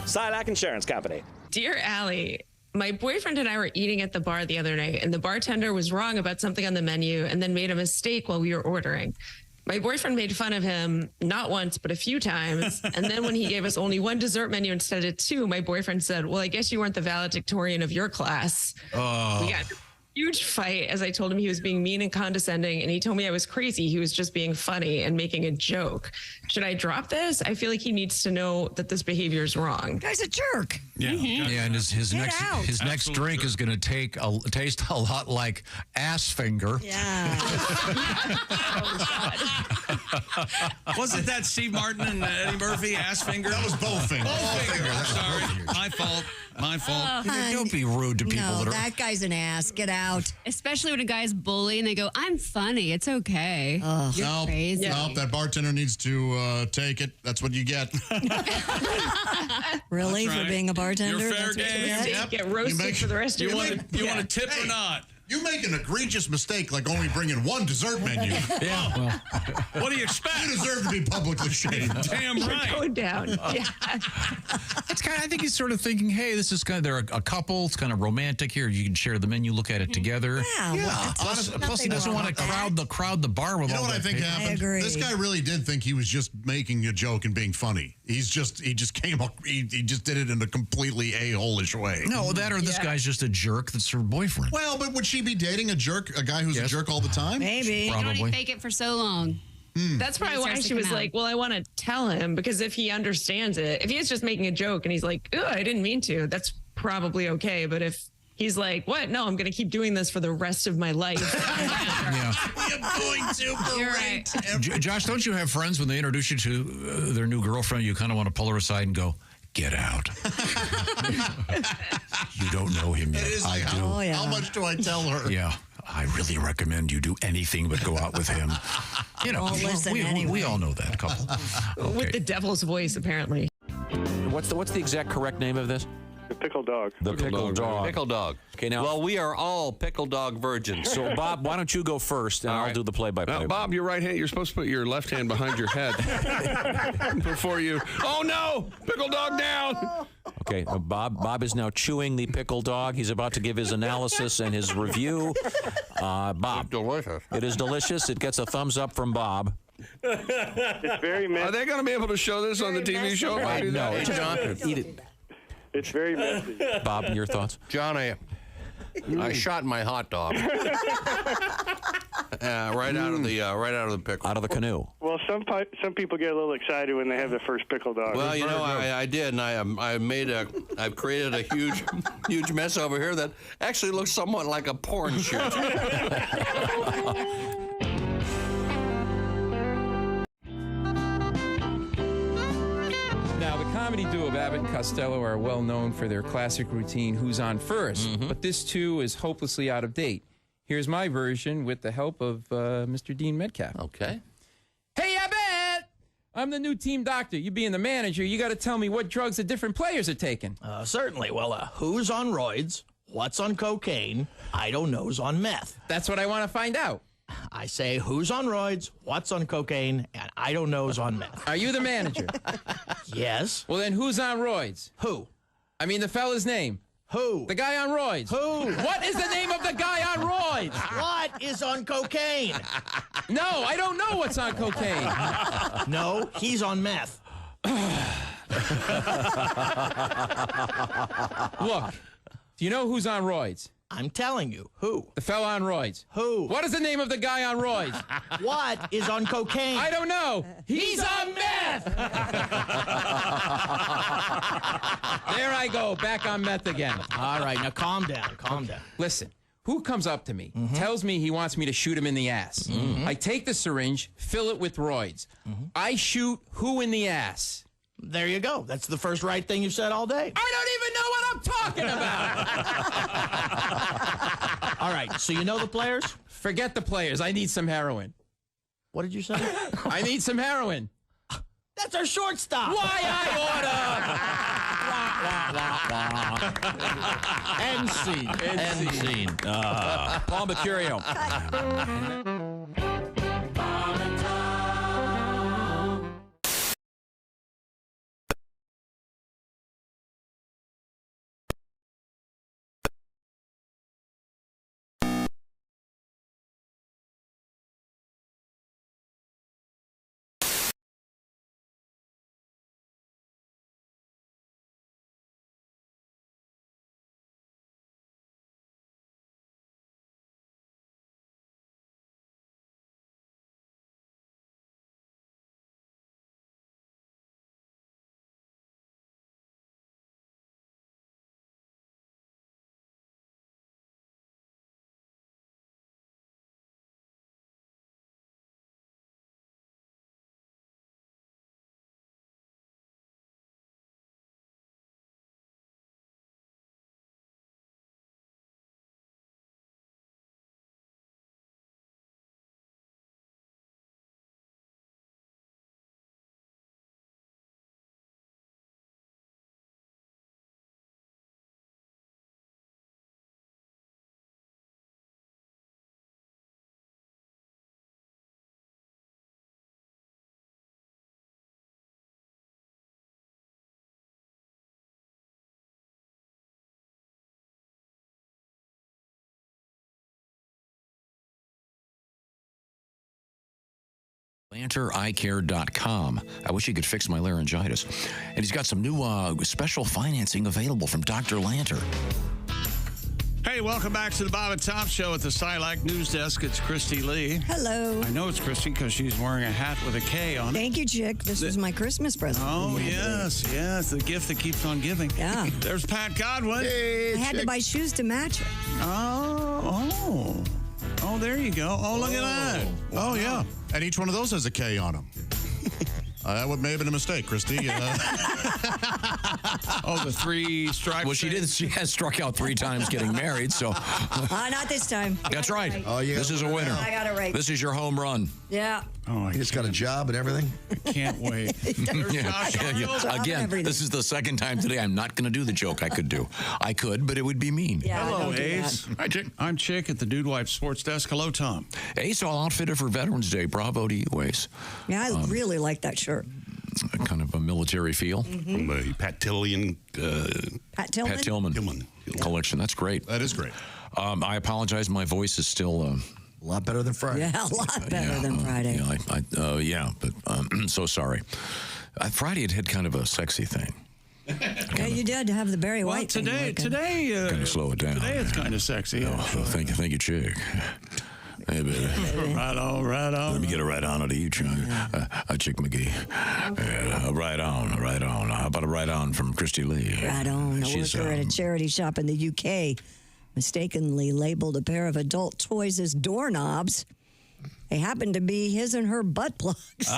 Silac Insurance Company. Dear Allie, my boyfriend and I were eating at the bar the other night, and the bartender was wrong about something on the menu and then made a mistake while we were ordering. My boyfriend made fun of him not once, but a few times. And then when he gave us only 1 dessert menu instead of 2, my boyfriend said, well, I guess you weren't the valedictorian of your class. We got a huge fight as I told him he was being mean and condescending, and he told me I was crazy. He was just being funny and making a joke. Should I drop this? I feel like he needs to know that this behavior is wrong. Guy's a jerk. Yeah, yeah, and his next drink is going to taste a lot like ass finger. Yeah. Wasn't that Steve Martin and Eddie Murphy, ass finger? That was Bowfinger. Bowfinger. I'm sorry. My fault. Don't be rude to people that guy's an ass. Get out. Especially when a guy's bully and they go, I'm funny. It's okay. You're crazy. Nope, that bartender needs to take it. That's what you get. Really? That's right. For being a bartender? You're fair game. Yep. Get roasted for the rest of your life. You want a tip or not? You make an egregious mistake like only bringing 1 dessert menu. Yeah. Well, what do you expect? You deserve to be publicly shamed. Damn right. Go down. Yeah. It's kind of, I think he's sort of thinking, hey, this is kind of, they're a couple. It's kind of romantic here. You can share the menu, look at it together. Yeah. Plus, he doesn't want to crowd the bar with all what I think happened? I agree. This guy really did think he was just making a joke and being funny. He just came up. He just did it in a completely a-hole-ish way. No, that or this guy's just a jerk that's her boyfriend. Well, but would she be dating a jerk, a guy who's a jerk all the time? Maybe. You can only fake it for so long. That's probably why she was like, well, I want to tell him, because if he understands it, if he's just making a joke and he's like, oh, I didn't mean to, that's probably okay. But if he's like, what? No, I'm going to keep doing this for the rest of my life. I'm going to right. Josh, don't you have friends when they introduce you to their new girlfriend, you kind of want to pull her aside and go, get out. You don't know him yet. I do. Oh, yeah. How much do I tell her? Yeah. I really recommend you do anything but go out with him. You know, we all know that couple. Okay. With the devil's voice, apparently. What's the exact correct name of this? The pickle dog. The pickle dog. Pickle dog. Okay, now. Well, we are all pickle dog virgins. So, Bob, why don't you go first, and I'll do the play-by-play. Now, Bob, you're right hand. You're supposed to put your left hand behind your head before you. Oh no! Pickle dog down. Okay, Bob is now chewing the pickle dog. He's about to give his analysis and his review. Bob, It's delicious. It is delicious. It gets a thumbs up from Bob. It's very messy. Are they going to be able to show this on the TV show? No, John, eat it. It's very messy. Bob, your thoughts? John, I shot my hot dog. Right out of the pickle. Out of the canoe. Well, some people get a little excited when they have the first pickle dog. Well, you know, I did, and I've created a huge mess over here that actually looks somewhat like a porn shoot. Now, the comedy duo of Abbott and Costello are well known for their classic routine, Who's On First? But this, too, is hopelessly out of date. Here's my version with the help of Mr. Dean Metcalf. Okay. Hey, Abbott! I'm the new team doctor. You being the manager, you got to tell me what drugs the different players are taking. Certainly. Well, who's on roids? What's on cocaine? I don't know's on meth. That's what I want to find out. I say who's on roids, what's on cocaine, and I don't know's on meth. Are you the manager? Yes. Well, then who's on roids? Who? I mean the fella's name. Who? The guy on roids. Who? What is the name of the guy on roids? What is on cocaine? No, I don't know what's on cocaine. No, he's on meth. Look, do you know who's on roids? I'm telling you. Who? The fella on roids. Who? What is the name of the guy on roids? What is on cocaine? I don't know. He's on meth. There I go, back on meth again. All right, now calm down. Calm down. Listen, who comes up to me, tells me he wants me to shoot him in the ass? I take the syringe, fill it with roids. I shoot who in the ass? There you go. That's the first right thing you've said all day. I don't even know what I'm talking about. All right, so you know the players? Forget the players. I need some heroin. What did you say? I need some heroin. That's our shortstop. Why I order? End scene. End scene. Paul Mercurio. BanterEyeCare.com. I wish he could fix my laryngitis. And he's got some new special financing available from Dr. Lanter. Hey, welcome back to the Bob and Tom Show at the Silac News Desk. It's Christy Lee. Hello. I know it's Christy because she's wearing a hat with a K on it. Thank you, Chick. This was my Christmas present. Oh, yes. The gift that keeps on giving. Yeah. There's Pat Godwin. Hey, I had to buy shoes to match it. Oh, there you go. Oh, look at that. Oh, yeah. And each one of those has a K on them. That may have been a mistake, Christy. The 3 stripes. Well, she has struck out 3 times getting married, so. Not this time. That's right. Right. Oh, This is a winner. I got it right. This is your home run. Yeah. Oh, He just got a job and everything. I can't wait. There's Josh Arnold. Again, this is the second time today I'm not going to do the joke I could do. I could, but it would be mean. Yeah, Hello, don't do Ace. that. Hi, Chick. I'm Chick at the Dude Wife Sports Desk. Hello, Tom. Ace, all outfitted for Veterans Day. Bravo to you, Ace. Yeah, I really like that shirt. Kind of a military feel. From a Pat Tillman. Pat Tillman? Pat Tillman collection. That's great. That is great. I apologize. My voice is still A lot better than Friday. Yeah, a lot better than Friday. but so sorry. Friday it had kind of a sexy thing. Yeah, you did have the Barry Well, White thing today, working. Kind of slow it down. Today it's kind of sexy. Thank you, Chick. Hey, baby. Right on. Let me get a right on to you, Chick. Chick McGee. Right on. How about a right on from Christy Lee? Right on. A worker at a charity shop in the UK mistakenly labeled a pair of adult toys as doorknobs. They happened to be his and her butt plugs. His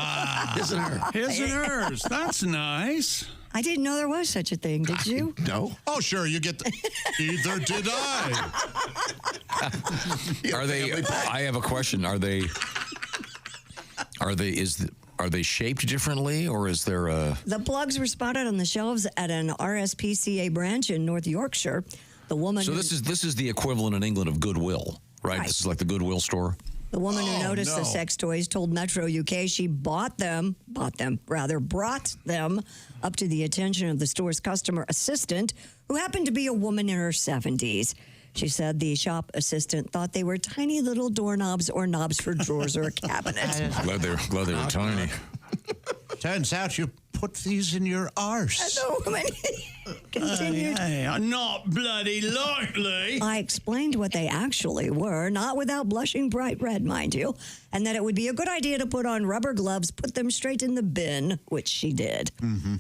and her. His and hers. That's nice. I didn't know there was such a thing. Did you? No. Oh, sure. You get either did I. Are they? I have a question. Are they shaped differently, or is there a? The plugs were spotted on the shelves at an RSPCA branch in North Yorkshire. The woman. So this is the equivalent in England of Goodwill, right? This is like the Goodwill store. The woman who noticed the sex toys told Metro UK she brought them up to the attention of the store's customer assistant, who happened to be a woman in her 70s. She said the shop assistant thought they were tiny little doorknobs or knobs for drawers or a cabinet. Glad they were tiny. Turns out you put these in your arse. And the woman continued. Hey, not bloody likely. I explained what they actually were, not without blushing bright red, mind you, and that it would be a good idea to put on rubber gloves, put them straight in the bin, which she did.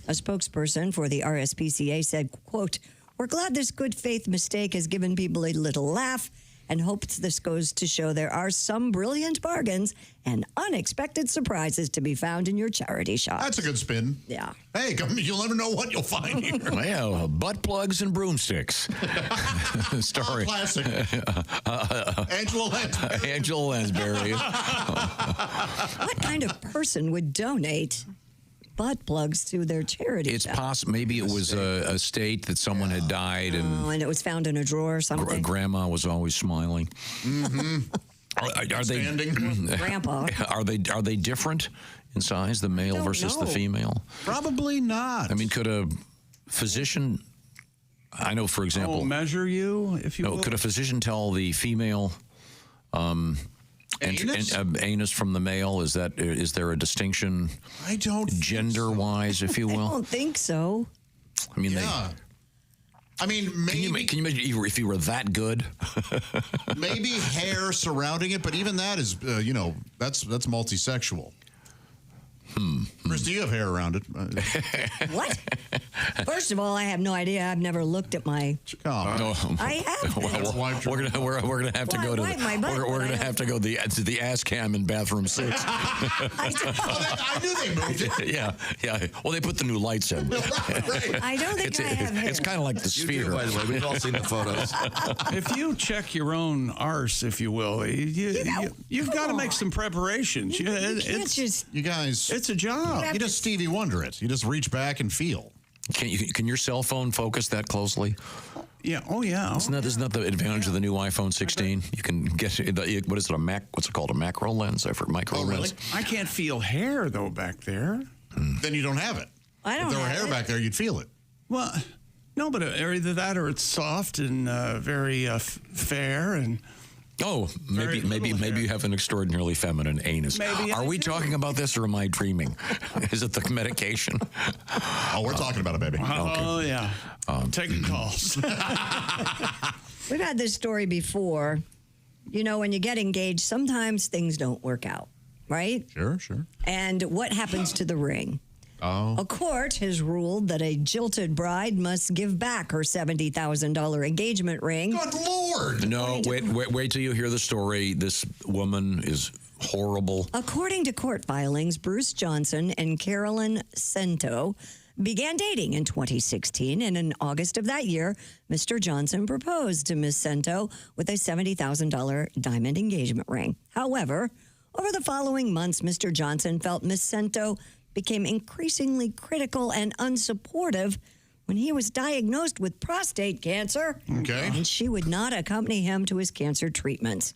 A spokesperson for the RSPCA said, quote, "We're glad this good faith mistake has given people a little laugh and hopes this goes to show there are some brilliant bargains and unexpected surprises to be found in your charity shop." That's a good spin. Yeah. Hey, you'll never know what you'll find here. Well, butt plugs and broomsticks. Story. Classic. Angela Lansbury. Angela Lansbury. What kind of person would donate butt plugs to their charity It's shop? possible. Maybe it was a state that someone had died, and it was found in a drawer or something. Grandma was always smiling. Are they Grandpa? Are they different in size, the male versus the female? Probably not. I mean, could a physician? I know, for example, measure you, if you will. Could a physician tell the female anus from the male? Is there a distinction? I don't gender-wise, if you will. I don't think so. I mean, maybe. Can you imagine if you were that good? Maybe hair surrounding it, but even that is, that's multisexual. Chris, do you have hair around it? What? First of all, I have no idea. I've never looked at my. I have. We're gonna have to go to the ass cam in bathroom 6. I knew they moved it. Yeah. Well, they put the new lights in. I don't think I have hair. It's kind of like the sphere. By the way, we've all seen the photos. If you check your own arse, if you will, you've got to make some preparations. You guys, it's a job. You just Stevie Wonder it. You just reach back and feel. Can your cell phone focus that closely? Yeah. Oh, yeah. Isn't that the advantage of the new iPhone 16? You can get what is it? What's it called? A macro lens? I forgot. Micro lens. I can't feel hair though back there. Then you don't have it. I don't. If there were hair back there, you'd feel it. Well, no, but either that or it's soft and very fair and. Oh, maybe you have an extraordinarily feminine anus. Maybe Are we talking about this, or am I dreaming? Is it the medication? Oh, we're talking about it, baby. Oh, yeah. Taking calls. We've had this story before. You know, when you get engaged, sometimes things don't work out, right? Sure. And what happens to the ring? Oh. A court has ruled that a jilted bride must give back her $70,000 engagement ring. Good Lord! No, wait till you hear the story. This woman is horrible. According to court filings, Bruce Johnson and Carolyn Cento began dating in 2016, and in August of that year, Mr. Johnson proposed to Ms. Cento with a $70,000 diamond engagement ring. However, over the following months, Mr. Johnson felt Ms. Cento became increasingly critical and unsupportive when he was diagnosed with prostate cancer. Okay. And she would not accompany him to his cancer treatments.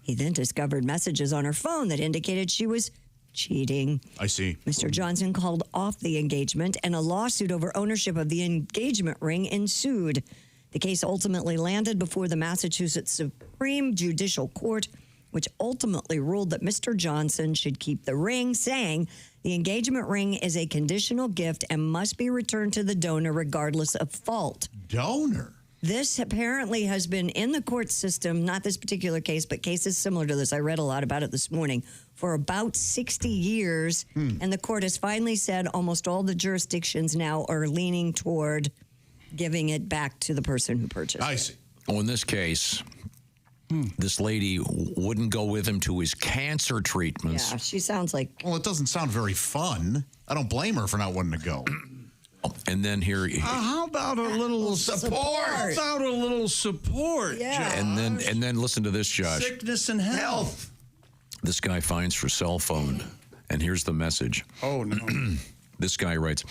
He then discovered messages on her phone that indicated she was cheating. I see. Mr. Johnson called off the engagement, and a lawsuit over ownership of the engagement ring ensued. The case ultimately landed before the Massachusetts Supreme Judicial Court, which ultimately ruled that Mr. Johnson should keep the ring, saying the engagement ring is a conditional gift and must be returned to the donor regardless of fault. Donor? This apparently has been in the court system, not this particular case, but cases similar to this. I read a lot about it this morning, for about 60 years. And the court has finally said almost all the jurisdictions now are leaning toward giving it back to the person who purchased. I see. Well, in this case, this lady wouldn't go with him to his cancer treatments. Yeah, she sounds like... Well, it doesn't sound very fun. I don't blame her for not wanting to go. And then here... how about a little support? How about a little support, Yeah. Josh? And then listen to this, Josh. Sickness and health. This guy finds her cell phone, and here's the message. Oh, no. This guy writes...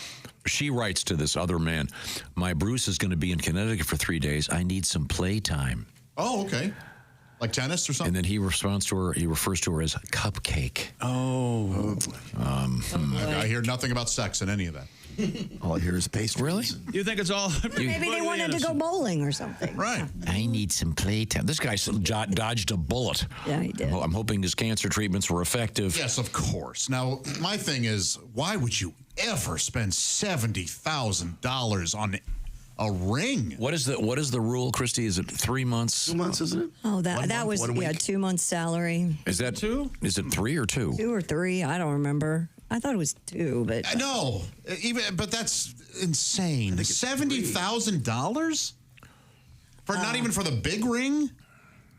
She writes to this other man, "My Bruce is going to be in Connecticut for 3 days. I need some playtime." Oh, okay. Like tennis or something? And then he refers to her as Cupcake. Oh. I hear nothing about sex in any of that. All I hear is pastries. Really? You think it's all... Maybe they wanted to go bowling or something. Right. I need some playtime. This guy dodged a bullet. Yeah, he did. Well, I'm hoping his cancer treatments were effective. Yes, of course. Now, my thing is, why would you ever spend $70,000 on a ring? What is the rule, Christy? Is it 3 months? 2 months, isn't it? Oh, that was 2 months salary. Is that 2? Is it 3 or 2? 2 or 3? I don't remember. I thought it was 2, but No, but that's insane. $70,000 for not even for the big ring.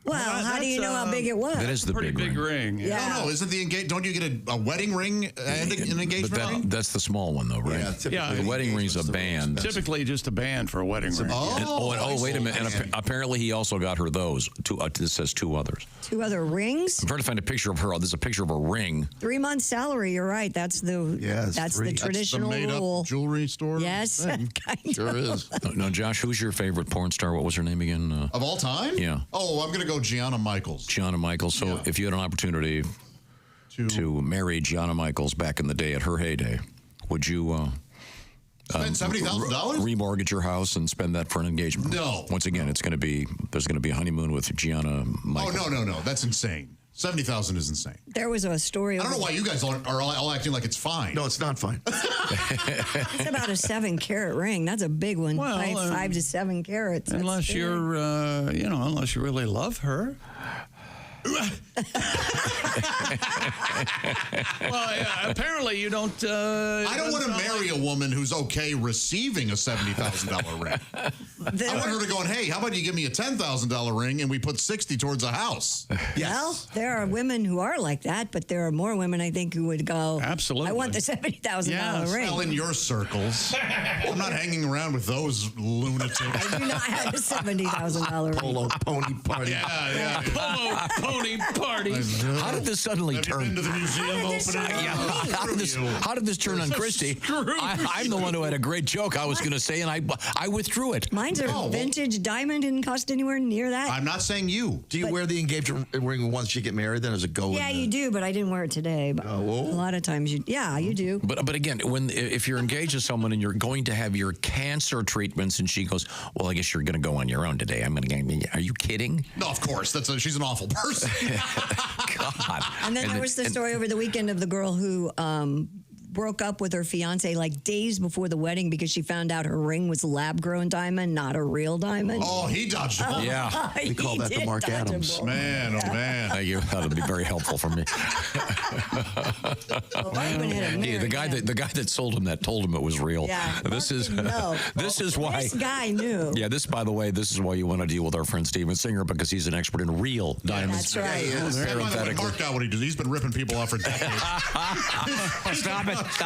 Well, how do you know how big it was? That is the pretty big ring. Yeah. No, isn't the don't you get a wedding ring and an engagement ring? That's the small one, though, right? Yeah, the wedding ring's a band. Typically just a band for a wedding ring. Wait a minute. And apparently he also got her those. This says 2 others. 2 other rings? I'm trying to find a picture of her. There's a picture of a ring. 3 months salary. You're right. That's the traditional rule. Jewelry store. Yes, Sure is. No, Josh, who's your favorite porn star? What was her name again? Of all time? Yeah. Oh, I'm going to go Gianna Michaels. Gianna Michaels. So if you had an opportunity to marry Gianna Michaels back in the day at her heyday, would you spend $70,000? Remortgage your house and spend that for an engagement? No. Once again, there's going to be a honeymoon with Gianna Michaels. Oh, no. That's insane. 70,000 is insane. There was a story. I don't know why you guys are all acting like it's fine. No, it's not fine. It's about a 7-carat ring. That's a big one. Well, 5 to 7 carats. That's unless big. you're, unless you really love her. Well, yeah, apparently you don't. I don't want to marry a woman who's okay receiving a $70,000 ring. I want her to go, hey, how about you give me a $10,000 ring and we put 60 towards a house? Well, there are women who are like that, but there are more women, I think, who would go, absolutely, I want the $70,000 ring. Well, in your circles. I'm not hanging around with those lunatics. I do not have a $70,000 ring. Polo pony party. Yeah. Polo pony parties. How did this suddenly turn? Have you been to the museum opening? How did this turn on Christy? I'm the one who had a great joke I was going to say, and I withdrew it. Mine's a vintage diamond, didn't cost anywhere near that. I'm not saying you. Do you wear the engagement ring once you get married? Then as a go? Yeah, you do, but I didn't wear it today. But a lot of times you do. But again, if you're engaged to someone and you're going to have your cancer treatments, and she goes, well, I guess you're going to go on your own today. Are you kidding? No, of course. She's an awful person. God. And then there was the story over the weekend of the girl who broke up with her fiance like days before the wedding because she found out her ring was lab-grown diamond, not a real diamond. Oh, he dodged a bullet. Yeah. We call that the Mark Adams. Man, oh man. Thank you. That would be very helpful for me. The guy that sold him that told him it was real. Yeah, this is why. This guy knew. Yeah, by the way, this is why you want to deal with our friend Steven Singer, because he's an expert in real diamonds. That's right. Parenthetically. Mark got what he did. He's been ripping people off for decades. Stop it. If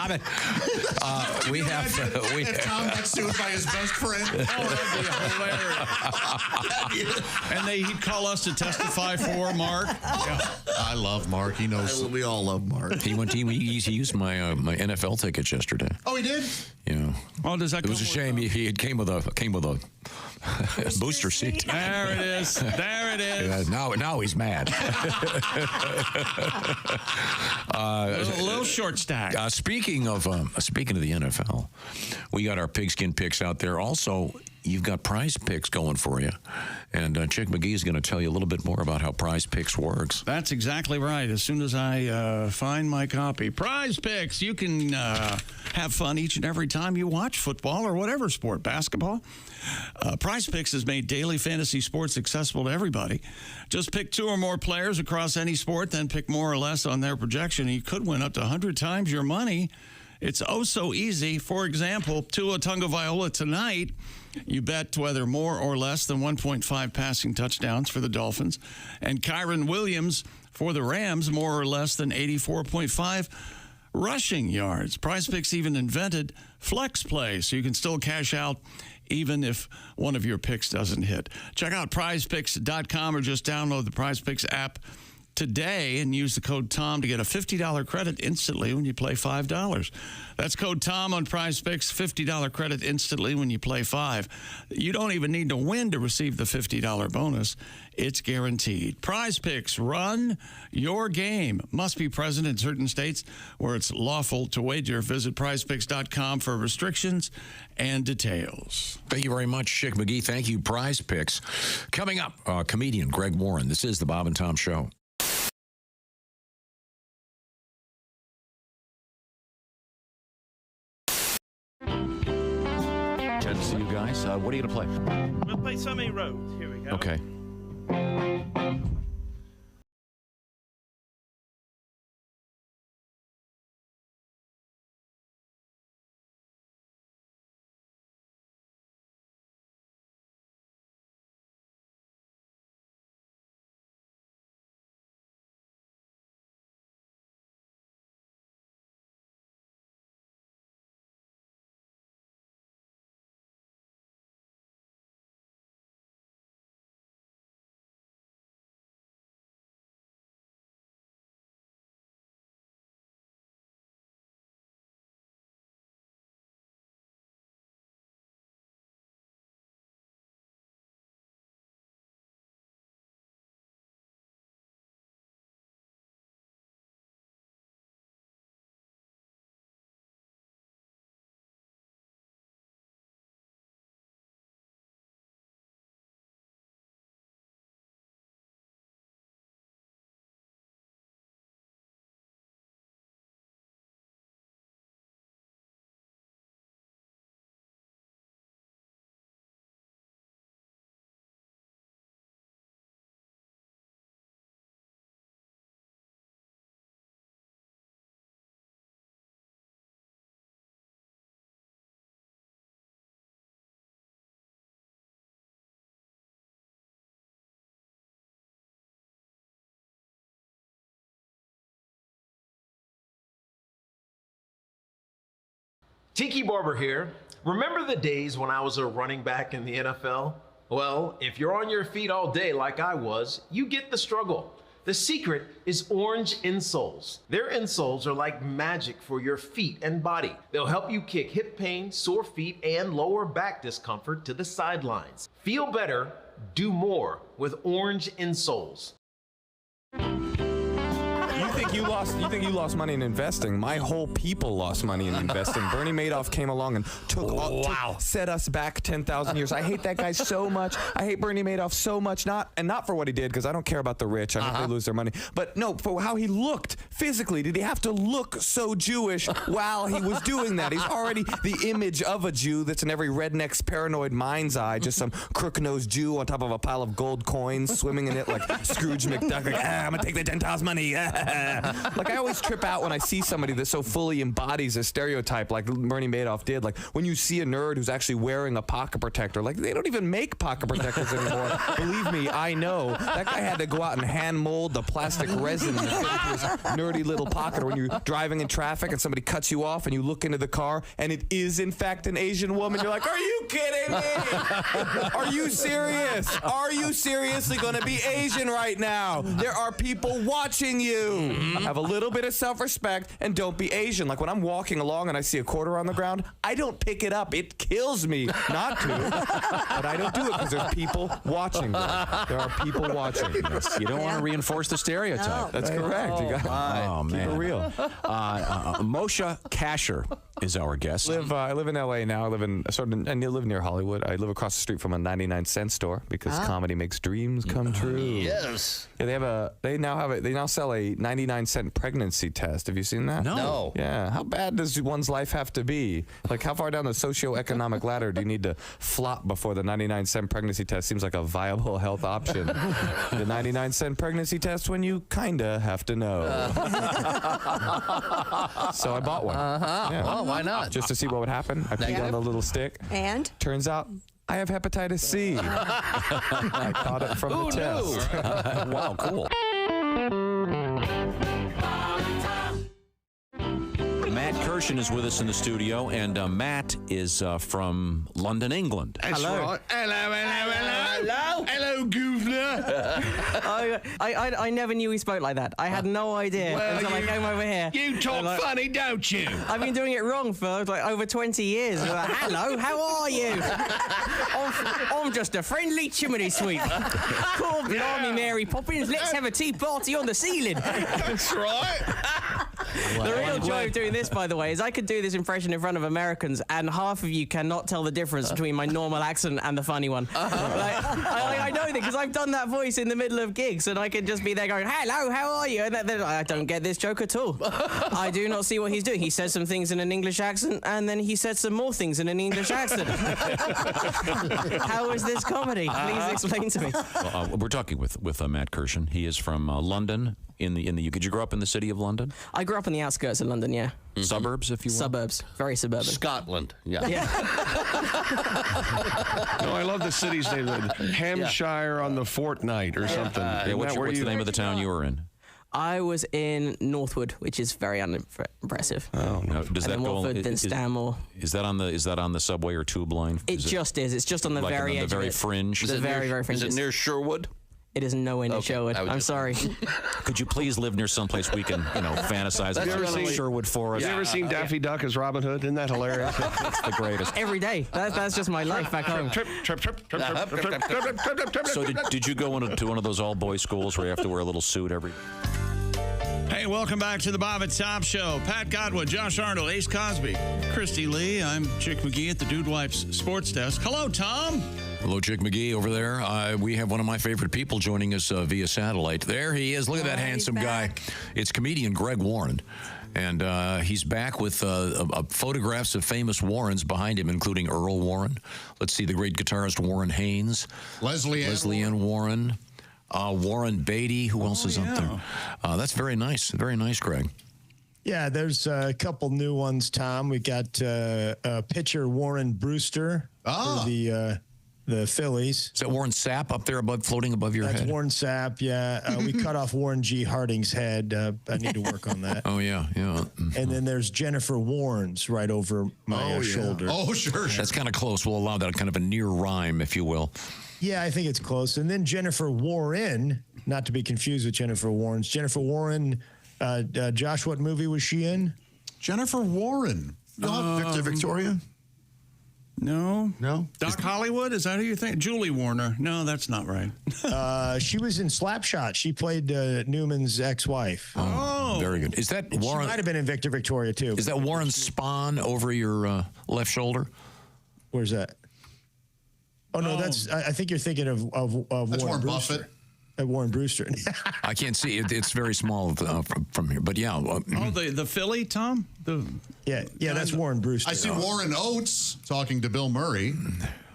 Tom got sued by his best friend, that'd be hilarious. And he'd call us to testify for Mark. Yeah. I love Mark. He knows. We all love Mark. He used my NFL tickets yesterday. Oh, he did? Yeah. Oh, does that? It was a shame. He came with a booster seat. There it is. There it is. Now he's mad. A little short stack. Speaking of the NFL, we got our pigskin picks out there. Also, you've got Prize Picks going for you. And Chick McGee is going to tell you a little bit more about how Prize Picks works. That's exactly right. As soon as I find my copy. Prize Picks. You can have fun each and every time you watch football or whatever sport, basketball. Prize Picks has made daily fantasy sports accessible to everybody. Just pick 2 or more players across any sport, then pick more or less on their projection. You could win up to 100 times your money. It's oh so easy. For example, Tua Tagovailoa tonight, you bet whether more or less than 1.5 passing touchdowns for the Dolphins, and Kyron Williams for the Rams, more or less than 84.5 rushing yards. Prize Picks even invented flex play, so you can still cash out even if one of your picks doesn't hit. Check out prizepicks.com or just download the Prize Picks app today and use the code TOM to get a $50 credit instantly when you play $5. That's code TOM on PrizePicks, $50 credit instantly when you play $5. You don't even need to win to receive the $50 bonus. It's guaranteed. PrizePicks, run your game. Must be present in certain states where it's lawful to wager. Visit prizepicks.com for restrictions and details. Thank you very much, Chick McGee. Thank you, PrizePicks. Coming up, comedian Greg Warren. This is the Bob and Tom Show. Good to see you guys. What are you going to play? We'll play So Many Roads. Here we go. Okay. Tiki Barber here. Remember the days when I was a running back in the NFL? Well, if you're on your feet all day like I was, you get the struggle. The secret is orange insoles. Their insoles are like magic for your feet and body. They'll help you kick hip pain, sore feet, and lower back discomfort to the sidelines. Feel better, do more with orange insoles. You think you lost money in investing? My whole people lost money in investing. Bernie Madoff came along and set us back 10,000 years. I hate that guy so much. I hate Bernie Madoff so much. Not for what he did, because I don't care about the rich. I hope they lose their money. But no, for how he looked physically. Did he have to look so Jewish while he was doing that? He's already the image of a Jew that's in every redneck's paranoid mind's eye. Just some crook-nosed Jew on top of a pile of gold coins, swimming in it like Scrooge McDuck. Like, I'm gonna take the Gentiles' money. Like, I always trip out when I see somebody that so fully embodies a stereotype like Bernie Madoff did. Like, when you see a nerd who's actually wearing a pocket protector, like, they don't even make pocket protectors anymore. Believe me, I know. That guy had to go out and hand mold the plastic resin that fit into his nerdy little pocket. Or when you're driving in traffic and somebody cuts you off and you look into the car and it is, in fact, an Asian woman, you're like, are you kidding me? Are you serious? Are you seriously going to be Asian right now? There are people watching you. Have a little bit of self-respect and don't be Asian. Like, when I'm walking along and I see a quarter on the ground, I don't pick it up. It kills me not to, but I don't do it because there's people watching. There are people watching. Yes, you don't want to reinforce the stereotype. No. That's correct. You got man. Keep it real. Moshe Kasher is our guest. I live in L.A. now. I live near Hollywood. I live across the street from a 99-cent store because comedy makes dreams come true. Yes. Yeah, they now sell a 99-cent pregnancy test. Have you seen that? No. Yeah. How bad does one's life have to be? Like, how far down the socioeconomic ladder do you need to flop before the 99-cent pregnancy test seems like a viable health option? The 99-cent pregnancy test when you kinda have to know. So I bought one. Yeah. Well, why not? Just to see what would happen. I peed on the little stick. And? Turns out I have hepatitis C. I caught it from the test. Wow, cool. Matt Kirshen is with us in the studio, and Matt is from London, England. Hello. Hello. Hello? Hello, governor. I never knew he spoke like that. I had no idea until I came over here. You talk funny, don't you? I've been doing it wrong for like over 20 years. Like, hello, how are you? I'm just a friendly chimney sweep. Cool, blimey, Mary Poppins. Let's have a tea party on the ceiling. That's right. The real joy of doing this, by the way, is I could do this impression in front of Americans, and half of you cannot tell the difference between my normal accent and the funny one. I know that because I've done that voice in the middle of gigs, and I can just be there going, hello, how are you? And I don't get this joke at all. I do not see what he's doing. He says some things in an English accent, and then he says some more things in an English accent. How is this comedy? Please explain to me. Well, we're talking with Matt Kirshen. He is from London in the UK. Did you grow up in the city of London? I grew up on the outskirts of London, yeah. Mm-hmm. Suburbs, if you will? Suburbs. Very suburban. Scotland, yeah. No, I love the city's name. Hampshire on the Fortnight or something. What's the name of the town you were in? I was in Northwood, which is very unimpressive. Oh, no. Does that go? Watford, then Stanmore. Is that on the subway or tube line? It's just on the very edge. The very fringe. The very fringe. Is it near Sherwood? It is nowhere near Sherwood. I'm sorry. Could you please live near someplace we can, fantasize about Sherwood for us? Have you ever seen Daffy Duck as Robin Hood? Isn't that hilarious? That's the greatest. Every day. That's just my life back home. So did you go into one of those all-boys schools where you have to wear a little suit every... Hey, welcome back to the Bob and Tom Show. Pat Godwin, Josh Arnold, Ace Cosby, Christy Lee. I'm Chick McGee at the Dude Wipes Sports Desk. Hello, Tom. Hello, Chick McGee over there. We have one of my favorite people joining us via satellite. There he is. Look at that handsome guy. It's comedian Greg Warren. And he's back with photographs of famous Warrens behind him, including Earl Warren. Let's see, the great guitarist Warren Haynes. Leslie Ann Warren. Warren Beatty. Who else is up there? That's very nice. Very nice, Greg. Yeah, there's a couple new ones, Tom. We got pitcher Warren Brewster for the Phillies. Is that Warren Sapp up there floating above your head? That's Warren Sapp, yeah. We cut off Warren G. Harding's head. I need to work on that. Oh, yeah. And then there's Jennifer Warren's right over my shoulder. Oh, sure. That's kind of close. We'll allow that kind of a near rhyme, if you will. Yeah, I think it's close. And then Jennifer Warren, not to be confused with Jennifer Warren's. Jennifer Warren, Josh, what movie was she in? Jennifer Warren. Victor Victoria? No. No? Doc Hollywood? Is that who you think? Julie Warner. No, that's not right. She was in Slapshot. She played Newman's ex-wife. Oh. Very good. Is that Warren? She might have been in Victor Victoria, too. Is that Warren Spawn over your left shoulder? Where's that? Oh, no, that's. I think you're thinking of that's Warren Brewster. Buffett. Warren Brewster. I can't see it. It's very small from here, but yeah. The Philly, Tom? Yeah, that's Warren Brewster. I see Warren Oates talking to Bill Murray.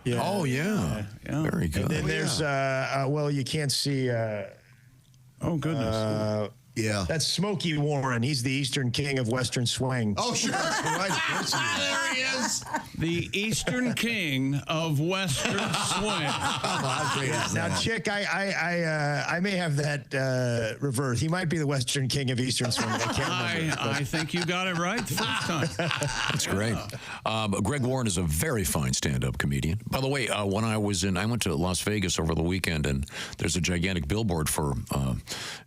Yeah. Oh, yeah. Very good. And then there's, you can't see. Oh, goodness. Yeah. That's Smokey Warren. He's the Eastern King of Western Swing. Oh, sure. There he is. The Eastern King of Western Swing. Now, Chick, I may have that reversed. He might be the Western King of Eastern Swing. I think you got it right the first time. That's great. Greg Warren is a very fine stand-up comedian. By the way, when I went to Las Vegas over the weekend, and there's a gigantic billboard for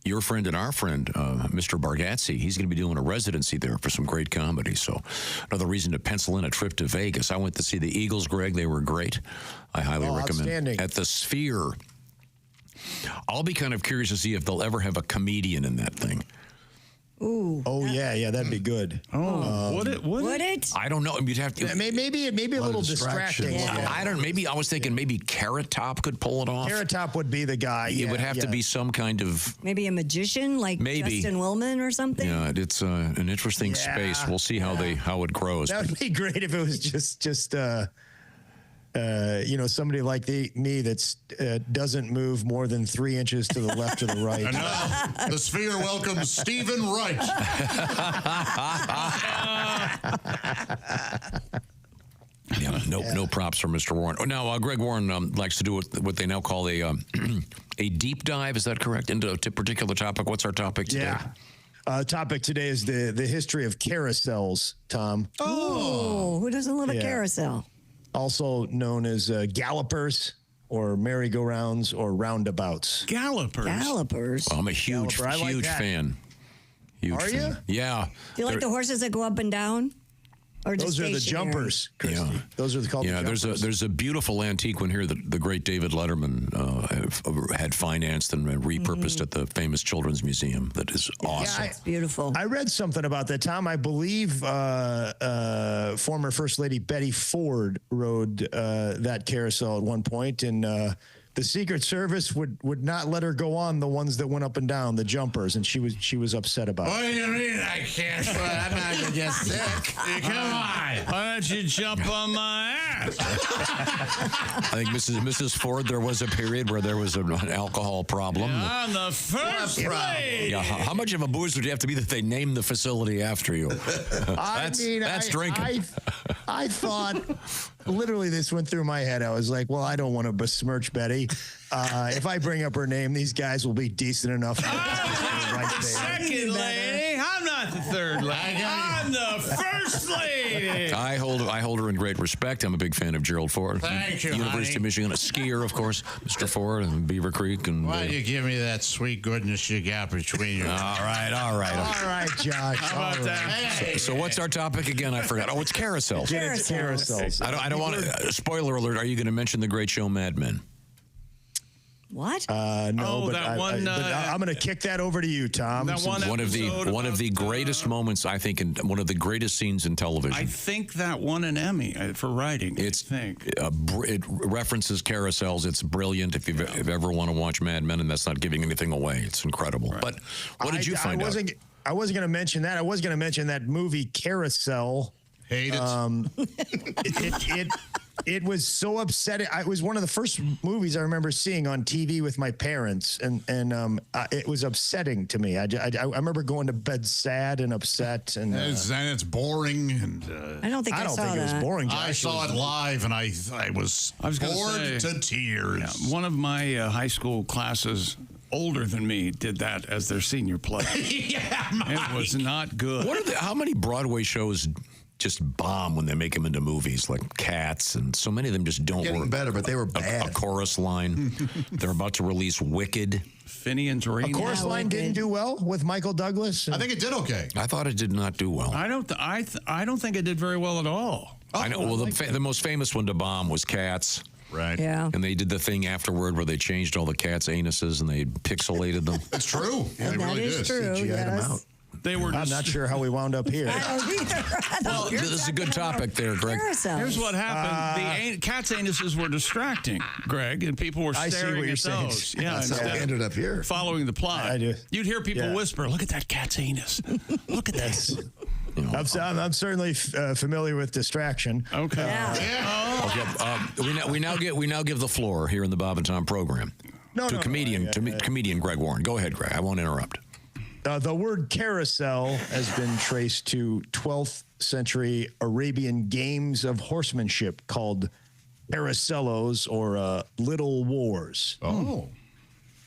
your friend and our friend, Mr. Bargatze. He's going to be doing a residency there for some great comedy. So another reason to pencil in a trip to Vegas. I went to see the Eagles, Greg. They were great. I highly recommend. At the Sphere. I'll be kind of curious to see if they'll ever have a comedian in that thing. Ooh. Oh, yeah, that'd be good. Oh, would it? I don't know. You'd have to. Maybe a little distracting. Yeah. I don't. Maybe I was thinking maybe Carrot Top could pull it off. Carrot Top would be the guy. It would have to be some kind of maybe a magician like Justin Willman or something. Yeah, it's an interesting space. We'll see how it grows. That would be great if it was just somebody like me that's doesn't move more than 3 inches to the left or the right. And now, the Sphere welcomes Stephen Wright. Yeah, no props for Mr. Warren. Oh, now, Greg Warren likes to do what they now call a deep dive. Is that correct? Into a particular topic. What's our topic today? Yeah. Topic today is the history of carousels, Tom. Oh, who doesn't love a carousel? Also known as gallopers. or merry-go-rounds or roundabouts. Gallopers. Gallopers. I'm a huge fan. Huge Are fan. you? Yeah. Do you like the horses that go up and down? Or just those are the stationary? jumpers, Christy. Yeah. Those are called the jumpers. There's a beautiful antique one here that the great David Letterman had financed and repurposed at the famous Children's Museum. That is awesome. It's beautiful. I read something about that, Tom. I believe former First Lady Betty Ford rode that carousel at one point, and the Secret Service would not let her go on the ones that went up and down, the jumpers, and she was upset about it. What do you mean I can't? I'm not going to get sick. Come on. Why don't you jump on my ass? I think Mrs. Ford, there was a period where there was an alcohol problem. Yeah, on the first place. Yeah, how much of a booze would you have to be that they named the facility after you? That's drinking. I thought, literally, this went through my head. I was like, well, I don't want to besmirch Betty. If I bring up her name, these guys will be decent enough. Second lady. I'm not the third lady. I'm the first lady. I hold her in great respect. I'm a big fan of Gerald Ford. Thank you, University of Michigan, a skier, of course. Mr. Ford and Beaver Creek. And why do you give me that sweet goodness you got between you? All right. All right, Josh. How about that? So what's our topic again? I forgot. Oh, it's carousels. It's carousels. I don't want to. Spoiler alert. Are you going to mention the great show Mad Men? What? No, but that one. I'm going to kick that over to you, Tom. That One of the greatest moments, I think, and one of the greatest scenes in television. I think that won an Emmy for writing. It references carousels. It's brilliant. If you ever want to watch Mad Men, and that's not giving anything away, it's incredible. Right. But what did you find out? I wasn't going to mention that. I was going to mention that movie Carousel. Hate it. It was so upsetting. It was one of the first movies I remember seeing on TV with my parents, and it was upsetting to me. I remember going to bed sad and upset, and it's boring. And I don't think it was boring. I saw it live, and I was bored to tears. Yeah, one of my high school classes older than me did that as their senior play. It was not good. How many Broadway shows just bomb when they make them into movies, like Cats, and so many of them just don't Getting work. better, but they were bad. A chorus line. They're about to release Wicked. Finney and Reno. A chorus line didn't do well with Michael Douglas. I think it did okay. I thought it did not do well. I don't think it did very well at all. I know. Well, the most famous one to bomb was Cats. Right. Yeah. And they did the thing afterward where they changed all the cats' anuses and they pixelated them. It's true. And that is true. Yes. They were. I'm not sure how we wound up here. I don't either. Well, this is a good topic there, Greg. Here's what happened: the cats' anuses were distracting, Greg, and people were I see staring what you're at saying. those. Yeah, That's how we ended up here. Following the plot, I do. You'd hear people Yeah. whisper, "Look at that cat's anus! Look at Yes. that." I'm certainly familiar with distraction. Okay. We now give the floor here in the Bob and Tom program to comedian Greg Warren. Go ahead, Greg. I won't interrupt. The word carousel has been traced to 12th century Arabian games of horsemanship called carouselos or little wars. Oh.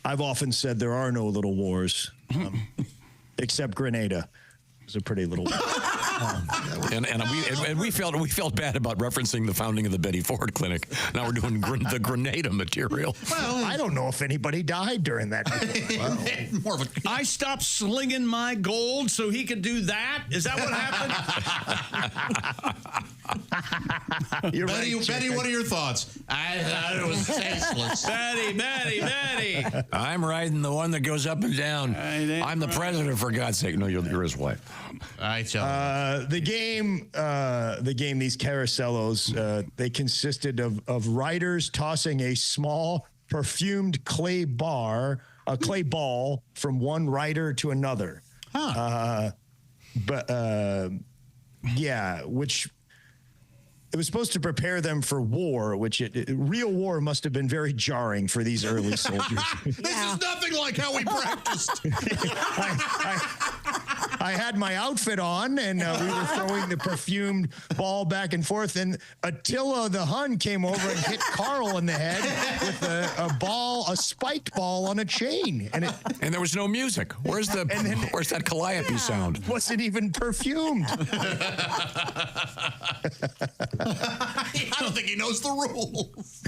I've often said there are no little wars, except Grenada. It's a pretty little war. And we felt bad about referencing the founding of the Betty Ford Clinic. Now we're doing the Grenada material. Well, I don't know if anybody died during that. More of a. I stopped slinging my gold so he could do that. Is that what happened? Betty, what are your thoughts? I thought it was tasteless. Betty. I'm riding the one that goes up and down. I'm the president, for God's sake. No, you're his wife. I tell you. The game, these carouselos, they consisted of riders tossing a small perfumed clay ball from one rider to another. Which it was supposed to prepare them for war, which real war must have been very jarring for these early soldiers. This is nothing like how we practiced. I had my outfit on, and we were throwing the perfumed ball back and forth. And Attila the Hun came over and hit Carl in the head with a spiked ball on a chain. And there was no music. Where's that calliope sound? Wasn't even perfumed. I don't think he knows the rules.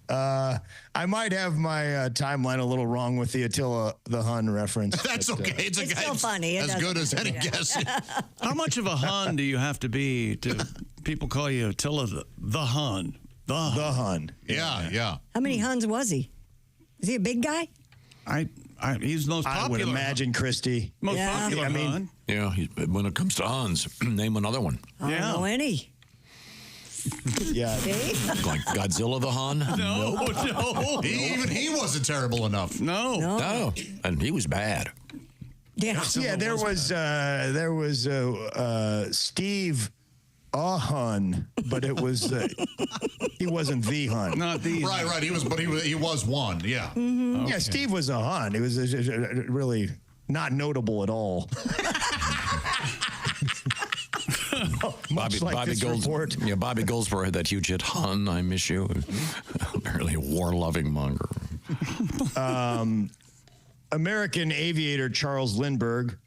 I might have my timeline a little wrong with the Attila the Hun reference. That's okay. It's still funny. As good as any guess. How much of a Hun do you have to be to people call you Attila the Hun? The Hun. Yeah. How many Huns was he? Is he a big guy? He's the most popular. I would imagine, Christy. Most popular Hun. Yeah, when it comes to Huns, name another one. I don't know any. Yeah. Like Godzilla the Hun? No. Even he wasn't terrible enough. No. And he was bad. Yeah. There was Steve Hun, but it was he wasn't the Hun. Not the right. He was one. Yeah. Mm-hmm. Okay. Yeah, Steve was a Hun. He was really not notable at all. Bobby Goldsboro had that huge hit, Hun, I Miss You. Apparently a war-loving monger. American aviator Charles Lindbergh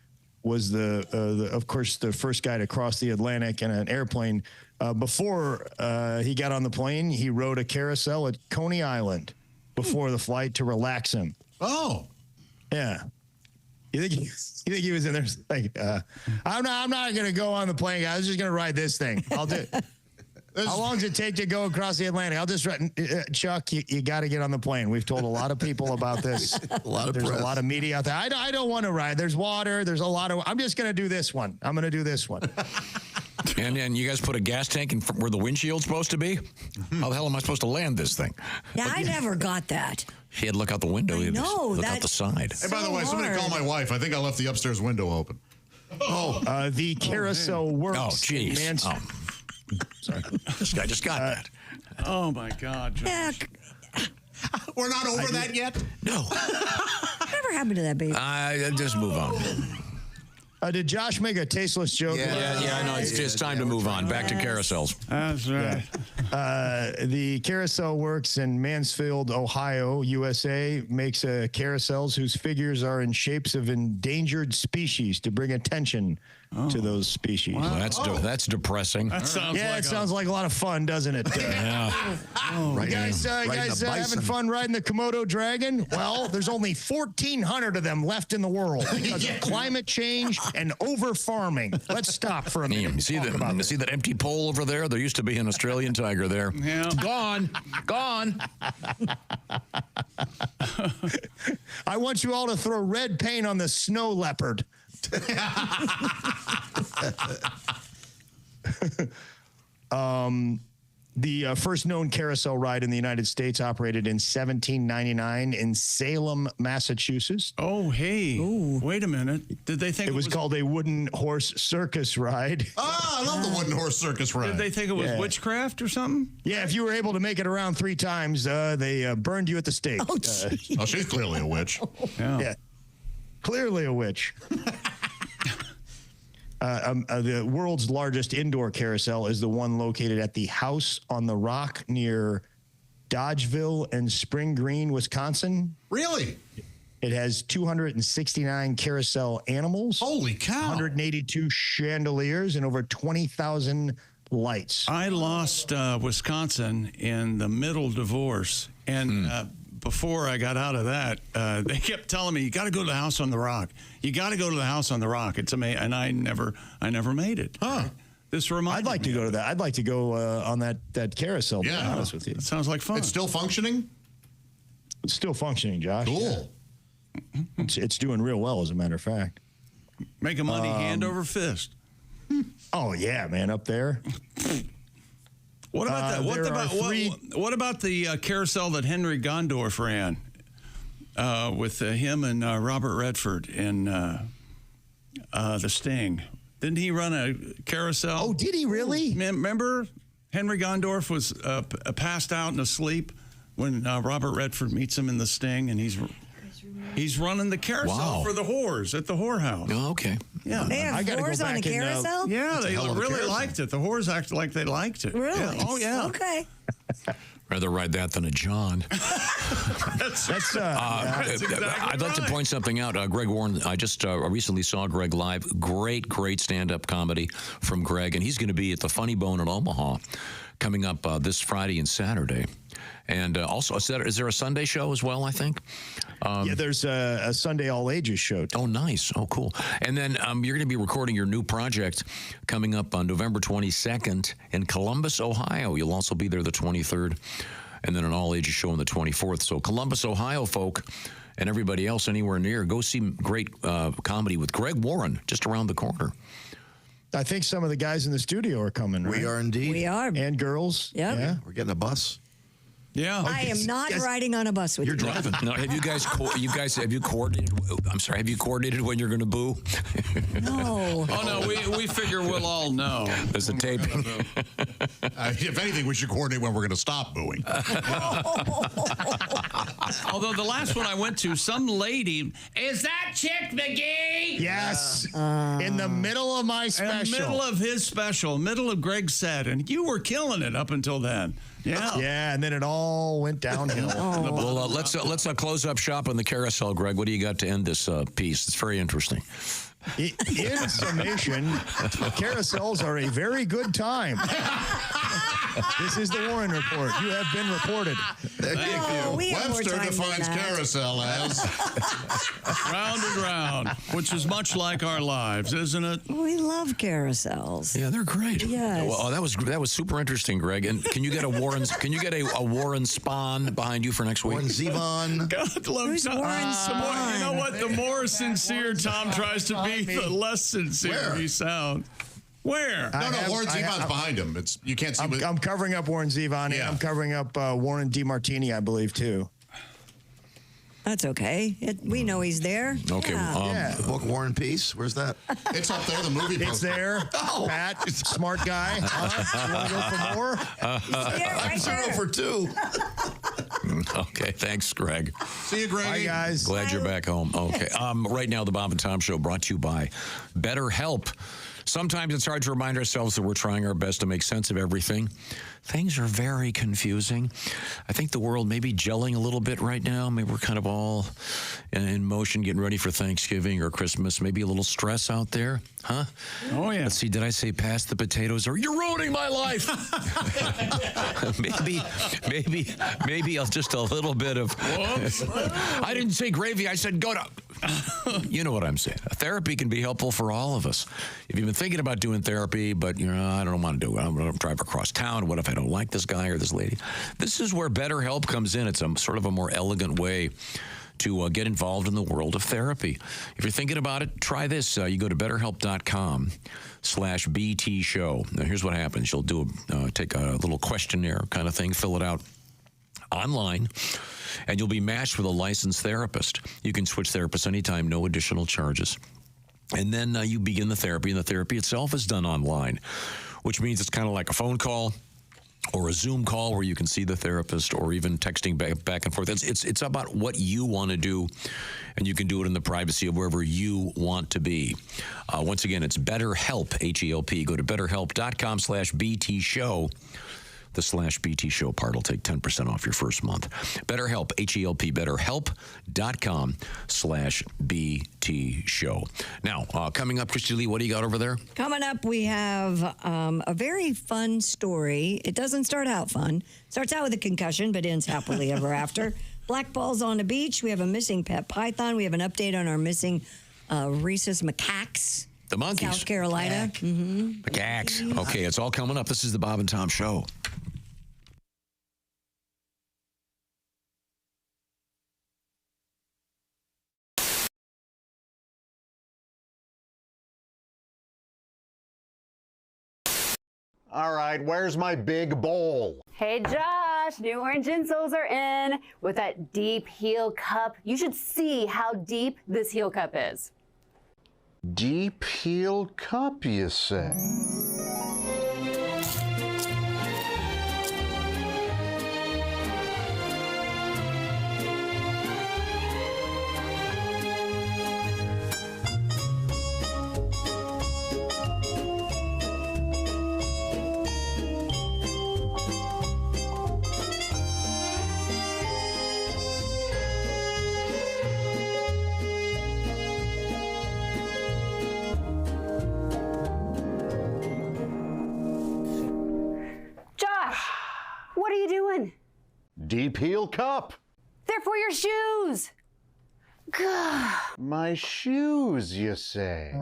was of course, the first guy to cross the Atlantic in an airplane. Before he got on the plane, he rode a carousel at Coney Island before the flight to relax him. Oh. Yeah. You think he was in there like, I'm not going to go on the plane. I was just going to ride this thing. I'll do it. How long does it take to go across the Atlantic? I'll just ride. Chuck, you got to get on the plane. We've told a lot of people about this. There's a lot of media out there. I don't want to ride. There's water. There's a lot of. I'm just going to do this one. I'm going to do this one. And you guys put a gas tank in where the windshield's supposed to be? How the hell am I supposed to land this thing? Yeah, I never got that. He had to look out the window. Look out the side. Hey, by the way, somebody call my wife. I think I left the upstairs window open. The carousel works. Oh, jeez. Sorry. This guy just got that. Oh, my God, Josh. Yeah. We're not over that yet? No. Whatever happened to that baby? Just move on. Did Josh make a tasteless joke? Yeah, I know. It's time to move on. Back to carousels. That's right. The Carousel Works in Mansfield, Ohio, USA, makes carousels whose figures are in shapes of endangered species to bring attention to those species. Wow. That's depressing. That sounds it sounds like a lot of fun, doesn't it? Yeah. You guys having fun riding the Komodo dragon? Well, there's only 1,400 of them left in the world because of climate change and over farming. Let's stop for a minute. You see that empty pole over there? There used to be an Australian tiger there. Yeah. Gone. I want you all to throw red paint on the snow leopard. The first known carousel ride in the United States operated in 1799 in Salem, Massachusetts. Oh, hey. Ooh. Wait a minute. Did they think it was called a wooden horse circus ride? I love the wooden horse circus ride. Did they think it was witchcraft or something? Yeah, if you were able to make it around 3 times, they burned you at the stake. Oh, she's clearly a witch. Yeah. Clearly a witch. The world's largest indoor carousel is the one located at the House on the Rock near Dodgeville and Spring Green, Wisconsin. Really? It has 269 carousel animals. Holy cow. 182 chandeliers and over 20,000 lights. I lost Wisconsin in the middle divorce. And before I got out of that, they kept telling me, you got to go to the House on the Rock. You got to go to the House on the Rock. It's amazing. And I never made it. Huh. This reminded me. I'd like to go to that. I'd like to go on that carousel, to be honest with you. It sounds like fun. It's still functioning? It's still functioning, Josh. Cool. Yeah. It's doing real well, as a matter of fact. Making money hand over fist. Oh, yeah, man, up there. What about that? What about the carousel that Henry Gondorf ran with him and Robert Redford in The Sting? Didn't he run a carousel? Oh, did he really? Remember, Henry Gondorf was passed out and asleep when Robert Redford meets him in The Sting, and he's He's running the carousel for the whores at the whorehouse. Oh, okay. Yeah. They have whores on the carousel? Yeah, they really liked it. The whores acted like they liked it. Really? Yeah. Oh, yeah. Okay. Rather ride that than a John. That's exactly I'd like to point something out. Greg Warren, I just recently saw Greg live. Great stand-up comedy from Greg. And he's going to be at the Funny Bone in Omaha coming up this Friday and Saturday. And also, is there a Sunday show as well, I think? Yeah, there's a Sunday all-ages show. Oh, nice. Oh, cool. And then you're going to be recording your new project coming up on November 22nd in Columbus, Ohio. You'll also be there the 23rd, and then an all-ages show on the 24th. So Columbus, Ohio folk, and everybody else anywhere near, go see great comedy with Greg Warren just around the corner. I think some of the guys in the studio are coming, right? We are indeed. We are. And girls. Yep. Yeah. We're getting a bus. Yeah. I am not riding on a bus with you. You're driving. No, have you guys have you coordinated? I'm sorry. Have you coordinated when you're going to boo? No. Oh no, we figure we'll all know. There's a tape. If anything, we should coordinate when we're going to stop booing. Although the last one I went to, some lady, is that Chick McGee? Yes. In the middle of my special. In the middle of his special, middle of Greg's set, and you were killing it up until then. Yeah. Yeah, and then it all went downhill. Well, let's close up shop on the carousel, Greg. What do you got to end this piece? It's very interesting. In summation, carousels are a very good time. This is the Warren Report. You have been reported. Thank you. Webster defines carousel as round and round, which is much like our lives, isn't it? We love carousels. Yeah, they're great. Yes. Well, that was super interesting, Greg. And can you get a Warren spawn behind you for next week? Warren Zevon. God love Who's Tom. Warren Spawn? You know what? The more sincere Tom tries to be, the less sincere he sounds. Where? No, Warren Zevon's behind him. You can't see. I'm covering up Warren Zevon, and I'm covering up Warren DeMartini, I believe, too. That's okay. We know he's there. Okay. Yeah. The book War and Peace. Where's that? It's up there. The movie. It's there. Pat, smart guy. You want to go for more? I'm 0 for 2. Okay. Thanks, Greg. See you, Greg. Bye, guys. Glad you're back home. Okay. Right now, the Bob and Tom Show brought to you by BetterHelp. Sometimes it's hard to remind ourselves that we're trying our best to make sense of everything. Things are very confusing. I think the world may be gelling a little bit right now. Maybe we're kind of all in motion, getting ready for Thanksgiving or Christmas. Maybe a little stress out there, huh? Oh, yeah. Let's see, did I say pass the potatoes or you're ruining my life? maybe just a little bit of, whoops. I didn't say gravy, I said go to. You know what I'm saying. Therapy can be helpful for all of us. If you've been thinking about doing therapy, but I don't want to do it. I'm going to drive across town. What if I don't like this guy or this lady? This is where BetterHelp comes in. It's a sort of a more elegant way to get involved in the world of therapy. If you're thinking about it, try this. You go to BetterHelp.com/BT show. Now, here's what happens. You'll take a little questionnaire kind of thing, fill it out online, and you'll be matched with a licensed therapist. You can switch therapists anytime, no additional charges. And then you begin the therapy, and the therapy itself is done online, which means it's kind of like a phone call or a Zoom call where you can see the therapist, or even texting back and forth. It's about what you want to do, and you can do it in the privacy of wherever you want to be. Once again, it's BetterHelp, H-E-L-P. Go to BetterHelp.com/BT show. The /BT show part will take 10% off your first month. BetterHelp, H-E-L-P, BetterHelp.com/BT show. Now, coming up, Christy Lee, what do you got over there? Coming up, we have a very fun story. It doesn't start out fun. Starts out with a concussion, but ends happily ever after. Black balls on the beach. We have a missing pet python. We have an update on our missing rhesus macaques. The monkeys. South Carolina. Macaques. Okay, it's all coming up. This is the Bob and Tom Show. All right, where's my big bowl? Hey Josh, new orange insoles are in with that deep heel cup. You should see how deep this heel cup is. Deep heel cup, you say? Deep Heel Cup. They're for your shoes. My shoes, you say?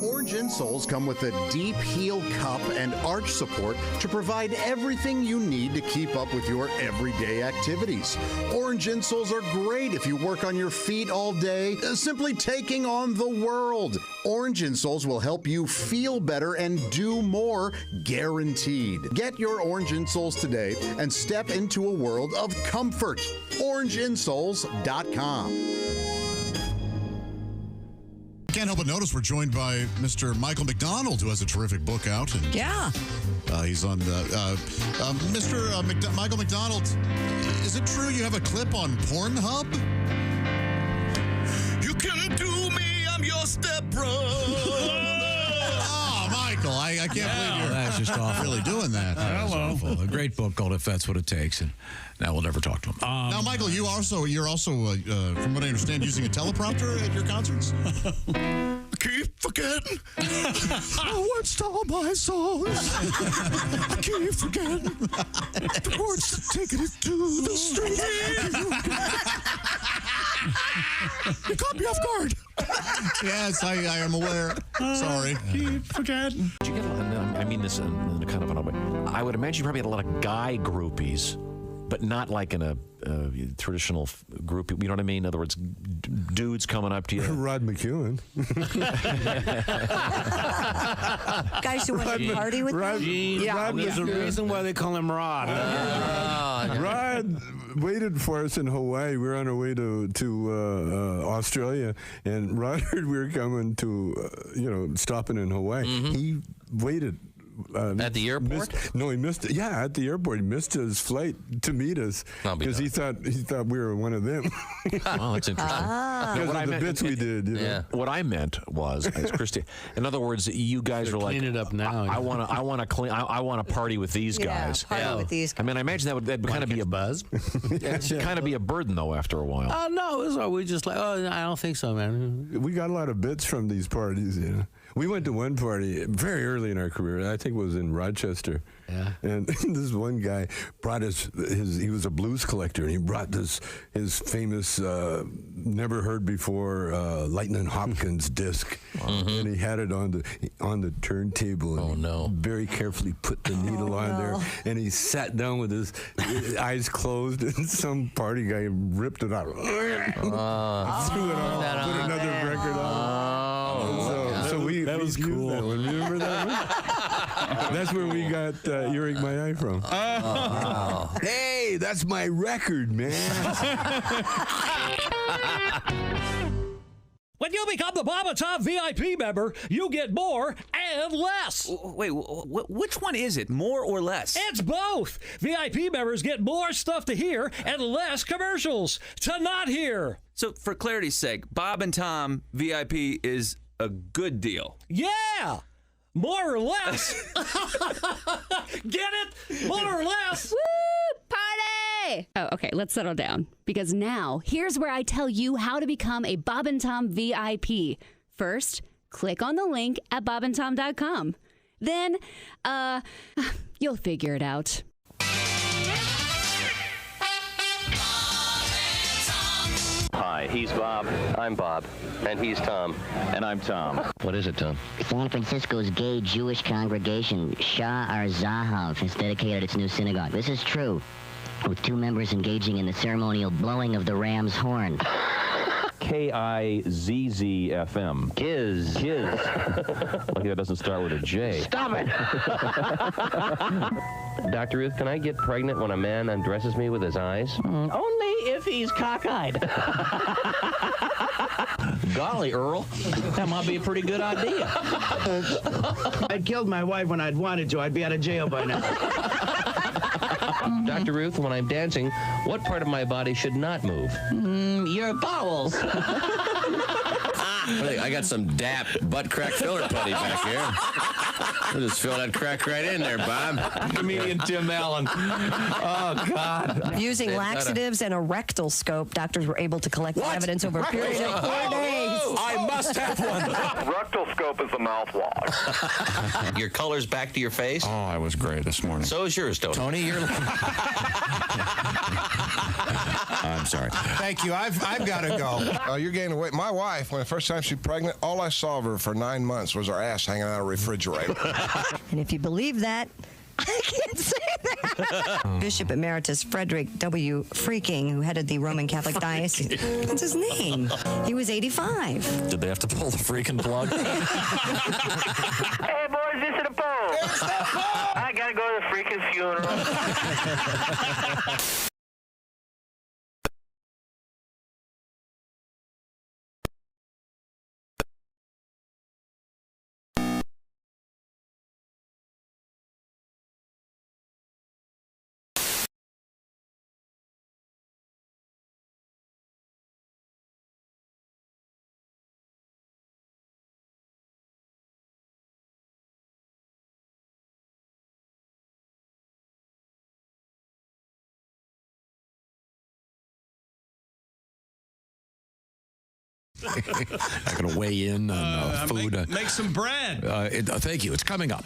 Orange insoles come with a deep heel cup and arch support to provide everything you need to keep up with your everyday activities. Orange insoles are great if you work on your feet all day, simply taking on the world. Orange insoles will help you feel better and do more, guaranteed. Get your orange insoles today and step into a world of comfort. OrangeInsoles.com. Can't help but notice we're joined by Mr. Michael McDonald, who has a terrific book out. And, yeah. He's on Mr. Michael McDonald. Is it true you have a clip on Pornhub? You can do me, I'm your stepbrother. Oh, Michael, I can't believe you're That's just awful. really doing that. Hello. A great book called If That's What It Takes, and now we'll never talk to him. Now, Michael, you're also, from what I understand, using a teleprompter at your concerts? Keep forgetting. I watched all my songs. I keep forgetting the words that taking it to the street. You caught me off guard. Yes, I am aware. Sorry. Keep forgetting. Did you get I mean this in kind of an odd way. I would imagine you probably had a lot of guy groupies, but not like in a traditional group. You know what I mean? In other words, dudes coming up to you. Rod McEwen. Guys who want to party with Rod, them? Rod There's a reason why they call him Rod. Rod waited for us in Hawaii. We were on our way to Australia, and Rod heard we were coming to, stopping in Hawaii. He waited. At the airport? He missed it. Yeah, at the airport. He missed his flight to meet us because he thought we were one of them. Oh, that's interesting. Because of the bits we did. You know? What I meant was, as Christy, in other words, you guys are like, clean it up now. I want to clean. I want to party with these guys. Party with these guys. I mean, I imagine that'd kind of be a buzz. Kind of be a burden though after a while. Oh no, it was all, we just like, I don't think so, man. We got a lot of bits from these parties. We went to one party very early in our career. I think it was in Rochester. Yeah. And this one guy brought he was a blues collector, and he brought his famous, never heard before, Lightning Hopkins disc. And he had it on the turntable. And very carefully put the needle on there. And he sat down with his eyes closed, and some party guy ripped it out. Threw it on, put another record on. That was cool. That one. Remember that one? That's where we got Earring My Eye from. Hey, that's my record, man. When you become the Bob and Tom VIP member, you get more and less. Wait, which one is it? More or less? It's both. VIP members get more stuff to hear and less commercials to not hear. So, for clarity's sake, Bob and Tom VIP is a good deal. Yeah! More or less. Get it? More or less. Woo! Party! Oh, okay, let's settle down. Because now, here's where I tell you how to become a Bob and Tom VIP. First, click on the link at bobandtom.com. Then, you'll figure it out. Hi, he's Bob. I'm Bob. And he's Tom. And I'm Tom. What is it, Tom? San Francisco's gay Jewish congregation, Shah Arzahav, has dedicated its new synagogue. This is true, with 2 members engaging in the ceremonial blowing of the ram's horn. KIZZFM. Kiz. Lucky that doesn't start with a J. Stop it! Dr. Ruth, can I get pregnant when a man undresses me with his eyes? Only if he's cockeyed. Golly, Earl. That might be a pretty good idea. I'd killed my wife when I'd wanted to. I'd be out of jail by now. Dr. Ruth, when I'm dancing, what part of my body should not move? Your bowels. I got some DAP butt crack filler putty back here. I'll just fill that crack right in there, Bob. Comedian Tim Allen. Oh, God. Using laxatives and a rectal scope, doctors were able to collect evidence over a period of 4 days. I must have one. Rectal scope is the mouthwash. Your color's back to your face? Oh, I was great this morning. So is yours, Tony. Tony, you're. I'm sorry. Thank you. I've got to go. You're gaining weight. My wife, when the first time she was pregnant, all I saw of her for 9 months was her ass hanging out of a refrigerator. And if you believe that, I can't say that. Bishop Emeritus Frederick W. Freaking, who headed the Roman Catholic Diocese. That's his name. He was 85. Did they have to pull the freaking plug? Hey, boys, this is the Pope. I got to go to the freaking funeral. I'm going to weigh in on food. Make some bread. Thank you. It's coming up.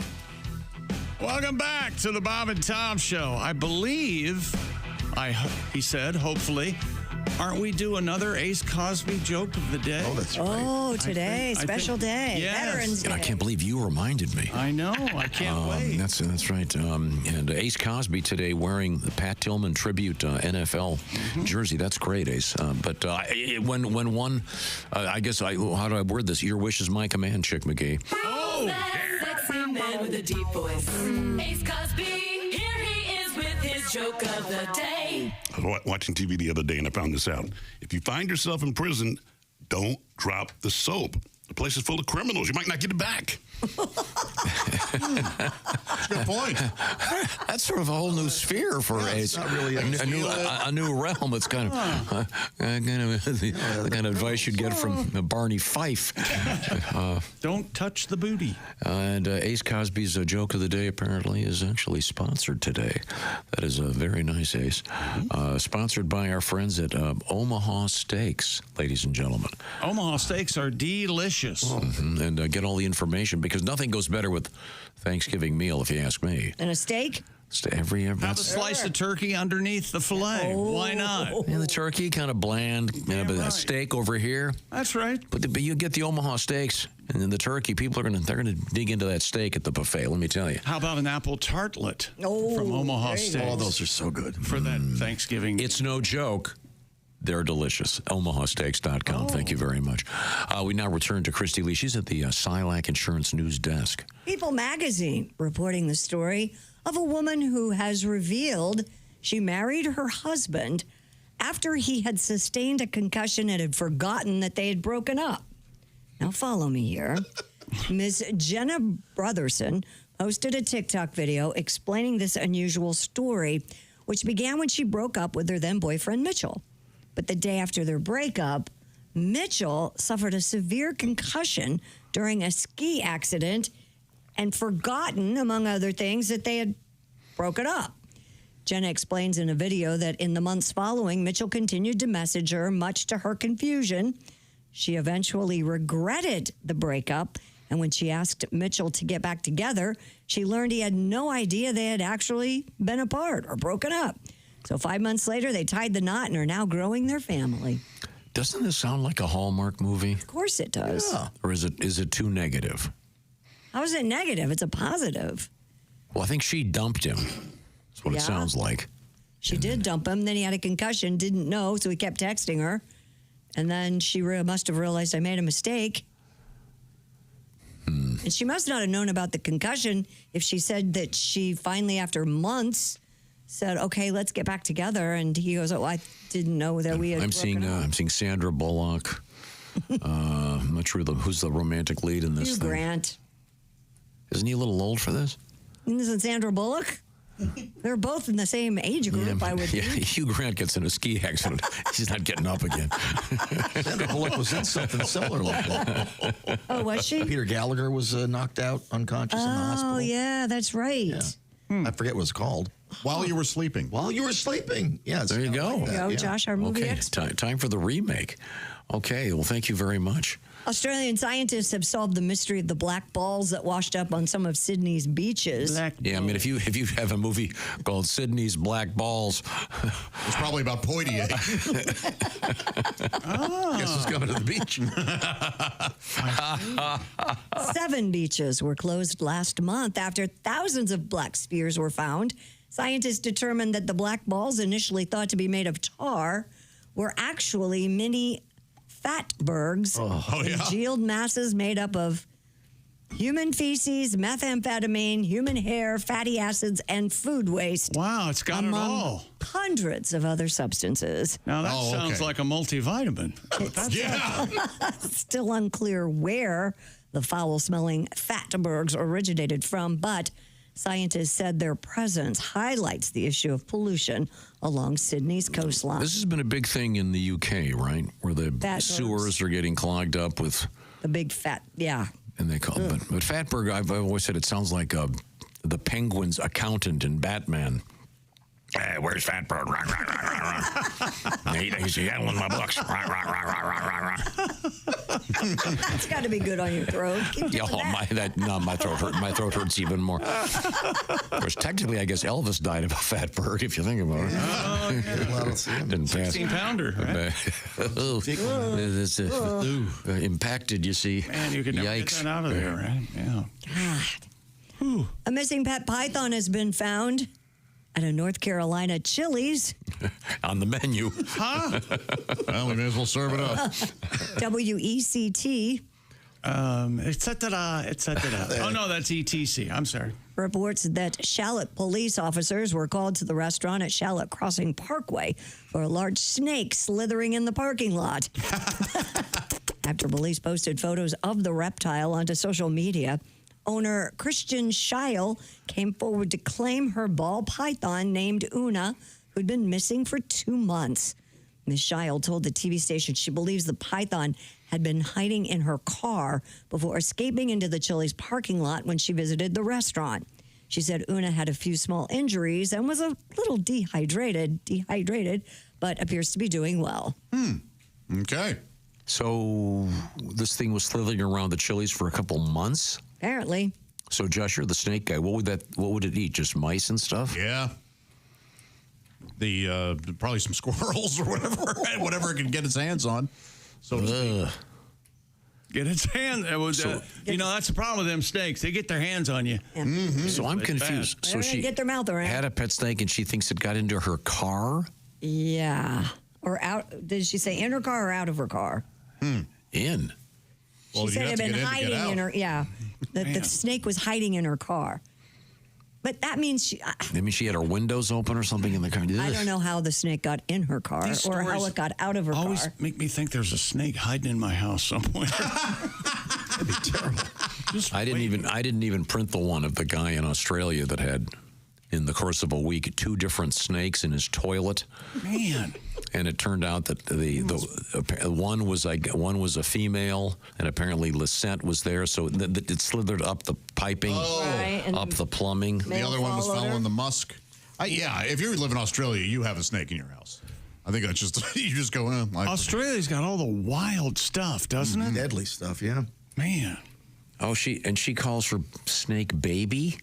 Welcome back to the Bob and Tom Show. I believe, he said, hopefully, aren't we due another Ace Cosby joke of the day? Oh, that's right. Oh, today, special day. Yes. Veterans Day. I can't believe you reminded me. I know. I can't wait. That's right. And Ace Cosby today wearing the Pat Tillman tribute NFL jersey. That's great, Ace. But when one, I guess, how do I word this? Your wish is my command, Chick McGee. Oh! Sexy man with a deep voice. Ace Cosby, here he is with his joke of the day. I was watching TV the other day and I found this out. If you find yourself in prison, don't drop the soap. The place is full of criminals. You might not get it back. That's a good point. That's sort of a whole new sphere for Ace. Not really a new realm. It's kind of the kind of advice you'd get from Barney Fife. Don't touch the booty. And Ace Cosby's joke of the day apparently is actually sponsored today. That is a very nice, Ace. Sponsored by our friends at Omaha Steaks, ladies and gentlemen. Omaha Steaks are delicious. And get all the information because nothing goes better with Thanksgiving meal, if you ask me. And a steak? Have a slice of turkey underneath the filet. Why not? Yeah, the turkey kind of bland, but that steak over here. That's right. But you get the Omaha Steaks, and then the turkey. People are they're gonna dig into that steak at the buffet. Let me tell you. How about an apple tartlet from Omaha Steaks? Oh, those are so good for that Thanksgiving. It's no joke. They're delicious. OmahaSteaks.com. Thank you very much. We now return to Christy Lee. She's at the Silac Insurance News Desk. People magazine reporting the story of a woman who has revealed she married her husband after he had sustained a concussion and had forgotten that they had broken up. Now follow me here. Ms. Jenna Brotherson posted a TikTok video explaining this unusual story, which began when she broke up with her then boyfriend, Mitchell. But the day after their breakup, Mitchell suffered a severe concussion during a ski accident and forgotten, among other things, that they had broken up. Jenna explains in a video that in the months following, Mitchell continued to message her, much to her confusion. She eventually regretted the breakup, and when she asked Mitchell to get back together, she learned he had no idea they had actually been apart or broken up. So 5 months later, they tied the knot and are now growing their family. Doesn't this sound like a Hallmark movie? Of course it does. Yeah. Or is it too negative? How is it negative? It's a positive. Well, I think she dumped him. That's what it sounds like. She did dump him. Then he had a concussion, didn't know, so he kept texting her. And then she must have realized I made a mistake. And she must not have known about the concussion if she said that she finally, after months, said, okay, let's get back together. And he goes, oh, I didn't know that we had I'm seeing Sandra Bullock. I'm not sure who's the romantic lead in this Hugh thing. Grant. Isn't he a little old for this? Isn't Sandra Bullock? They're both in the same age group, I would think. Hugh Grant gets in a ski accident. He's not getting up again. Sandra Bullock was in something similar like that. Oh, was she? Peter Gallagher was knocked out unconscious in the hospital. Oh, yeah, that's right. Yeah. I forget what it's called. While you were sleeping. While you were sleeping. Yes. There you go. Like that, Go, Josh, our movie expert. Time for the remake. Okay, well, thank you very much. Australian scientists have solved the mystery of the black balls that washed up on some of Sydney's beaches. Yeah, I mean, if you have a movie called Sydney's Black Balls, it's probably about Poitier. Guess who's coming to the beach? 7 beaches were closed last month after thousands of black spheres were found. Scientists determined that the black balls, initially thought to be made of tar, were actually mini fatbergs, congealed masses made up of human feces, methamphetamine, human hair, fatty acids, and food waste. Wow, it's got it all. Hundreds of other substances. Now that sounds like a multivitamin. It's still unclear where the foul-smelling fatbergs originated from, but scientists said their presence highlights the issue of pollution along Sydney's coastline. This has been a big thing in the UK, right? Where the Fatbergs. sewers are getting clogged up with... The big fat, yeah. And they call it, but fatberg, I've always said it sounds like the Penguin's accountant in Batman. Hey, where's Fatberg? He handling my books. That's got to be good on your throat. Keep doing that. My throat hurt. My throat hurts even more. Of course, technically, I guess Elvis died of a fatberg, if you think about it. Didn't pass. 16-pounder, right? Impacted, you see. Man, you could never get that out of there, right? Yeah. God. A missing pet python has been found at a North Carolina Chili's. On the menu. Huh? Well, we may as well serve it up. WECT. etc. Oh, no, that's ETC. I'm sorry. Reports that Silac police officers were called to the restaurant at Silac Crossing Parkway for a large snake slithering in the parking lot. After police posted photos of the reptile onto social media, owner Christian Scheil came forward to claim her ball python named Una, who'd been missing for 2 months. Ms. Scheil told the TV station she believes the python had been hiding in her car before escaping into the Chili's parking lot when she visited the restaurant. She said Una had a few small injuries and was a little dehydrated, but appears to be doing well. Okay. So this thing was slithering around the Chili's for a couple months? Apparently. So, Josh, you're the snake guy. What would it eat? Just mice and stuff? Yeah. Probably some squirrels or whatever it can get its hands on. So get its hands. That's the problem with them snakes. They get their hands on you. Yeah. So I'm confused. So she get their mouth around. had a pet snake and she thinks it got into her car? Yeah. Or out. Did she say in her car or out of her car? In. Well, she said it had been hiding in her. Yeah. The snake was hiding in her car. But that means she had her windows open or something in the car. I don't know how the snake got in her car or how it got out of her always car. Make me think there's a snake hiding in my house somewhere. That'd be terrible. I didn't even print the one of the guy in Australia that had, in the course of a week, 2 different snakes in his toilet. Man. And it turned out that the one was a female, and apparently Lisette was there, so it slithered up the piping, up the plumbing. The other one was following the musk. If you live in Australia, you have a snake in your house. I think that's just you just go in. Australia's got all the wild stuff, doesn't it? Deadly stuff, yeah. Man. Oh, she calls her snake baby.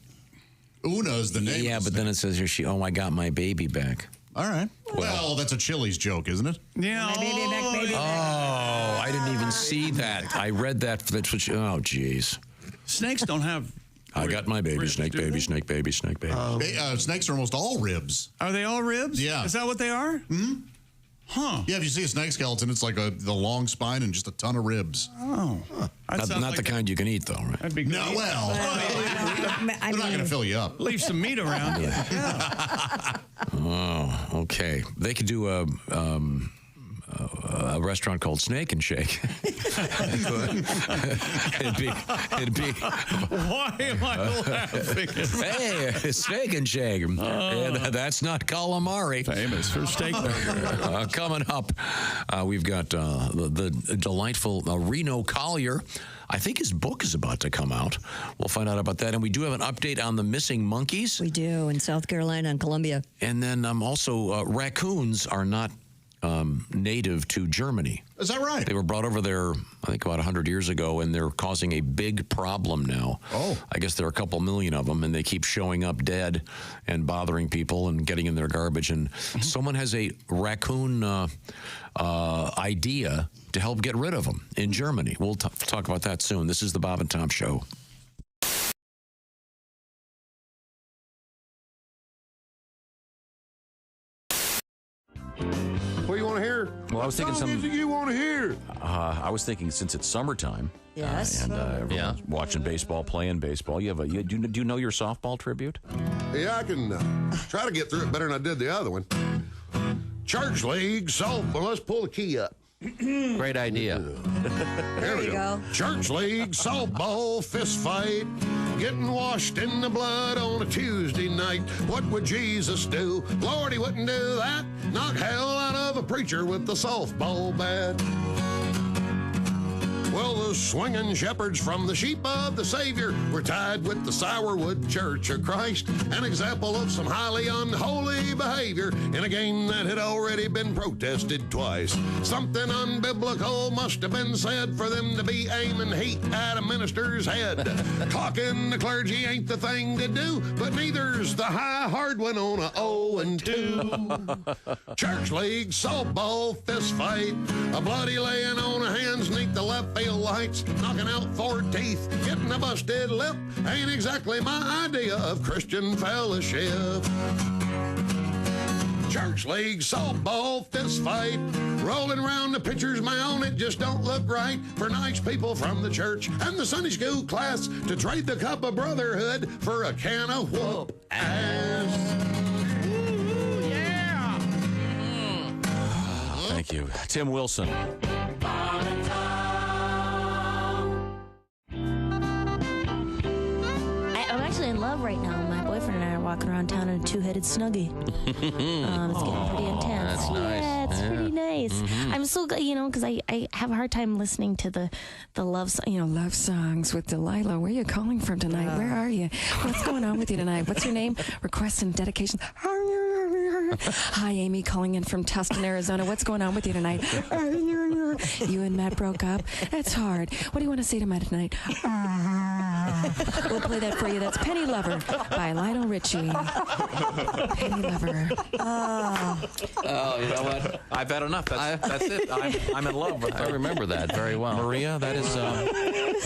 Una's the name. Yeah, but then it says here I got my baby back. All right. Well, that's a Chili's joke, isn't it? Yeah. Baby back, baby back. Oh, I didn't even see that. I read that. Oh, jeez. Snakes don't have. I got my baby, snake baby, snake baby, snake baby. Snakes are almost all ribs. Are they all ribs? Yeah. Is that what they are? Mm-hmm. Huh. Yeah, if you see a snake skeleton, it's like the long spine and just a ton of ribs. Oh. Not the kind you can eat, though, right? That'd be good. No, well. They're not going to fill you up. Leave some meat around. Oh, okay. They could do a restaurant called Snake and Shake. it'd be. Why am I laughing? Hey, Snake and Shake. And that's not calamari. Famous for steak burger. Coming up, we've got the delightful Reno Collier. I think his book is about to come out. We'll find out about that. And we do have an update on the missing monkeys. We do, in South Carolina and Columbia. And then also raccoons are not native to Germany. Is that right? They were brought over there, I think, about 100 years ago, and they're causing a big problem now. Oh. I guess there are a couple million of them, and they keep showing up dead and bothering people and getting in their garbage. And someone has a raccoon idea to help get rid of them in Germany. We'll talk about that soon. This is the Bob and Tom Show. What do you want to hear? Well, I was thinking some music you want to hear. I was thinking since it's summertime. Yes. And everyone's watching baseball, playing baseball. Do you know your softball tribute? Yeah, I can try to get through it better than I did the other one. Church league softball. Let's pull the key up. Great idea. There you go. Church league softball fist fight. Getting washed in the blood on a Tuesday night. What would Jesus do? Lord, he wouldn't do that. Knock hell out of a preacher with the softball bat. Well, the swinging shepherds from the sheep of the Savior were tied with the Sourwood Church of Christ, an example of some highly unholy behavior in a game that had already been protested twice. Something unbiblical must have been said for them to be aiming heat at a minister's head. Clocking the clergy ain't the thing to do, but neither's the high hard one on a 0-2. Church league softball fist fight, a bloody laying on of hands neath the left field lights, knocking out 4 teeth, getting a busted lip, ain't exactly my idea of Christian fellowship. Church league softball fist fight, rolling around the pitcher's mound, it just don't look right for nice people from the church and the Sunday school class to trade the cup of brotherhood for a can of whoop ass. Ooh, yeah. Thank you. Tim Wilson. I'm actually in love right now. My boyfriend and I are walking around town in a 2-headed snuggie. It's getting pretty intense. That's nice. Yeah, it's pretty nice. Mm-hmm. I'm so, because I have a hard time listening to the love, love songs with Delilah. Where are you calling from tonight? Where are you? What's going on with you tonight? What's your name? Requests and dedications. Hi, Amy, calling in from Tustin, Arizona. What's going on with you tonight? You and Matt broke up? That's hard. What do you want to say to Matt tonight? We'll play that for you. That's Penny Lover by Lionel Richie. Penny Lover. Oh, you know what? I've had enough. That's it. I'm in love with her. I remember that very well. Maria, that is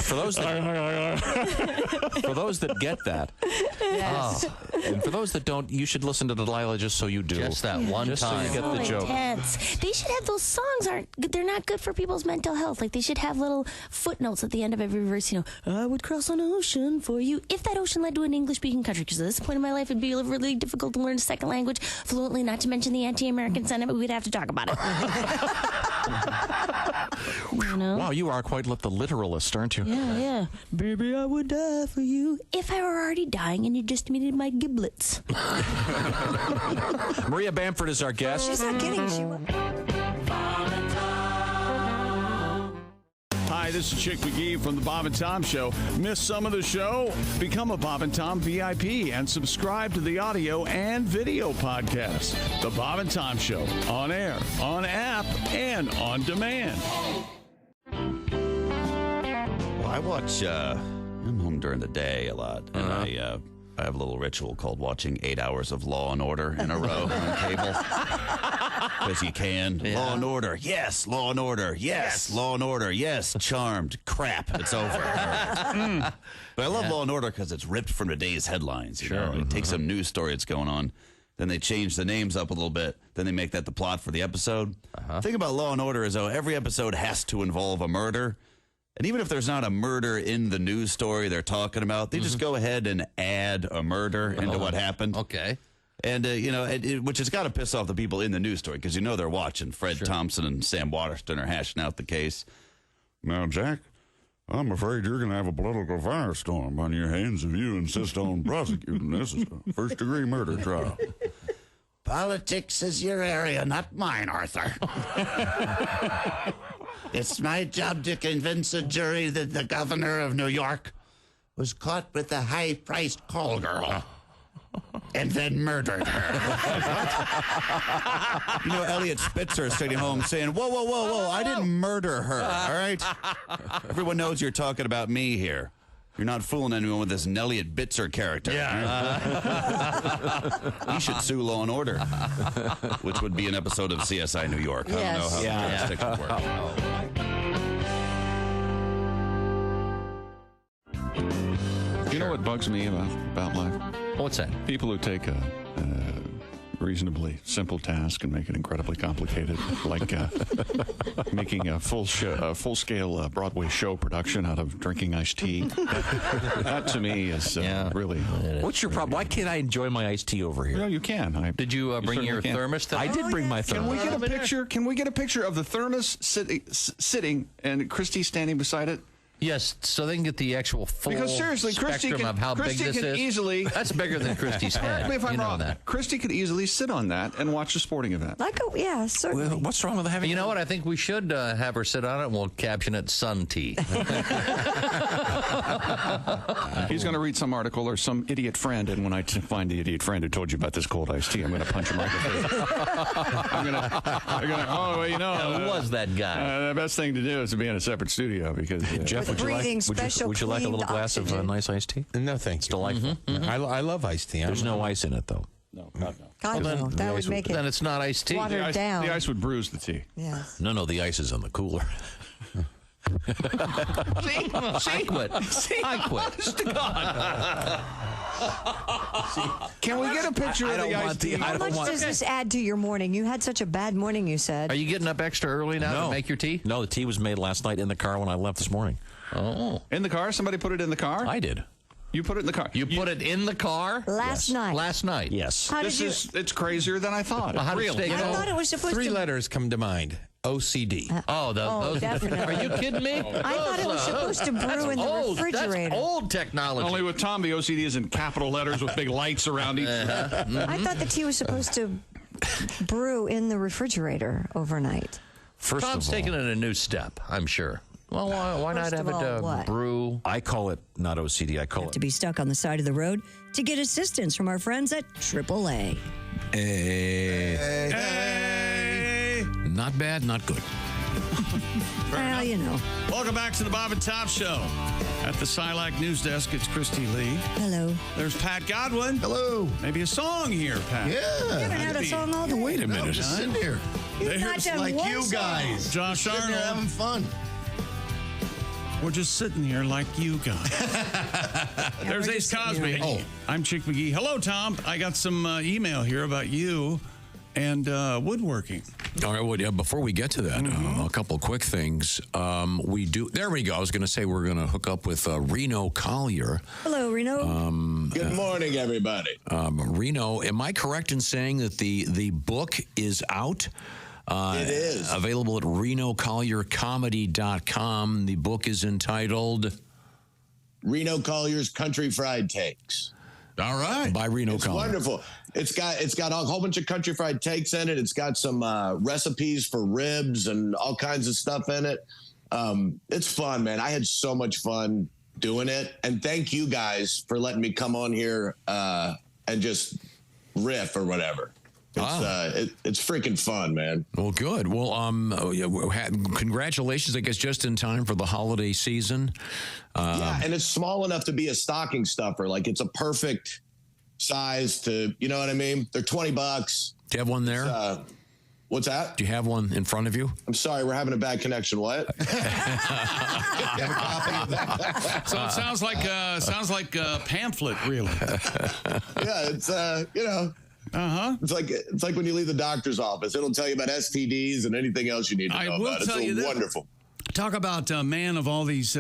for those that get that. Yes. And for those that don't, you should listen to Delilah just so you do. Just that one just time. So you get the joke. Intense. They should have those songs. They're not good for people's mental health. Like, they should have little footnotes at the end of every verse. I would cross an ocean for you if that ocean led to an English-speaking country. Because at this point in my life, it'd be really difficult to learn a second language fluently. Not to mention the anti-American sentiment. We'd have to talk about it. Wow, you are quite the literalist, aren't you? Yeah. Baby, I would die for you if I were already dying and you just needed my giblets. Maria Bamford is our guest. She's not kidding. Hi, this is Chick McGee from the Bob and Tom Show. Miss some of the show? Become a Bob and Tom VIP and subscribe to the audio and video podcast. The Bob and Tom Show, on air, on app, and on demand. Well, I watch, I'm home during the day a lot, and I have a little ritual called watching 8 hours of Law and Order in a row on cable. Because you can. Yeah. Law and Order, yes. Law and Order, yes. Law and Order, yes. Charmed, crap, it's over. But I love Law and Order because it's ripped from today's headlines. You know? It takes some news story that's going on. Then they change the names up a little bit. Then they make that the plot for the episode. The thing about Law and Order is, though, every episode has to involve a murder. And even if there's not a murder in the news story they're talking about, they just go ahead and add a murder into what happened. Okay. And, which has got to piss off the people in the news story because they're watching. Fred Thompson and Sam Waterston are hashing out the case. Now, Jack, I'm afraid you're going to have a political firestorm on your hands if you insist on prosecuting this as a first-degree murder trial. Politics is your area, not mine, Arthur. It's my job to convince a jury that the governor of New York was caught with a high-priced call girl and then murdered her. Elliot Spitzer is sitting home saying, whoa, I didn't murder her, all right? Everyone knows you're talking about me here. You're not fooling anyone with this Elliot Bitzer character. Yeah. Right? He should sue Law and Order, which would be an episode of CSI New York. Yes. I don't know how that would work. You know what bugs me about life? What's that? People who take a reasonably simple task and make it incredibly complicated, like making a full-scale Broadway show production out of drinking iced tea. That to me is really. What's your problem? Why can't I enjoy my iced tea over here? Well, you can. Did you bring your thermos? I did bring my thermos. Can we get a picture? Can we get a picture of the thermos sitting and Christy standing beside it? Yes, so they can get the actual full because seriously, spectrum of how big this is. Easily, that's bigger than Christy's head. Correct me if I'm wrong. That. Christy could easily sit on that and watch a sporting event. Certainly. Well, what's wrong with having? You know what? I think we should have her sit on it, and we'll caption it "Sun Tea." He's going to read some article or some idiot friend, and when I find the idiot friend who told you about this cold iced tea, I'm going to punch him right in the face. I'm going to. Who was that guy? The best thing to do is to be in a separate studio because Jeff, would you like a little glass of nice iced tea? No, thanks. It's delightful. I love iced tea. There's no ice in it, though. No, God, no. God, no. That would make it. Then it's not iced tea. Watered down. The ice would bruise the tea. Yes. No, the ice is in the cooler. I quit. Can we get a picture of the iced tea? How much does this add to your morning? You had such a bad morning, you said. Are you getting up extra early now to make your tea? No, the tea was made last night in the car when I left this morning. Oh. In the car? Somebody put it in the car? I did. You put it in the car. You put it in the car? Last night. Last night. Yes. It's crazier than I thought. Well, I thought it was supposed Three to. letters come to mind. OCD. Those definitely. Are you kidding me? I thought it was supposed to brew in the refrigerator. That's old technology. Only with Tom, the OCD is in capital letters with big lights around each. I thought the tea was supposed to brew in the refrigerator overnight. Tom's taking it a new step, I'm sure. Well, why not have it brew? I call it not OCD. I call it to be stuck on the side of the road to get assistance from our friends at AAA. Hey. Not bad, not good. Well, you know. Welcome back to the Bob and Tom Show. At the Silac News Desk, it's Christy Lee. Hello. There's Pat Godwin. Hello. Maybe a song here, Pat. You haven't had a song all day. Wait a minute. I'm just sitting here. You've not done like one you song. guys. Josh Sitting Arnold. here having fun. We're just sitting here like you guys. There's Ace Cosby. Oh. I'm Chick McGee. Hello, Tom. I got some email here about you and woodworking. All right, well, before we get to that, a couple quick things. We do. There we go. I was going to say we're going to hook up with Reno Collier. Hello, Reno. Good morning, everybody. Reno, am I correct in saying that the book is out? It is. Available at renocolliercomedy.com. The book is entitled Reno Collier's Country Fried Takes. All right. By Reno It's Collier. wonderful. It's got a whole bunch of country fried takes in it. It's got some recipes for ribs and all kinds of stuff in it. It's fun, man. I had so much fun doing it. And thank you guys for letting me come on here and just riff or whatever. It's freaking fun, man. Well, good. Well, congratulations, I guess, just in time for the holiday season. Yeah, and it's small enough to be a stocking stuffer. Like, it's a perfect size to, you know what I mean? They're $20. Do you have one there? What's that? Do you have one in front of you? I'm sorry, we're having a bad connection. What? So it sounds like a pamphlet, really. Yeah, it's It's like when you leave the doctor's office. It'll tell you about STDs and anything else you need to know about. It's wonderful. Talk about a man of all these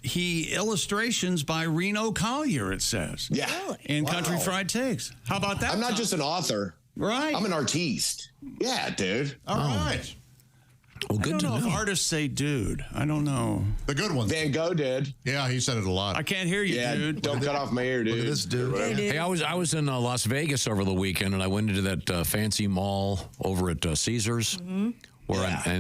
illustrations by Reno Collier, it says. Yeah. In Country Fried Takes. How about that? I'm not just an author. Right. I'm an artiste. Yeah, dude. All right. Well, good to know. If know. artists say dude. I don't know. The good ones. Van Gogh did. Yeah, he said it a lot. I can't hear you, dude. Don't cut off my ear, dude. Look at this dude. Hey, I was in Las Vegas over the weekend, and I went into that fancy mall over at Caesars. And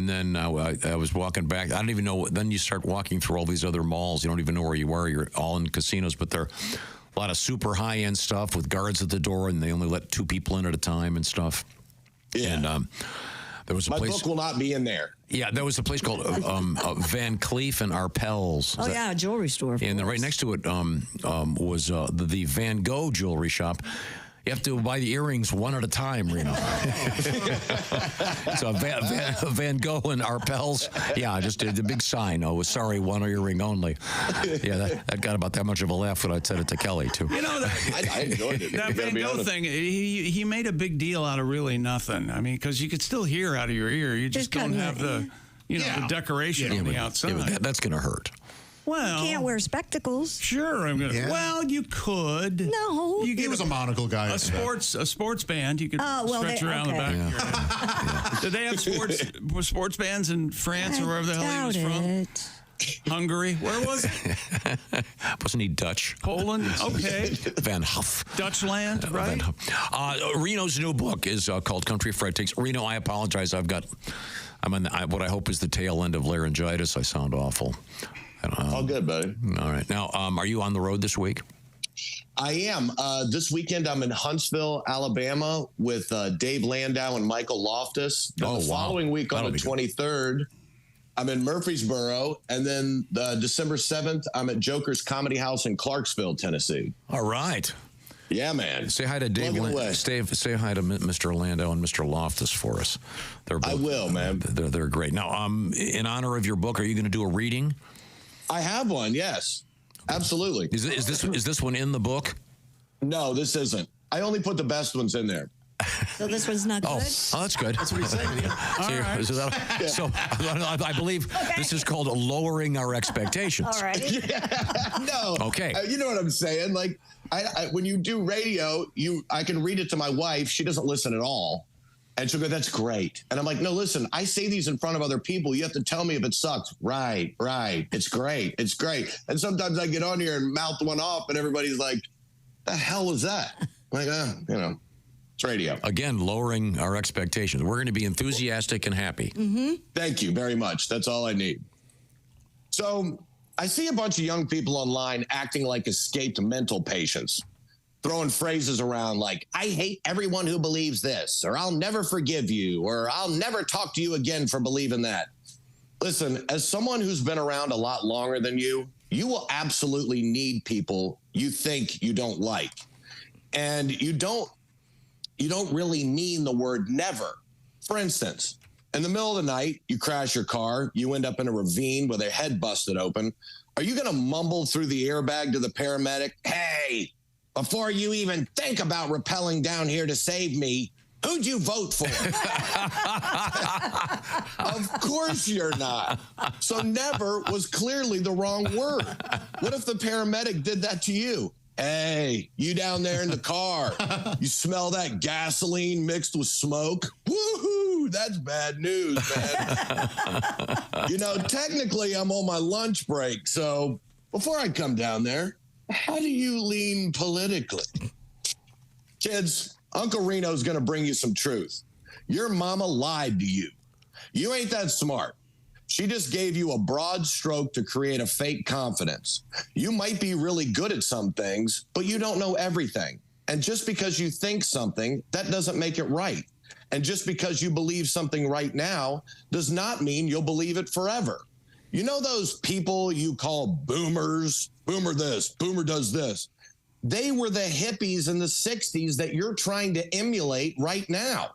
then I was walking back. I don't even know. Then you start walking through all these other malls. You don't even know where you are. You're all in casinos, but they're a lot of super high-end stuff with guards at the door, and they only let 2 people in at a time and stuff. Yeah. And there was a My place. book will not be in there. Yeah, there was a place called Van Cleef and Arpels. Oh, yeah, a jewelry store. And then right next to it was the Van Gogh jewelry shop. You have to buy the earrings one at a time, Reno. So Van Gogh and Arpels. Yeah, I just did the big sign. Oh, sorry, one earring only. Yeah, that got about that much of a laugh when I said it to Kelly, too. You know, I enjoyed it. That Van Gogh thing, he made a big deal out of really nothing. I mean, because you could still hear out of your ear. You just don't have the decoration on the outside. Yeah, but that's going to hurt. Well, You can't wear spectacles. Sure, I'm gonna. Yeah. Well, you could. No. You He was a monocle guy. A sports band. You could stretch around the back. Of your head. Did they have sports bands in France or wherever the hell he was from? Hungary. Where was it? Wasn't he Dutch? Poland. Okay. Van Huff. Dutchland, right? Reno's new book is called Country Fried Takes. Reno, I apologize. I'm on what I hope is the tail end of laryngitis. I sound awful. All good, buddy. All right. Now, are you on the road this week? I am. This weekend, I'm in Huntsville, Alabama with Dave Landau and Michael Loftus. Then the following week on the 23rd, I'm in Murfreesboro. And then December 7th, I'm at Joker's Comedy House in Clarksville, Tennessee. All right. Yeah, man. Say hi to Dave. Say hi to Mr. Landau and Mr. Loftus for us. I will, man. They're great. Now, in honor of your book, are you going to do a reading? I have one, yes. Absolutely. Is this one in the book? No, this isn't. I only put the best ones in there. So this one's not good? Oh, that's good. That's what he's saying. So I believe this is called lowering our expectations. All right. No. Okay. You know what I'm saying? Like, I when you do radio, I can read it to my wife. She doesn't listen at all. And she'll go, that's great. And I'm like, no, listen, I say these in front of other people. You have to tell me if it sucks. Right. It's great. It's great. And sometimes I get on here and mouth one off and everybody's like, the hell was that? I'm like, it's radio. Again, lowering our expectations. We're going to be enthusiastic and happy. Mm-hmm. Thank you very much. That's all I need. So I see a bunch of young people online acting like escaped mental patients, throwing phrases around like, I hate everyone who believes this, or I'll never forgive you, or I'll never talk to you again for believing that. Listen, as someone who's been around a lot longer than you will absolutely need people you think you don't like. And you don't really mean the word never. For instance, in the middle of the night, you crash your car, you end up in a ravine with a head busted open. Are you going to mumble through the airbag to the paramedic, hey, before you even think about rappelling down here to save me, who'd you vote for? Of course you're not. So never was clearly the wrong word. What if the paramedic did that to you? Hey, you down there in the car, you smell that gasoline mixed with smoke? Woohoo, that's bad news, man. Technically I'm on my lunch break, so before I come down there, how do you lean politically? Kids, Uncle Reno's going to bring you some truth. Your mama lied to you. You ain't that smart. She just gave you a broad stroke to create a fake confidence. You might be really good at some things, but you don't know everything. And just because you think something, that doesn't make it right. And just because you believe something right now does not mean you'll believe it forever. You know those people you call boomers? Boomer this, boomer does this. They were the hippies in the 60s that you're trying to emulate right now.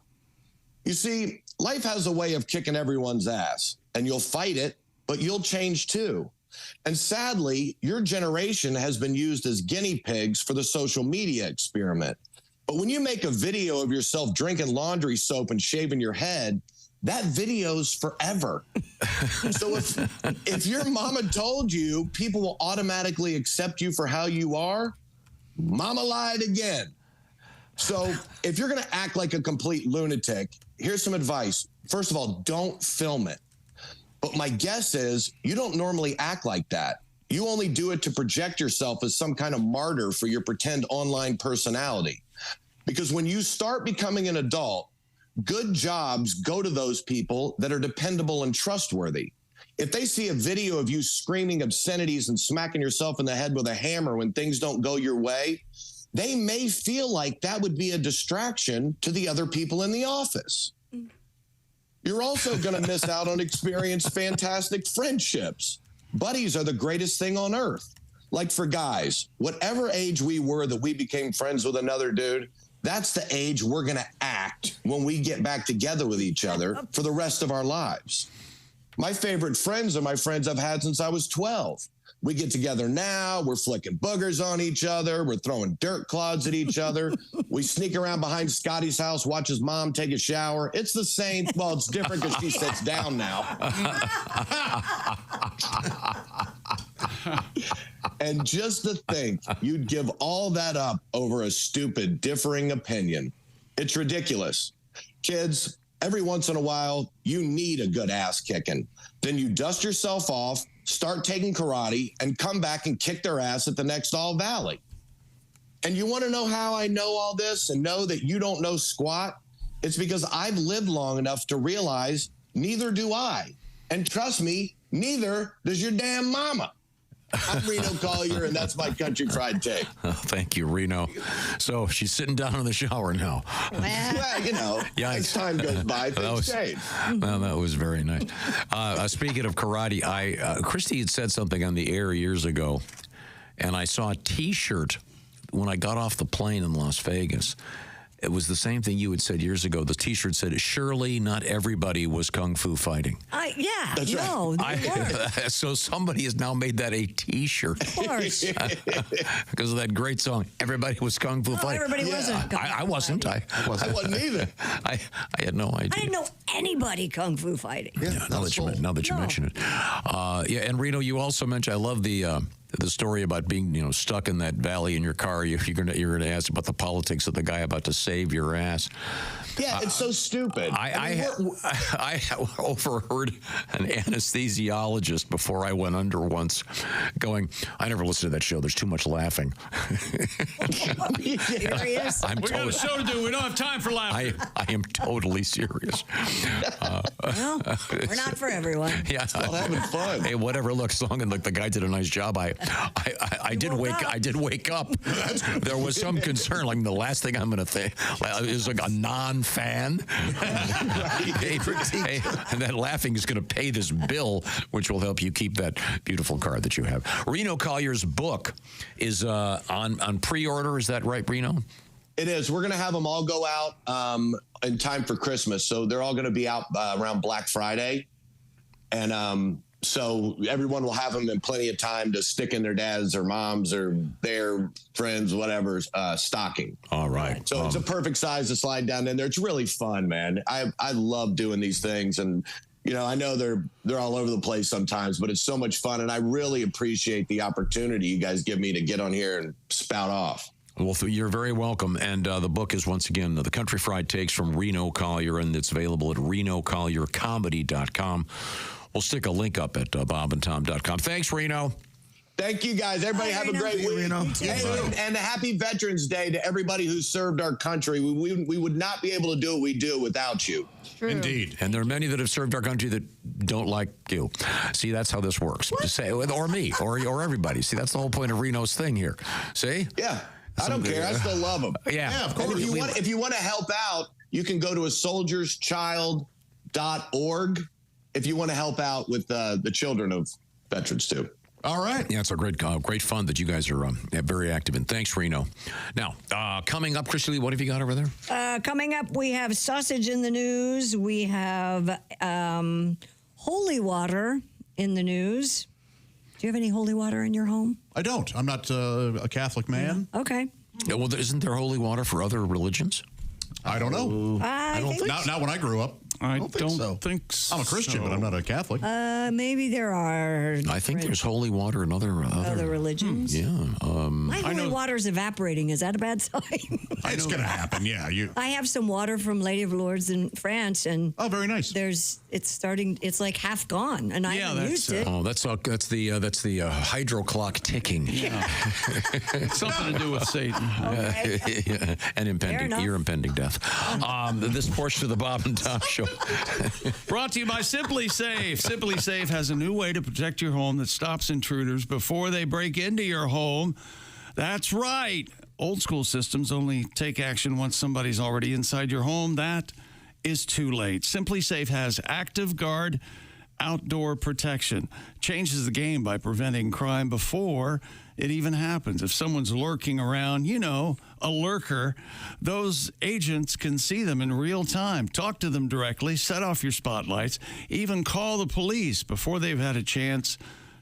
You see, life has a way of kicking everyone's ass, and you'll fight it, but you'll change too. And sadly, your generation has been used as guinea pigs for the social media experiment. But when you make a video of yourself drinking laundry soap and shaving your head, that video's forever. So if your mama told you people will automatically accept you for how you are, mama lied again. So if you're going to act like a complete lunatic, here's some advice. First of all, don't film it. But my guess is you don't normally act like that. You only do it to project yourself as some kind of martyr for your pretend online personality. Because when you start becoming an adult, good jobs go to those people that are dependable and trustworthy. If they see a video of you screaming obscenities and smacking yourself in the head with a hammer when things don't go your way, they may feel like that would be a distraction to the other people in the office. You're also going to miss out on experienced fantastic friendships. Buddies are the greatest thing on earth. Like for guys, whatever age we were that we became friends with another dude, that's the age we're going to act when we get back together with each other for the rest of our lives. My favorite friends are my friends I've had since I was 12. We get together now, we're flicking boogers on each other, we're throwing dirt clods at each other. We sneak around behind Scotty's house, watch his mom take a shower. It's the same, well, it's different because she sits down now. And just to think you'd give all that up over a stupid, differing opinion. It's ridiculous. Kids, every once in a while, you need a good ass kicking. Then you dust yourself off, start taking karate, and come back and kick their ass at the next All Valley. And you want to know how I know all this and know that you don't know squat? It's because I've lived long enough to realize neither do I. And trust me, neither does your damn mama. I'm Reno Collier, and that's my country fried take. Oh, thank you, Reno. So she's sitting down in the shower now. Well, you know, as time goes by, things change. Well, that was very nice. Speaking of karate, Christy had said something on the air years ago, and I saw a T-shirt when I got off the plane in Las Vegas. It was the same thing you had said years ago. The T-shirt said, "Surely not everybody was kung fu fighting." Yeah, That's no, right. So somebody has now made that a T-shirt. Of course. Because of that great song, "Everybody Was Kung Fu Fighting." Everybody wasn't. I wasn't. I wasn't either. I had no idea. I didn't know anybody kung fu fighting. Yeah, now that you mention it. Yeah, and Reno, you also mentioned, I love the story about being, stuck in that valley in your car. You're gonna ask about the politics of the guy about to save your ass. Yeah, it's so stupid. I overheard an anesthesiologist before I went under once going, "I never listened to that show. There's too much laughing." Serious? We got a show to do. We don't have time for laughter. I am totally serious. Well, we're not for everyone. Yeah, It's not having fun. Hey, whatever. Look, as long as the guy did a nice job. I did wake up. There was some concern. Like the last thing I'm going to think is like a non-fan. Hey, and that laughing is going to pay this bill, which will help you keep that beautiful car that you have. Reno Collier's book is on pre-order. Is that right, Reno? It is. We're going to have them all go out in time for Christmas. So they're all going to be out around Black Friday. And so everyone will have them in plenty of time to stick in their dads or moms or their friends, whatever, stocking. All right. So it's a perfect size to slide down in there. It's really fun, man. I love doing these things. And, I know they're all over the place sometimes, but it's so much fun. And I really appreciate the opportunity you guys give me to get on here and spout off. Well, you're very welcome. And the book is, once again, The Country Fried Takes from Reno Collier, and it's available at renocolliercomedy.com. We'll stick a link up at bobandtom.com. Thanks, Reno. Thank you, guys. Everybody have a great week. And a happy Veterans Day to everybody who served our country. We would not be able to do what we do without you. True. Indeed. And there are many that have served our country that don't like you. See, that's how this works. Say, or me, or everybody. See, that's the whole point of Reno's thing here. See? Yeah. I don't care. I still love them. Yeah, of course. And if you want to help out, you can go to asoldierschild.org if you want to help out with the children of veterans too. All right. Yeah, it's a great fund that you guys are very active in. Thanks, Reno. Now, coming up, Christy Lee, what have you got over there? Coming up, we have sausage in the news. We have holy water in the news. Do you have any holy water in your home? I don't. I'm not a Catholic man. Yeah. Okay. Yeah, well, isn't there holy water for other religions? I don't know. I don't think not when I grew up. I don't think so. I'm a Christian, but I'm not a Catholic. Maybe there are. I think there's holy water in other religions. Yeah. My holy water's evaporating. Is that a bad sign? It's going to happen. Yeah. I have some water from Lady of Lords in France, and very nice. It's like half gone, and I haven't used it. Oh, that's the hydro clock ticking. Yeah. Something to do with Satan. Okay. And your impending death. This portion of the Bob and Tom Show. Brought to you by Simply Safe. Simply Safe has a new way to protect your home that stops intruders before they break into your home. That's right. Old school systems only take action once somebody's already inside your home. That is too late. Simply Safe has Active Guard outdoor protection. Changes the game by preventing crime before it even happens. If someone's lurking around, a lurker, those agents can see them in real time, talk to them directly, set off your spotlights, even call the police before they've had a chance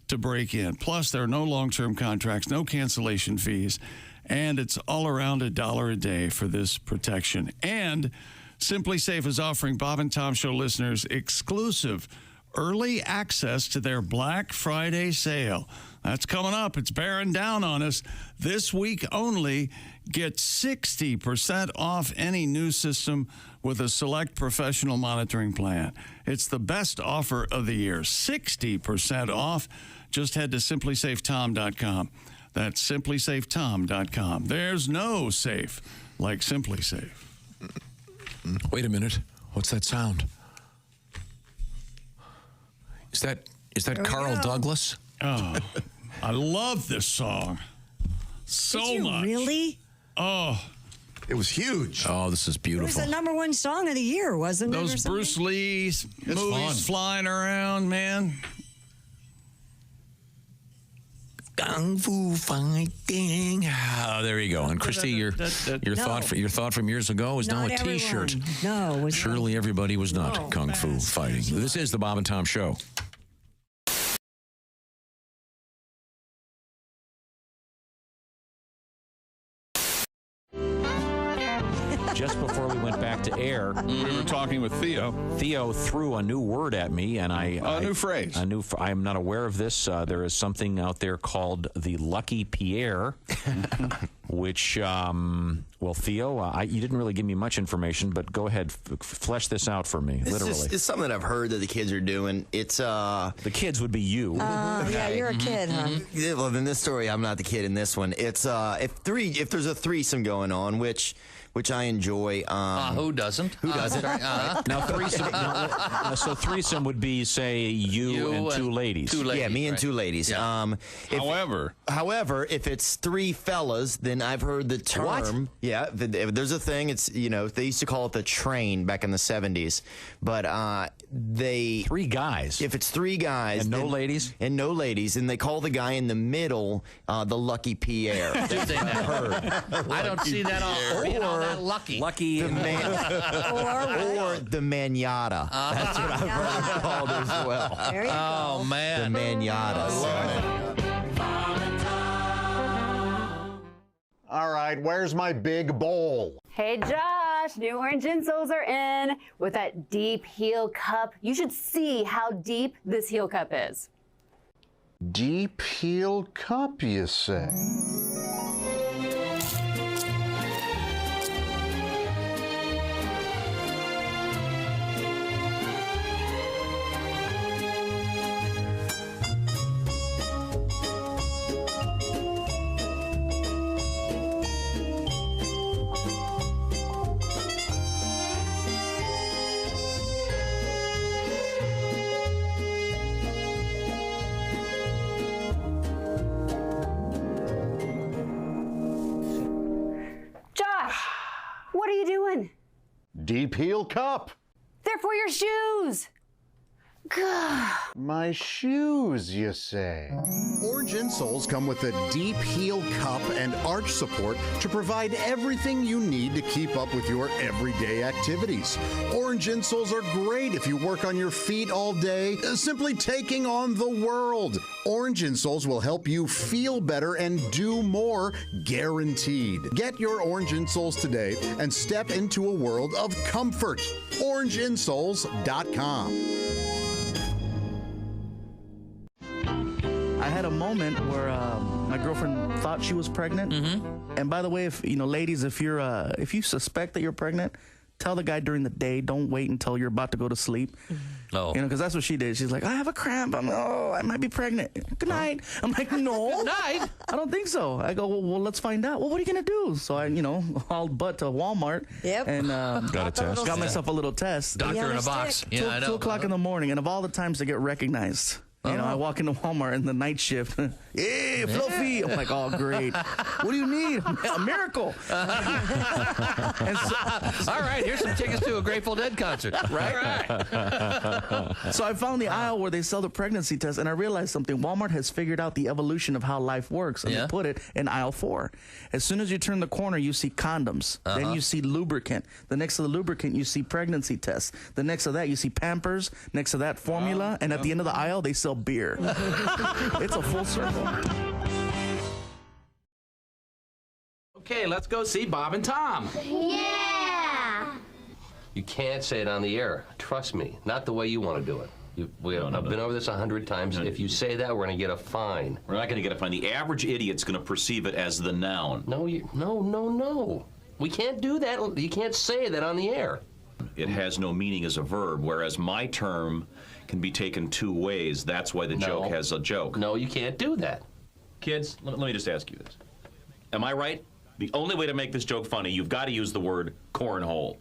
to break in. Plus, there are no long-term contracts, no cancellation fees, and it's all around $1 a day for this protection. And Simply Safe is offering Bob and Tom Show listeners exclusive early access to their Black Friday sale. That's coming up. It's bearing down on us. This week only, get 60% off any new system with a Select professional monitoring plan. It's the best offer of the year. 60% off. Just head to simplysafetom.com. That's simplysafetom.com. There's no safe like Simply Safe. Wait a minute. What's that sound? Is that Carl Douglas? Oh, I love this song so much. Really? Oh, it was huge. Oh, this is It beautiful. was the #1 song of the year, wasn't it? Those Bruce Lee movies flying around, man. Kung Fu fighting. Oh, there you go. And Christy, your thought from years ago is now a T-shirt. No, it was surely everybody was not Kung Fu fighting. This is the Bob and Tom Show. Just before we went back to air, we were talking with Theo. Theo threw a new word at me, and a new phrase. I am not aware of this. There is something out there called the Lucky Pierre, which, Theo, you didn't really give me much information, but go ahead, flesh this out for me, literally. It's something that I've heard that the kids are doing. It's the kids would be you. Yeah, you're a kid, huh? Yeah, well, in this story, I'm not the kid in this one. It's if there's a threesome going on, which I enjoy. Who doesn't? Who doesn't? Now, threesome. So threesome would be, say, you and two ladies. Yeah, me and two ladies. Yeah. However, if it's three fellas, then I've heard the term. What? Yeah, there's a thing. It's they used to call it the train back in the 70s, but three guys. If it's three guys and no ladies, and they call the guy in the middle the Lucky Pierre. Do they now? I don't see that all that lucky. The or the manata. That's what I've heard called as well. There you go. Oh man, the manata. All right, where's my big bowl? Hey Josh, new orange insoles are in with that deep heel cup. You should see how deep this heel cup is. Deep heel cup, you say? What are you doing? Deep heel cup. They're for your shoes. My shoes, you say? Orange insoles come with a deep heel cup and arch support to provide everything you need to keep up with your everyday activities. Orange insoles are great if you work on your feet all day, simply taking on the world. Orange insoles will help you feel better and do more, guaranteed. Get your orange insoles today and step into a world of comfort. OrangeInsoles.com. I had a moment where my girlfriend thought she was pregnant. And by the way, if ladies, if you suspect that you're pregnant, tell the guy during the day. Don't wait until you're about to go to sleep. Oh, because that's what she did. She's like, I have a cramp. I might be pregnant. Good night. I'm like, no, Good night. I don't think so. I go, well, let's find out. Well, what are you gonna do? So I, hauled butt to Walmart. Yep. And Got a test. got myself a little test. Doctor in a box. Yeah, I know. 2 o'clock in the morning, and of all the times to get recognized. I walk into Walmart in the night shift. Hey, Fluffy. I'm like, oh, great. What do you need? A miracle. All right, here's some tickets to a Grateful Dead concert. Right? So I found the aisle where they sell the pregnancy test, and I realized something. Walmart has figured out the evolution of how life works, and they put it in aisle 4. As soon as you turn the corner, you see condoms. Then you see lubricant. The next to the lubricant, you see pregnancy tests. The next to that, you see Pampers. Next to that, formula. And at the end of the aisle, they sell beer. It's a full circle. Okay, let's go see Bob and Tom. Yeah! You can't say it on the air. Trust me. Not the way you want to do it. I've been over this 100 times. If you say that, we're going to get a fine. We're not going to get a fine. The average idiot's going to perceive it as the noun. No. We can't do that. You can't say that on the air. It has no meaning as a verb, whereas my term can be taken 2 ways. That's why the joke has a joke. No, you can't do that. Kids, let me just ask you this. Am I right? The only way to make this joke funny, you've got to use the word cornhole.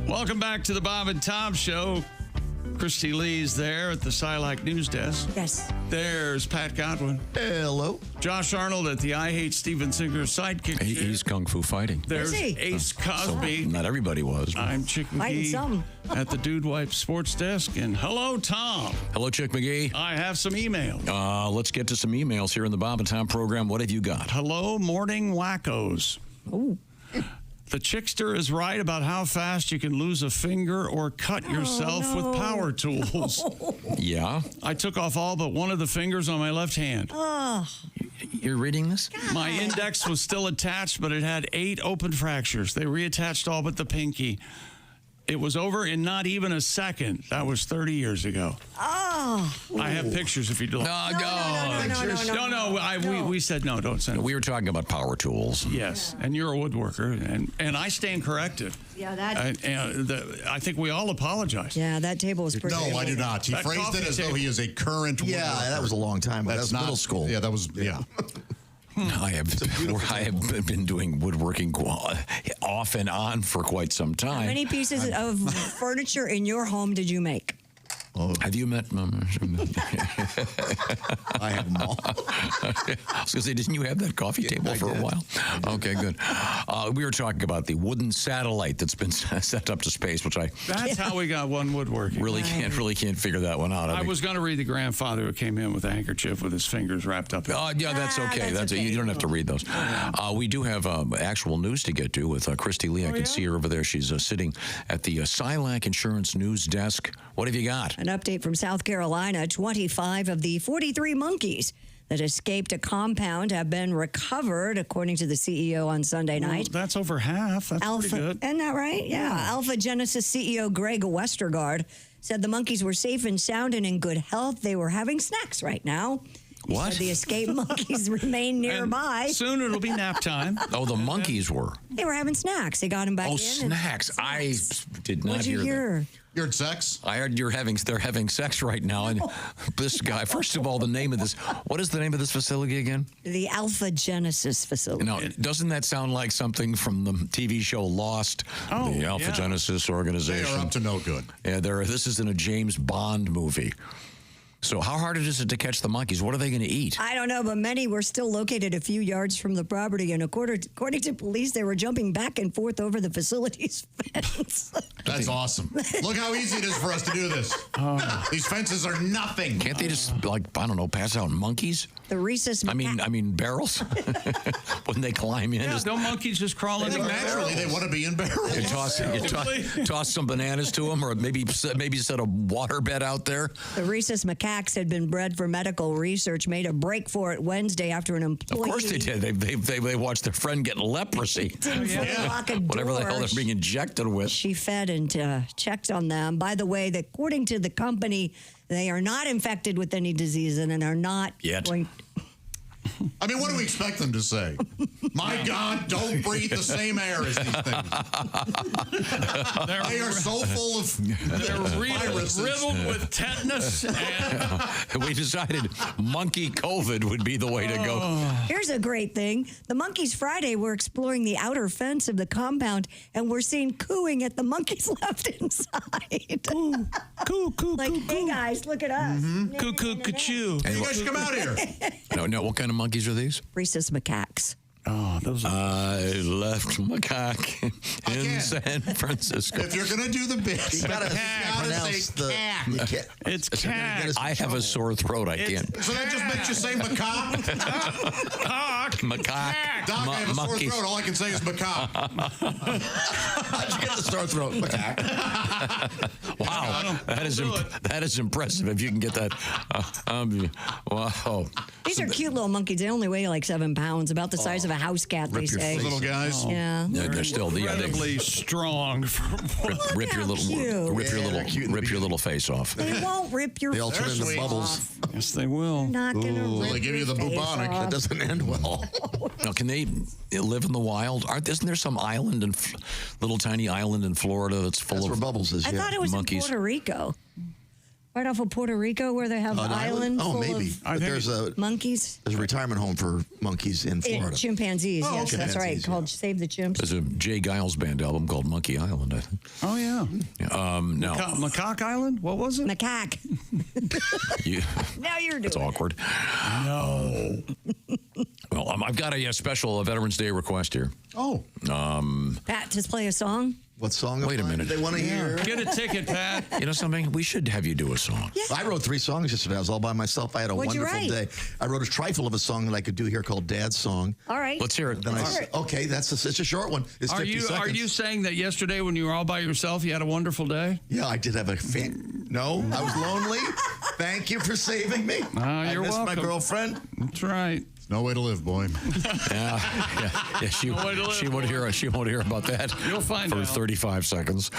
Welcome back to the Bob and Tom Show. Christy Lee's there at the Silac News Desk. Yes. There's Pat Godwin. Hello. Josh Arnold at the I Hate Steven Singer sidekick. He's kung fu fighting. There's Ace Cosby. Not everybody was. I'm Chick McGee at the Dude Wipe Sports Desk. And hello, Tom. Hello, Chick McGee. I have some emails. Let's get to some emails here in the Bob and Tom program. What have you got? Hello, morning wackos. Ooh. The chickster is right about how fast you can lose a finger or cut yourself with power tools. Yeah? I took off all but one of the fingers on my left hand. Oh. You're reading this? God. My index was still attached, but it had 8 open fractures. They reattached all but the pinky. It was over in not even a second. That was 30 years ago. Oh. I have pictures if you'd like. No. We said no, don't send it. We were talking about power tools. Yes, and you're a woodworker, and I stand corrected. Yeah, that. I think we all apologize. Yeah, that table was pretty. No, I do not. He phrased it as though he is a current woodworker. Yeah, that was a long time ago. That's middle school. Yeah, that was, yeah. I have been doing woodworking off and on for quite some time. How many pieces of furniture in your home did you make? Oh. Have you met? I have them all. I was going to say, didn't you have that coffee table for a while? Okay, good. We were talking about the wooden satellite that's been sent up to space, which That's how we got one woodworking. Really can't figure that one out. I was going to read the grandfather who came in with a handkerchief with his fingers wrapped up. Yeah, that's okay. That's okay. You don't have to read those. We do have actual news to get to with Christy Lee. I can see her over there. She's sitting at the Silac Insurance News Desk. What have you got? An update from South Carolina. 25 of the 43 monkeys that escaped a compound have been recovered, according to the CEO on Sunday night. That's over half. That's pretty good. Isn't that right? Yeah. Alpha Genesis CEO Greg Westergaard said the monkeys were safe and sound and in good health. They were having snacks right now. He What? said the escaped monkeys remain nearby. And soon it'll be nap time. Oh, the monkeys were. They were having snacks. They got them back in. Oh, snacks. I did not What'd you hear? You heard sex? I heard they're having sex right now. And this guy, first of all, the name of this, what is the name of this facility again? The Alpha Genesis facility. Now, doesn't that sound like something from the TV show Lost? The Alpha Genesis organization. They are up to no good. Yeah, this isn't a James Bond movie. So how hard is it to catch the monkeys? What are they going to eat? I don't know, but many were still located a few yards from the property, and according to police, they were jumping back and forth over the facility's fence. That's awesome. Look how easy it is for us to do this. These fences are nothing. Can't they just, pass out monkeys? The rhesus I mean barrels? Wouldn't they climb in? Yeah, don't monkeys just crawl into naturally, they want to be in barrels. You toss some bananas to them, or maybe set a water bed out there. The rhesus macaques had been bred for medical research, made a break for it Wednesday after an employee. Of course they did. They watched their friend get leprosy. Whatever the hell they're being injected with. She fed and checked on them. By the way, according to the company, they are not infected with any disease and are not going. I mean, what do we expect them to say? My God, don't breathe the same air as these things. They are so full of viruses. Riddled with tetanus. And we decided monkey COVID would be the way to go. Here's a great thing. The monkeys Friday were exploring the outer fence of the compound, and we're seeing cooing at the monkeys left inside. Coo, like, hey guys, look at us. Coo, coo, ka-choo. Hey, you guys should come out here. No, what kind of monkeys are these? Rhesus macaques. Oh, those are... I left macaque in San Francisco. If you're going to do the bit, You gotta pronounce say cat. It's cat. I have a sore throat. I can't. So that just makes you say macaque? Macaque. Doc, I have a sore monkeys. throat. All I can say is macaque. How'd you get the sore throat? Wow, that is impressive. If you can get that. Wow. These are cute little monkeys. They only weigh like 7 pounds, about the size of a house cat, they say. Little guys. Yeah. They're still incredibly strong. Rip your little face off. They won't rip your They all turn into face bubbles. off. Yes, they will. They're not going to rip They give you the your face bubonic. off. That doesn't end well. Now, can they live in the wild? Isn't there some island little tiny island in Florida that's full That's of where Bubbles is. I Yeah. thought it was monkeys? in Puerto Rico. Right off of Puerto Rico where they have the island Oh, full maybe. of But there's a monkeys. retirement home for monkeys in Florida. Chimpanzees, Oh, yes, okay. that's right. Chimpanzees, Called Save the Chimps. There's a Jay Giles band album called Monkey Island, I think. Oh, yeah. No. Macaque Island? What was it? Macaque. Now you're doing It's awkward. No. Well, I've got a special Veterans Day request here. Oh. Pat, just play a song. What song? Wait a minute. They want to hear. Get a ticket, Pat. You know something? We should have you do a song. Yeah. I wrote 3 songs yesterday. I was all by myself. I had a What'd you wonderful write? day. I wrote a trifle of a song that I could do here called Dad's Song. All right. Let's hear it. Then okay, it's a short one. It's 50 seconds. Are you saying that yesterday when you were all by yourself, you had a wonderful day? Yeah, I did have a No, I was lonely. Thank you for saving me. You're I missed welcome. my girlfriend. That's right. No way to live, boy. Yeah, she won't hear about that. You'll find for out. 35 seconds.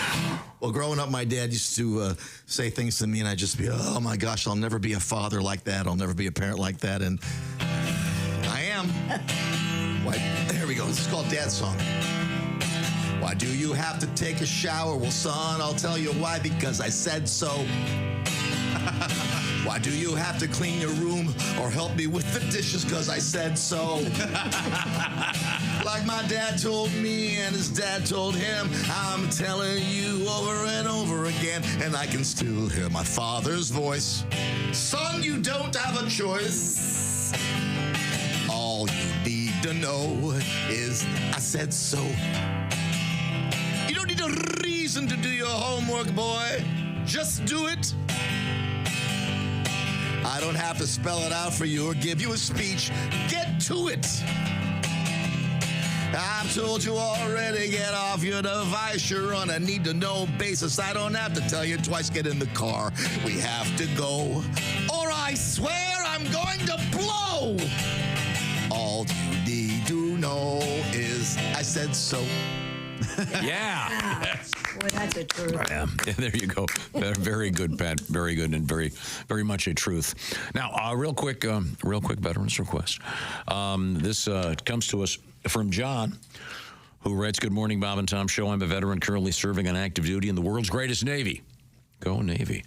Well, growing up, my dad used to say things to me, and I'd just be, oh my gosh, I'll never be a father like that. I'll never be a parent like that. And I am. Why, here we go. This is called Dad's Song. Why do you have to take a shower? Well, son, I'll tell you why. Because I said so. Why do you have to clean your room or help me with the dishes? 'Cause I said so. Like my dad told me and his dad told him, I'm telling you over and over again, and I can still hear my father's voice. Son, you don't have a choice. All you need to know is I said so. You don't need a reason to do your homework, boy. Just do it. I don't have to spell it out for you or give you a speech. Get to it. I've told you already, get off your device. You're on a need-to-know basis. I don't have to tell you twice. Get in the car. We have to go. Or I swear I'm going to blow. All you need to know is I said so. Yeah. Boy, that's a truth. Yeah, there you go. Very good, Pat. Very good, and very, very much a truth. Now, real quick, veterans request. This comes to us from John, who writes, "Good morning, Bob and Tom Show. I'm a veteran currently serving on active duty in the world's greatest Navy. Go Navy."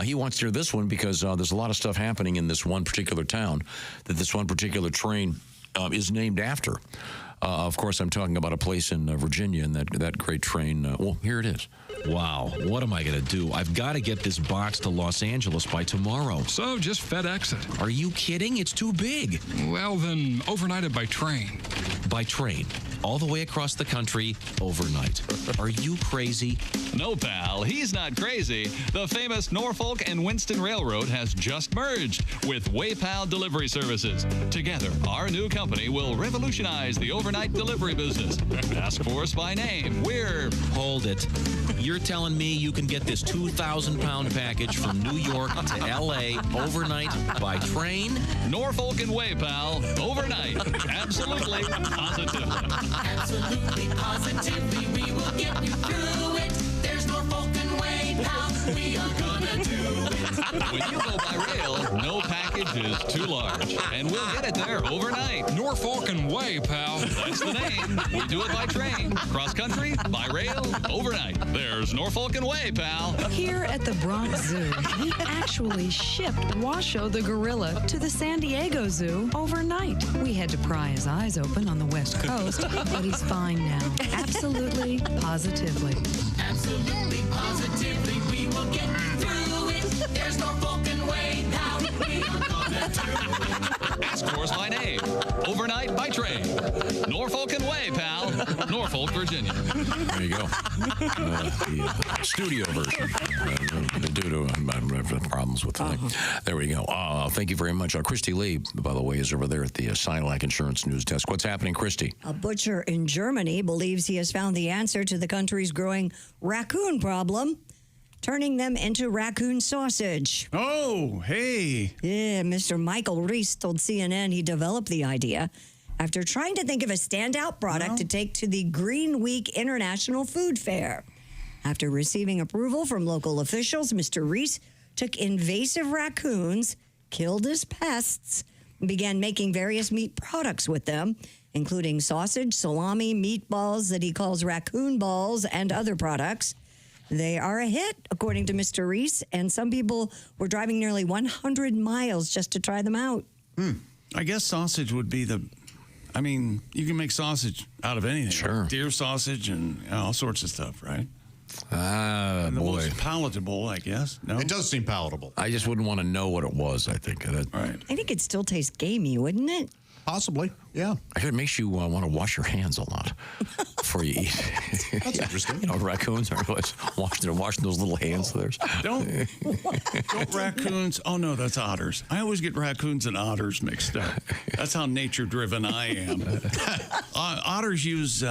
He wants to hear this one because there's a lot of stuff happening in this one particular town that this one particular train is named after. Of course, I'm talking about a place in Virginia, and that great train. Well, here it is. Wow, what am I going to do? I've got to get this box to Los Angeles by tomorrow. So just FedEx it. Are you kidding? It's too big. Well, then overnight it by train. By train. All the way across the country, overnight. Are you crazy? No, pal, he's not crazy. The famous Norfolk and Winston Railroad has just merged with WayPal Delivery Services. Together, our new company will revolutionize the overnight delivery business. Ask for us by name. We're... Hold it. You're telling me you can get this 2,000-pound package from New York to L.A. overnight by train? Norfolk and WayPal, overnight. Absolutely, positively. Absolutely, positively, we will get you through it. There's Norfolk and WayPal, we are gonna do it. When you go by rail, no package is too large, and we'll get it there overnight. Norfolk and WayPal. That's the name. We do it by train, cross country, by rail, overnight. There's Norfolk and WayPal. Here at the Bronx Zoo, we actually shipped Washoe the gorilla to the San Diego Zoo overnight. We had to pry his eyes open on the West Coast, but he's fine now. Absolutely, positively. Absolutely, positively, we will get you through it. There's Norfolk and WayPal, we are gonna do it. Ask for us by name. Overnight by train. Norfolk and WayPal, Norfolk, Virginia. There you go. The studio version. Due to problems with the thing. There we go. Thank you very much. Christy Lee, by the way, is over there at the Silac Insurance News Desk. What's happening, Christy? A butcher in Germany believes he has found the answer to the country's growing raccoon problem, turning them into raccoon sausage. Oh, hey. Yeah, Mr. Michael Reese told CNN he developed the idea after trying to think of a standout product to take to the Green Week International Food Fair. After receiving approval from local officials, Mr. Reese took invasive raccoons, killed as pests, and began making various meat products with them, including sausage, salami, meatballs that he calls raccoon balls, and other products. They are a hit, according to Mr. Reese, and some people were driving nearly 100 miles just to try them out. I guess sausage would be I mean, you can make sausage out of anything. Sure. Like deer sausage and all sorts of stuff, right? The most palatable, I guess. No? It does seem palatable. I just wouldn't want to know what it was, I think. Right. I think it'd still taste gamey, wouldn't it? Possibly, yeah. I think it makes you want to wash your hands a lot before you eat. That's interesting. You know, raccoons are always washing those little hands of theirs. Don't raccoons. Oh, no, that's otters. I always get raccoons and otters mixed up. That's how nature-driven I am. Otters use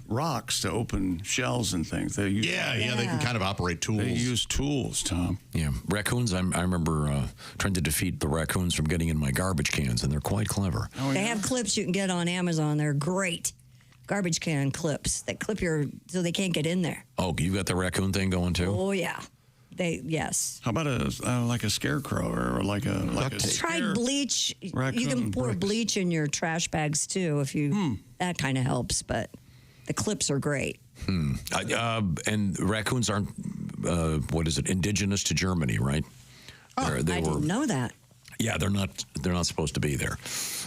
rocks to open shells and things. They use, they can kind of operate tools. They use tools, Tom. Yeah, raccoons, I remember trying to defeat the raccoons from getting in my garbage cans, and they're quite clever. They have clips you can get on Amazon. They're great. Garbage can clips that clip so they can't get in there. Oh, you got the raccoon thing going too? Oh, yeah. Yes. How about like a scarecrow or like a Try bleach. Raccoon You can pour bricks. bleach in your trash bags too if you that kind of helps, but the clips are great. And raccoons aren't indigenous to Germany, right? I didn't know that. Yeah, they're not supposed to be there.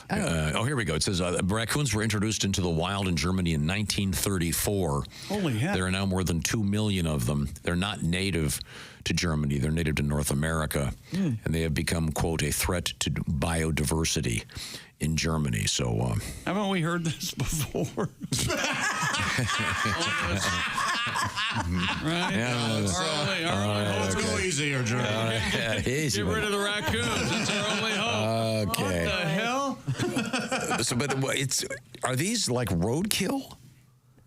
Here we go. It says raccoons were introduced into the wild in Germany in 1934. Holy heck. There are now more than 2 million of them. They're not native to Germany. They're native to North America. And they have become, quote, a threat to biodiversity in Germany. So, haven't we heard this before? Right? Yeah. Let's go easy here, Jerry. Easy. Get rid of the raccoons. It's our only hope. Okay. What the hell? Are these like roadkill?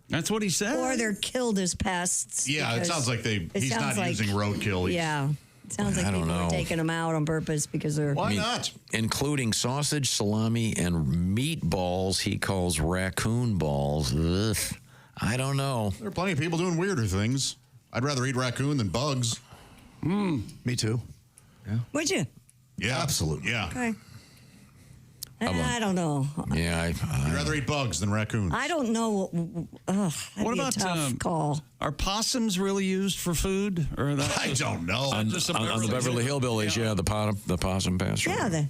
That's what he said. Or they're killed as pests. Yeah, it sounds like he's not using roadkill. Yeah. It sounds like people are taking them out on purpose because they're... Why not? Including sausage, salami, and meatballs, he calls raccoon balls. Ugh. I don't know. There are plenty of people doing weirder things. I'd rather eat raccoon than bugs. Me too. Yeah. Would you? Yeah. Absolutely. Yeah. Okay. I don't know. Yeah, I'd rather eat bugs than raccoons. I don't know. What about a tough call? Are possums really used for food? Or I don't know. On the Beverly Hillbillies, the possum passer. Yeah,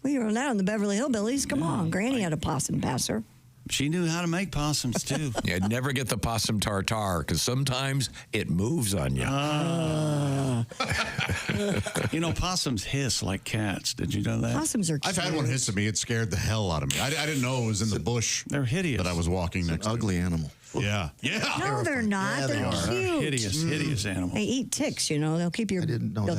we were that on the Beverly Hillbillies. Come on, Granny had a possum passer. She knew how to make possums, too. Yeah, never get the possum tartare, because sometimes it moves on you. Possums hiss like cats. Did you know that? Possums are cute. I've had one hiss at me. It scared the hell out of me. I didn't know it was in the bush. They're hideous. That I was walking next to. Ugly animal. Yeah. No, they're not. Yeah, they're cute. Hideous animals. They eat ticks, They'll keep your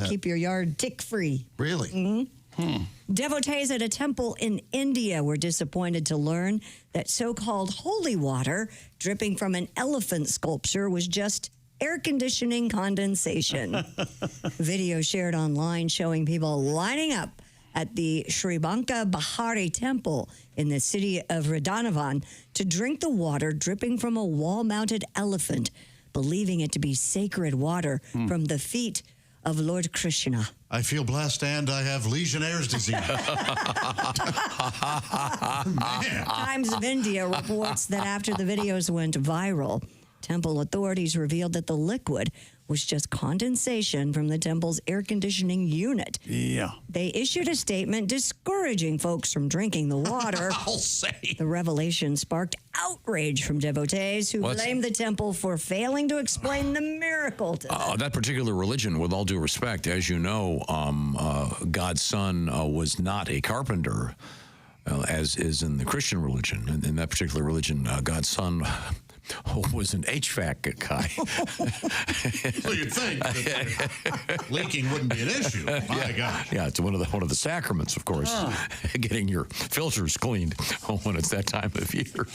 keep your yard tick-free. Really? Mm-hmm. Devotees at a temple in India were disappointed to learn that so-called holy water dripping from an elephant sculpture was just air conditioning condensation. Video shared online showing people lining up at the Sri Banka Bahari temple in the city of Radhanavan to drink the water dripping from a wall-mounted elephant, believing it to be sacred water from the feet of Lord Krishna. I feel blessed and I have Legionnaire's disease. Times of India reports that after the videos went viral, temple authorities revealed that the liquid was just condensation from the temple's air conditioning unit. Yeah. They issued a statement discouraging folks from drinking the water. I'll say. The revelation sparked outrage from devotees who blamed the temple for failing to explain the miracle to them. That particular religion, with all due respect, as you know, God's son was not a carpenter, as is in the Christian religion. In that particular religion, God's son was an HVAC guy. Well, you'd think that leaking wouldn't be an issue. My God. Yeah, it's one of the sacraments, of course, getting your filters cleaned when it's that time of year.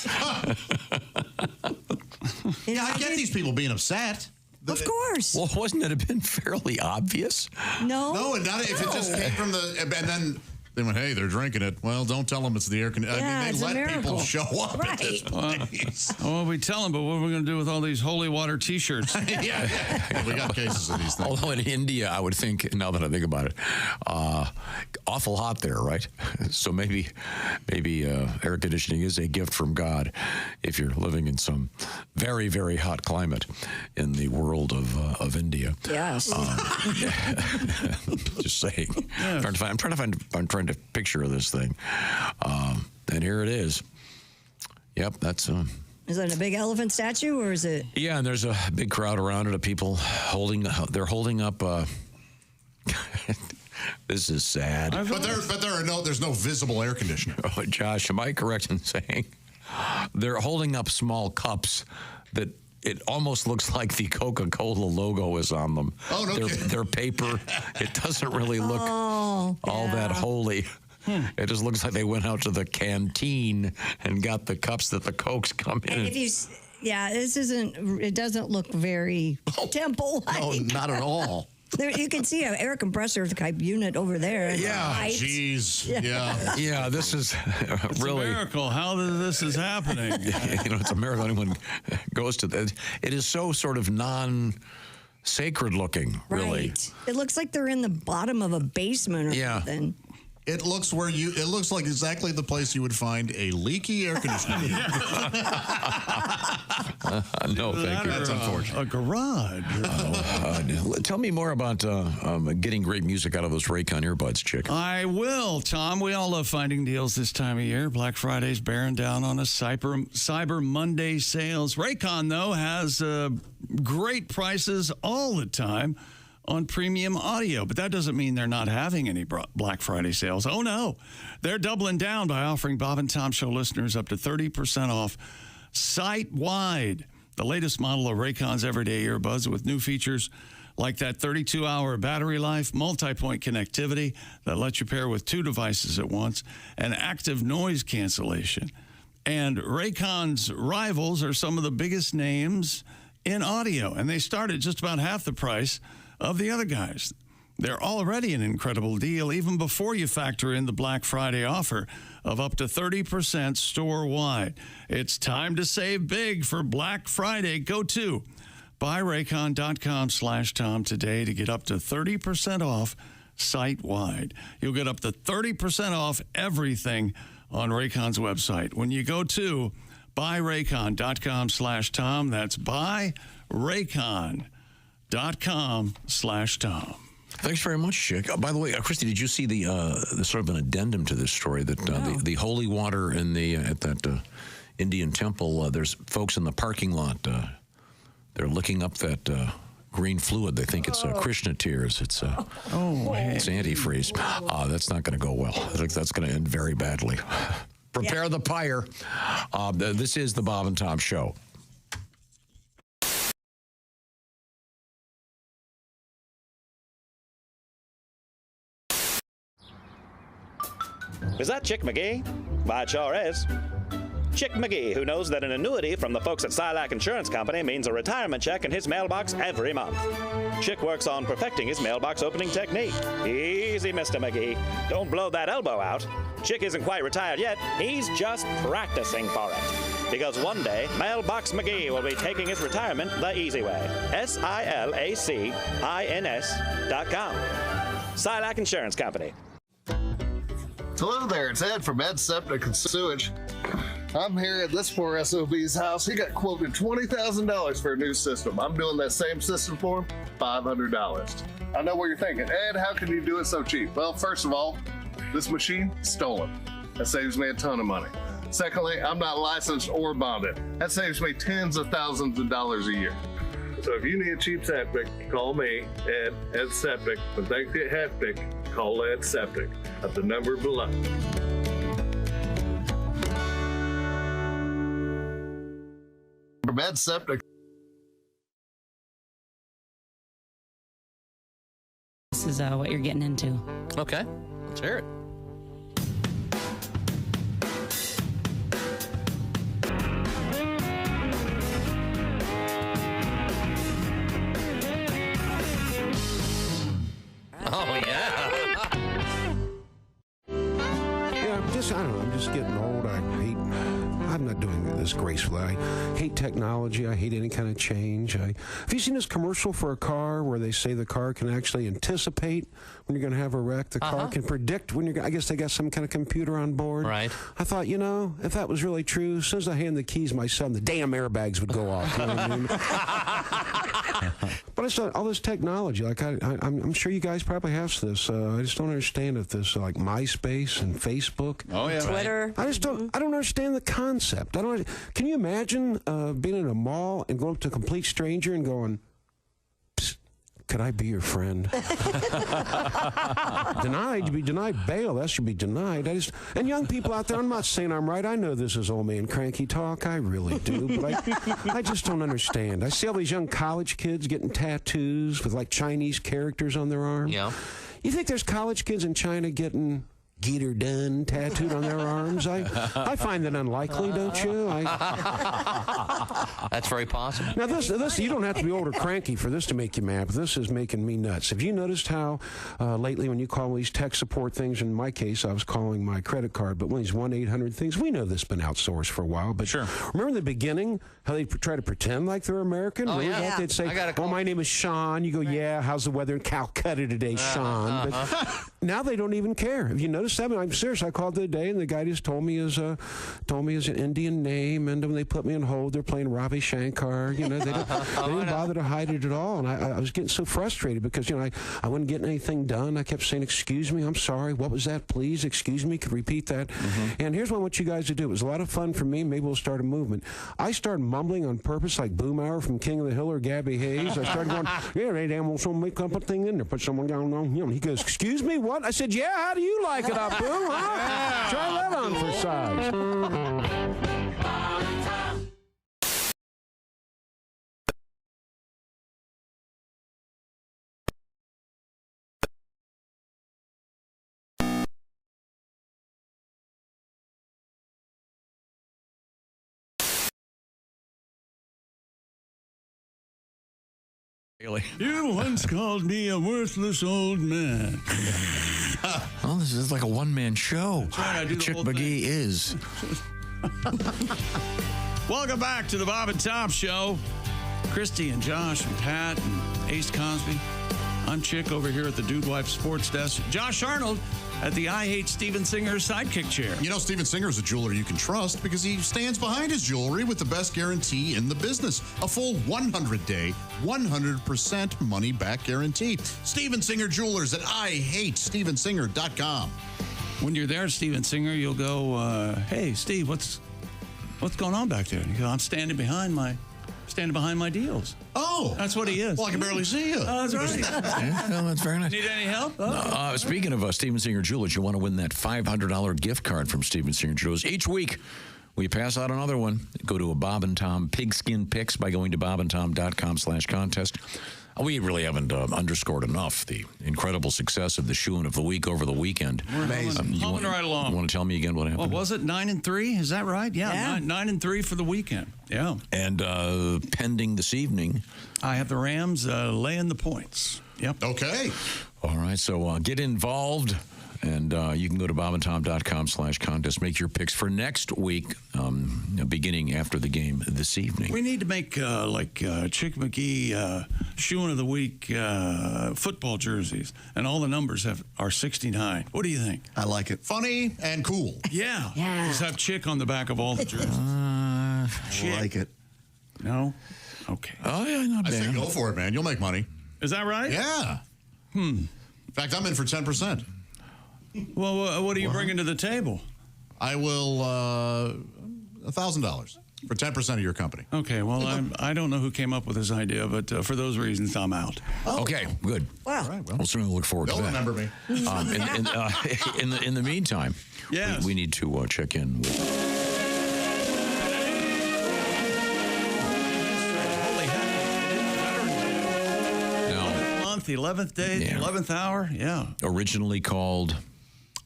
I get these people being upset. Of course. Well, wasn't it been fairly obvious? No. And not if it just came from the and then. They went, hey, they're drinking it. Well, don't tell them it's the air conditioner. Yeah, I mean, they let people show up right. at this place. Well, we tell them, but what are we going to do with all these holy water T-shirts? yeah. We got cases of these things. Although in India, I would think, now that I think about it, awful hot there, right? So maybe air conditioning is a gift from God if you're living in some very, very hot climate in the world of India. Yes. Just saying. Yes. I'm trying to picture this thing, and here it is. Yep, that's. Is that a big elephant statue, or is it? Yeah, and there's a big crowd around it of people holding up. This is sad. But there's no visible air conditioner. Oh, Josh, am I correct in saying they're holding up small cups that it almost looks like the Coca-Cola logo is on them? Oh, no kidding. They're paper. It doesn't really look all that holy. It just looks like they went out to the canteen and got the cups that the Cokes come in. And if you, this isn't. It doesn't look very temple-like. No, not at all. There, you can see an air compressor type unit over there. Jeez. Yeah. This is It's really a miracle. How this is happening? It's a miracle anyone goes to that. It is so sort of non-sacred looking, really. Right. It looks like they're in the bottom of a basement or something. It looks like exactly the place you would find a leaky air conditioner. No, thank you. That's unfortunate. A garage. Tell me more about getting great music out of those Raycon earbuds, Chick. I will, Tom. We all love finding deals this time of year. Black Friday's bearing down on us. Cyber Monday sales. Raycon, though, has great prices all the time on premium audio, but that doesn't mean they're not having any Black Friday sales. Oh, no. They're doubling down by offering Bob and Tom Show listeners up to 30% off site-wide. The latest model of Raycon's everyday earbuds with new features like that 32-hour battery life, multi-point connectivity that lets you pair with 2 devices at once, and active noise cancellation. And Raycon's rivals are some of the biggest names in audio, and they start at just about half the price of the other guys. They're already an incredible deal, even before you factor in the Black Friday offer of up to 30% store-wide. It's time to save big for Black Friday. Go to buyraycon.com/Tom today to get up to 30% off site-wide. You'll get up to 30% off everything on Raycon's website. When you go to buyraycon.com/Tom, that's buyraycon.com/Tom. Thanks very much, Chick. By the way, Christy, did you see the sort of an addendum to this story that the holy water in the at that Indian temple? There's folks in the parking lot. They're looking up that green fluid. They think it's Krishna tears. It's it's antifreeze. That's not going to go well. I think that's going to end very badly. Prepare the pyre. This is the Bob and Tom Show. Is that Chick McGee? Why, it sure is. Chick McGee, who knows that an annuity from the folks at Silac Insurance Company means a retirement check in his mailbox every month. Chick works on perfecting his mailbox opening technique. Easy, Mr. McGee. Don't blow that elbow out. Chick isn't quite retired yet. He's just practicing for it. Because one day, Mailbox McGee will be taking his retirement the easy way. SILACINS.com. Silac Insurance Company. Hello there, it's Ed from Ed Septic and Sewage. I'm here at this poor SOB's house. He got quoted $20,000 for a new system. I'm doing that same system for him, $500. I know what you're thinking, Ed, how can you do it so cheap? Well, first of all, this machine, stolen. That saves me a ton of money. Secondly, I'm not licensed or bonded. That saves me tens of thousands of dollars a year. So if you need a cheap septic, call me, Ed Septic. When things get hectic, call Ed Septic at the number below. From Ed Septic. This is what you're getting into. Okay, let's hear it. Oh, yeah. I don't know. I'm just getting old. I'm not doing this gracefully. I hate technology. I hate any kind of change. Have you seen this commercial for a car where they say the car can actually anticipate when you're going to have a wreck? The car can predict when you're. I guess they got some kind of computer on board. Right. I thought, if that was really true, as soon as I hand the keys to my son, the damn airbags would go off. You know what I mean? But it's all this technology. Like I'm sure you guys probably have this. I just don't understand if this like MySpace and Facebook. Oh yeah. Twitter. I just don't. I don't understand the concept. Can you imagine being in a mall and going up to a complete stranger and going, "Psst, could I be your friend?" Denied. You be denied bail. That should be denied. And young people out there, I'm not saying I'm right. I know this is old man cranky talk. I really do. But I just don't understand. I see all these young college kids getting tattoos with like Chinese characters on their arm. Yeah. You think there's college kids in China getting "Get her done" tattooed on their arms? I find that unlikely, don't you? That's very possible. Now, this you don't have to be old or cranky for this to make you mad, but this is making me nuts. Have you noticed how lately when you call these tech support things, in my case, I was calling my credit card, but one of these 1-800 things, we know this has been outsourced for a while, but sure. Remember in the beginning how they try to pretend like they're American? Oh, yeah. That? They'd say, "Oh, my name is Sean." You go, "Yeah, how's the weather in Calcutta today, Sean?" But Now they don't even care. Have you noticed that? I mean, I'm serious. I called the other day, and the guy just told me his an Indian name, and when they put me on hold, they're playing Ravi Shankar. They didn't bother to hide it at all, and I was getting so frustrated because I wasn't getting anything done. I kept saying, "Excuse me, I'm sorry. What was that? Please, excuse me. Could repeat that." Mm-hmm. And here's what I want you guys to do. It was a lot of fun for me. Maybe we'll start a movement. I started mumbling on purpose, like Boomhauer from King of the Hill or Gabby Hayes. I started going, "Yeah, they damn well someone make up a thing in there, put someone down on him." He goes, "Excuse me, what?" I said, "Yeah, how do you like it up, Boo? Huh? Try that on for size." You once called me a worthless old man. Well, this is like a one-man show. Right, Chick McGee is. Welcome back to the Bob and Tom Show. Christy and Josh and Pat and Ace Cosby. I'm Chick over here at the Dude Wife Sports Desk. Josh Arnold at the I Hate Steven Singer sidekick chair. Steven Singer is a jeweler you can trust because he stands behind his jewelry with the best guarantee in the business. A full 100-day, 100% money-back guarantee. Steven Singer Jewelers at IHateStevenSinger.com. When you're there at Steven Singer, you'll go, "Hey, Steve, what's going on back there?" And you go, "I'm standing behind my deals." Oh, that's what he is. Well, I can barely see you. That's right. Yeah, that's very nice. Need any help? Speaking of Steven Singer Jewelers, you want to win that $500 gift card from Steven Singer Jewelers. Each week, we pass out another one. Go to a Bob and Tom Pigskin Picks by going to bobandtom.com/contest. We really haven't underscored enough the incredible success of the shoe-in of the week over the weekend. We're humming right along. You want to tell me again what happened? What was it? 9-3? Is that right? Yeah. 9-3 for the weekend. Yeah. And pending this evening, I have the Rams laying the points. Yep. Okay. All right. So get involved. And you can go to bobandtom.com/contest. Make your picks for next week, beginning after the game this evening. We need to make Chick McGee shoe-in of the week football jerseys, and all the numbers are 69. What do you think? I like it. Funny and cool. Yeah. Just have Chick on the back of all the jerseys. I like it. No? Okay. Oh, yeah, not bad. I say go for it, man. You'll make money. Is that right? Yeah. In fact, I'm in for 10%. Well, what are you bringing to the table? I will $1,000 for 10% of your company. Okay, well, I don't know who came up with this idea, but for those reasons, I'm out. Okay, good. Wow. All right, We'll certainly look forward to they'll that. remember me. In the meantime, yes, we need to check in with. The 11th day, the 11th hour, Originally called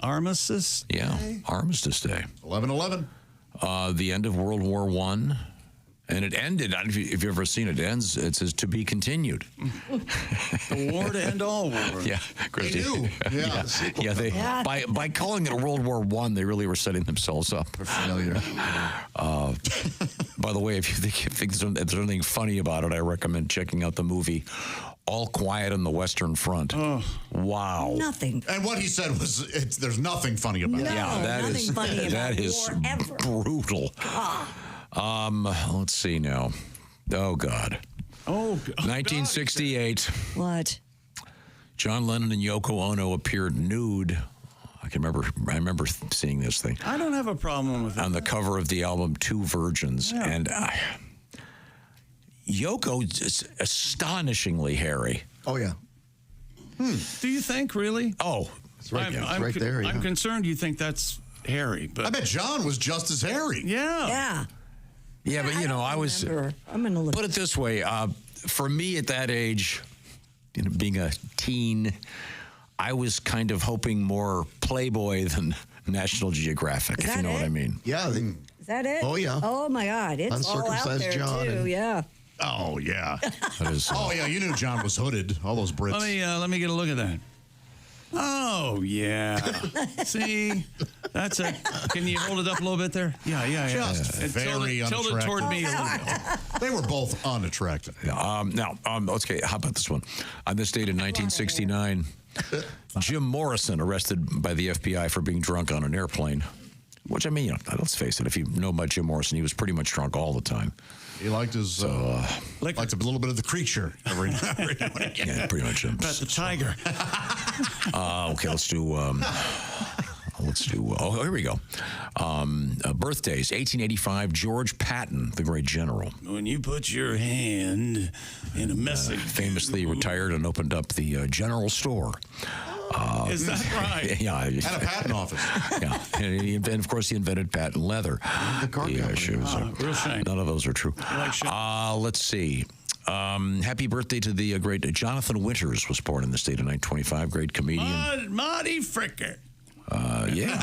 Armistice Day? Yeah, Armistice Day. 11/11. The end of World War I. And it ended, if you've ever seen it, ends, it says to be continued. The war to end all wars. Yeah, Christy. They do. Yeah. By calling it a World War I, they really were setting themselves up. For failure. By the way, if you think there's anything funny about it, I recommend checking out the movie All Quiet on the Western Front. Oh. Wow. Nothing. And what he said was, there's nothing funny about it. Yeah, that is brutal. Let's see now. Oh, God. Oh, 1968. What? John Lennon and Yoko Ono appeared nude. I remember seeing this thing. I don't have a problem with it. On the cover of the album Two Virgins. Yeah. And Yoko is astonishingly hairy. Oh, yeah. Do you think, really? Oh. It's right, it's right there. Yeah. I'm concerned you think that's hairy. But I bet John was just as hairy. Yeah. Yeah. Yeah, but, I was... I'm going to look. Put it this way. For me at that age, being a teen, I was kind of hoping more Playboy than National Geographic, if you know what I mean. Yeah. Is that it? Oh, yeah. Oh, my God. It's all out Uncircumcised there, John too. Yeah. Oh, yeah. That is, oh, yeah, you knew John was hooded. All those Brits. Let me get a look at that. Oh, yeah. See? That's a... Can you hold it up a little bit there? Yeah. Just very unattractive. Tilt it toward me a little bit. They were both unattractive. now, okay, how about this one? On this date in 1969, Jim Morrison arrested by the FBI for being drunk on an airplane. Which, I mean, let's face it, if you know about Jim Morrison, he was pretty much drunk all the time. He liked his, liked a little bit of the creature every now and again. Yeah, pretty much. Pet the tiger. Okay, let's do, oh, here we go. Birthdays, 1885, George Patton, the great general. When you put your hand in a message. Famously retired and opened up the general store. Is that right? Yeah. At a patent office. Yeah. And of course, he invented patent leather. The shoes. Real shame. None of those are true. Let's see. Happy birthday to the great Jonathan Winters, was born in the state of 1925. Great comedian. Marty Fricker. Yeah.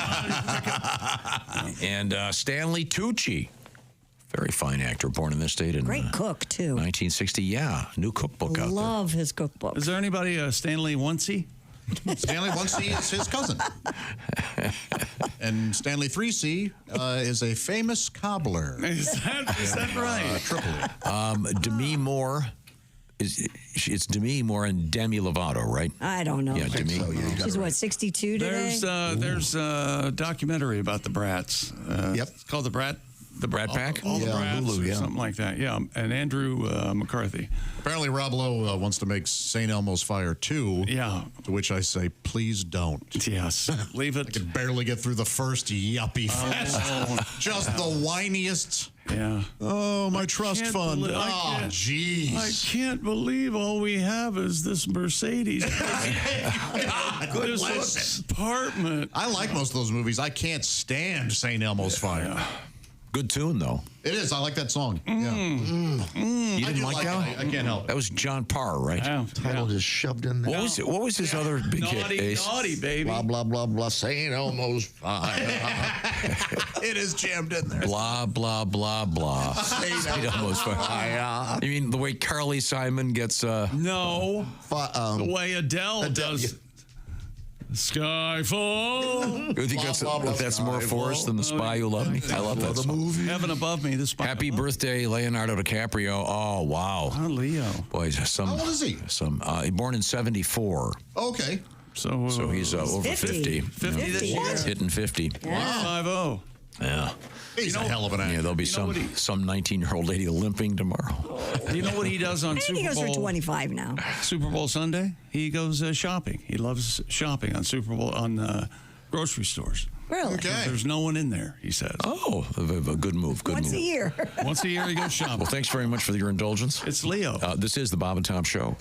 And Stanley Tucci. Very fine actor, born in this state in Great cook, too. 1960. Yeah. New cookbook out there. Love his cookbook. Is there anybody, Stanley Oncey? Stanley 1C is his cousin. And Stanley 3C is a famous cobbler. Is that right? Tripoli. Demi Moore. It's Demi Moore and Demi Lovato, right? I don't know. Yeah, Demi. So, she's what, 62 today? There's a documentary about the Brats. Yep. It's called The Brat Pack? All the Brats, Hulu, or something like that. Yeah, and Andrew McCarthy. Apparently, Rob Lowe wants to make St. Elmo's Fire 2. Yeah. To which I say, please don't. Yes. Leave it. I could barely get through the first yuppie fest. Just the whiniest. Yeah. Oh, my trust fund. Jeez. I can't believe all we have is this Mercedes. This apartment. I like most of those movies. I can't stand St. Elmo's Fire. Good tune, though. It is. I like that song. You didn't like that? I can't help it. That was John Parr, right? Title just shoved in there. What was his other big hit? Ace? Naughty, baby. Blah, blah, blah, blah. St. Elmo's Fire. It is jammed in there. Blah, blah, blah, blah. St. Elmo's Fire. You mean the way Carly Simon gets... No. The way Adele does... Skyfall. You think that's more forced than The Spy Who Loved Me? I love that song. Heaven Above Me, The Spy. Happy birthday, Leonardo DiCaprio. Oh, wow. Oh, Leo. Boy, How old is he? Born in 74. Okay. So he's over 50. 50 this year. Hitting 50. Yeah. 5-0. Yeah. He's a hell of an actor. Yeah, there'll be some 19-year-old lady limping tomorrow. You know what he does on Super Bowl? He goes for 25 now. Super Bowl Sunday, he goes shopping. He loves shopping on Super Bowl grocery stores. Really? Okay. There's no one in there, he says. Oh, a good move. Good Once move. a year. Once a year he goes shopping. Well, thanks very much for your indulgence. It's Leo. This is the Bob and Tom Show.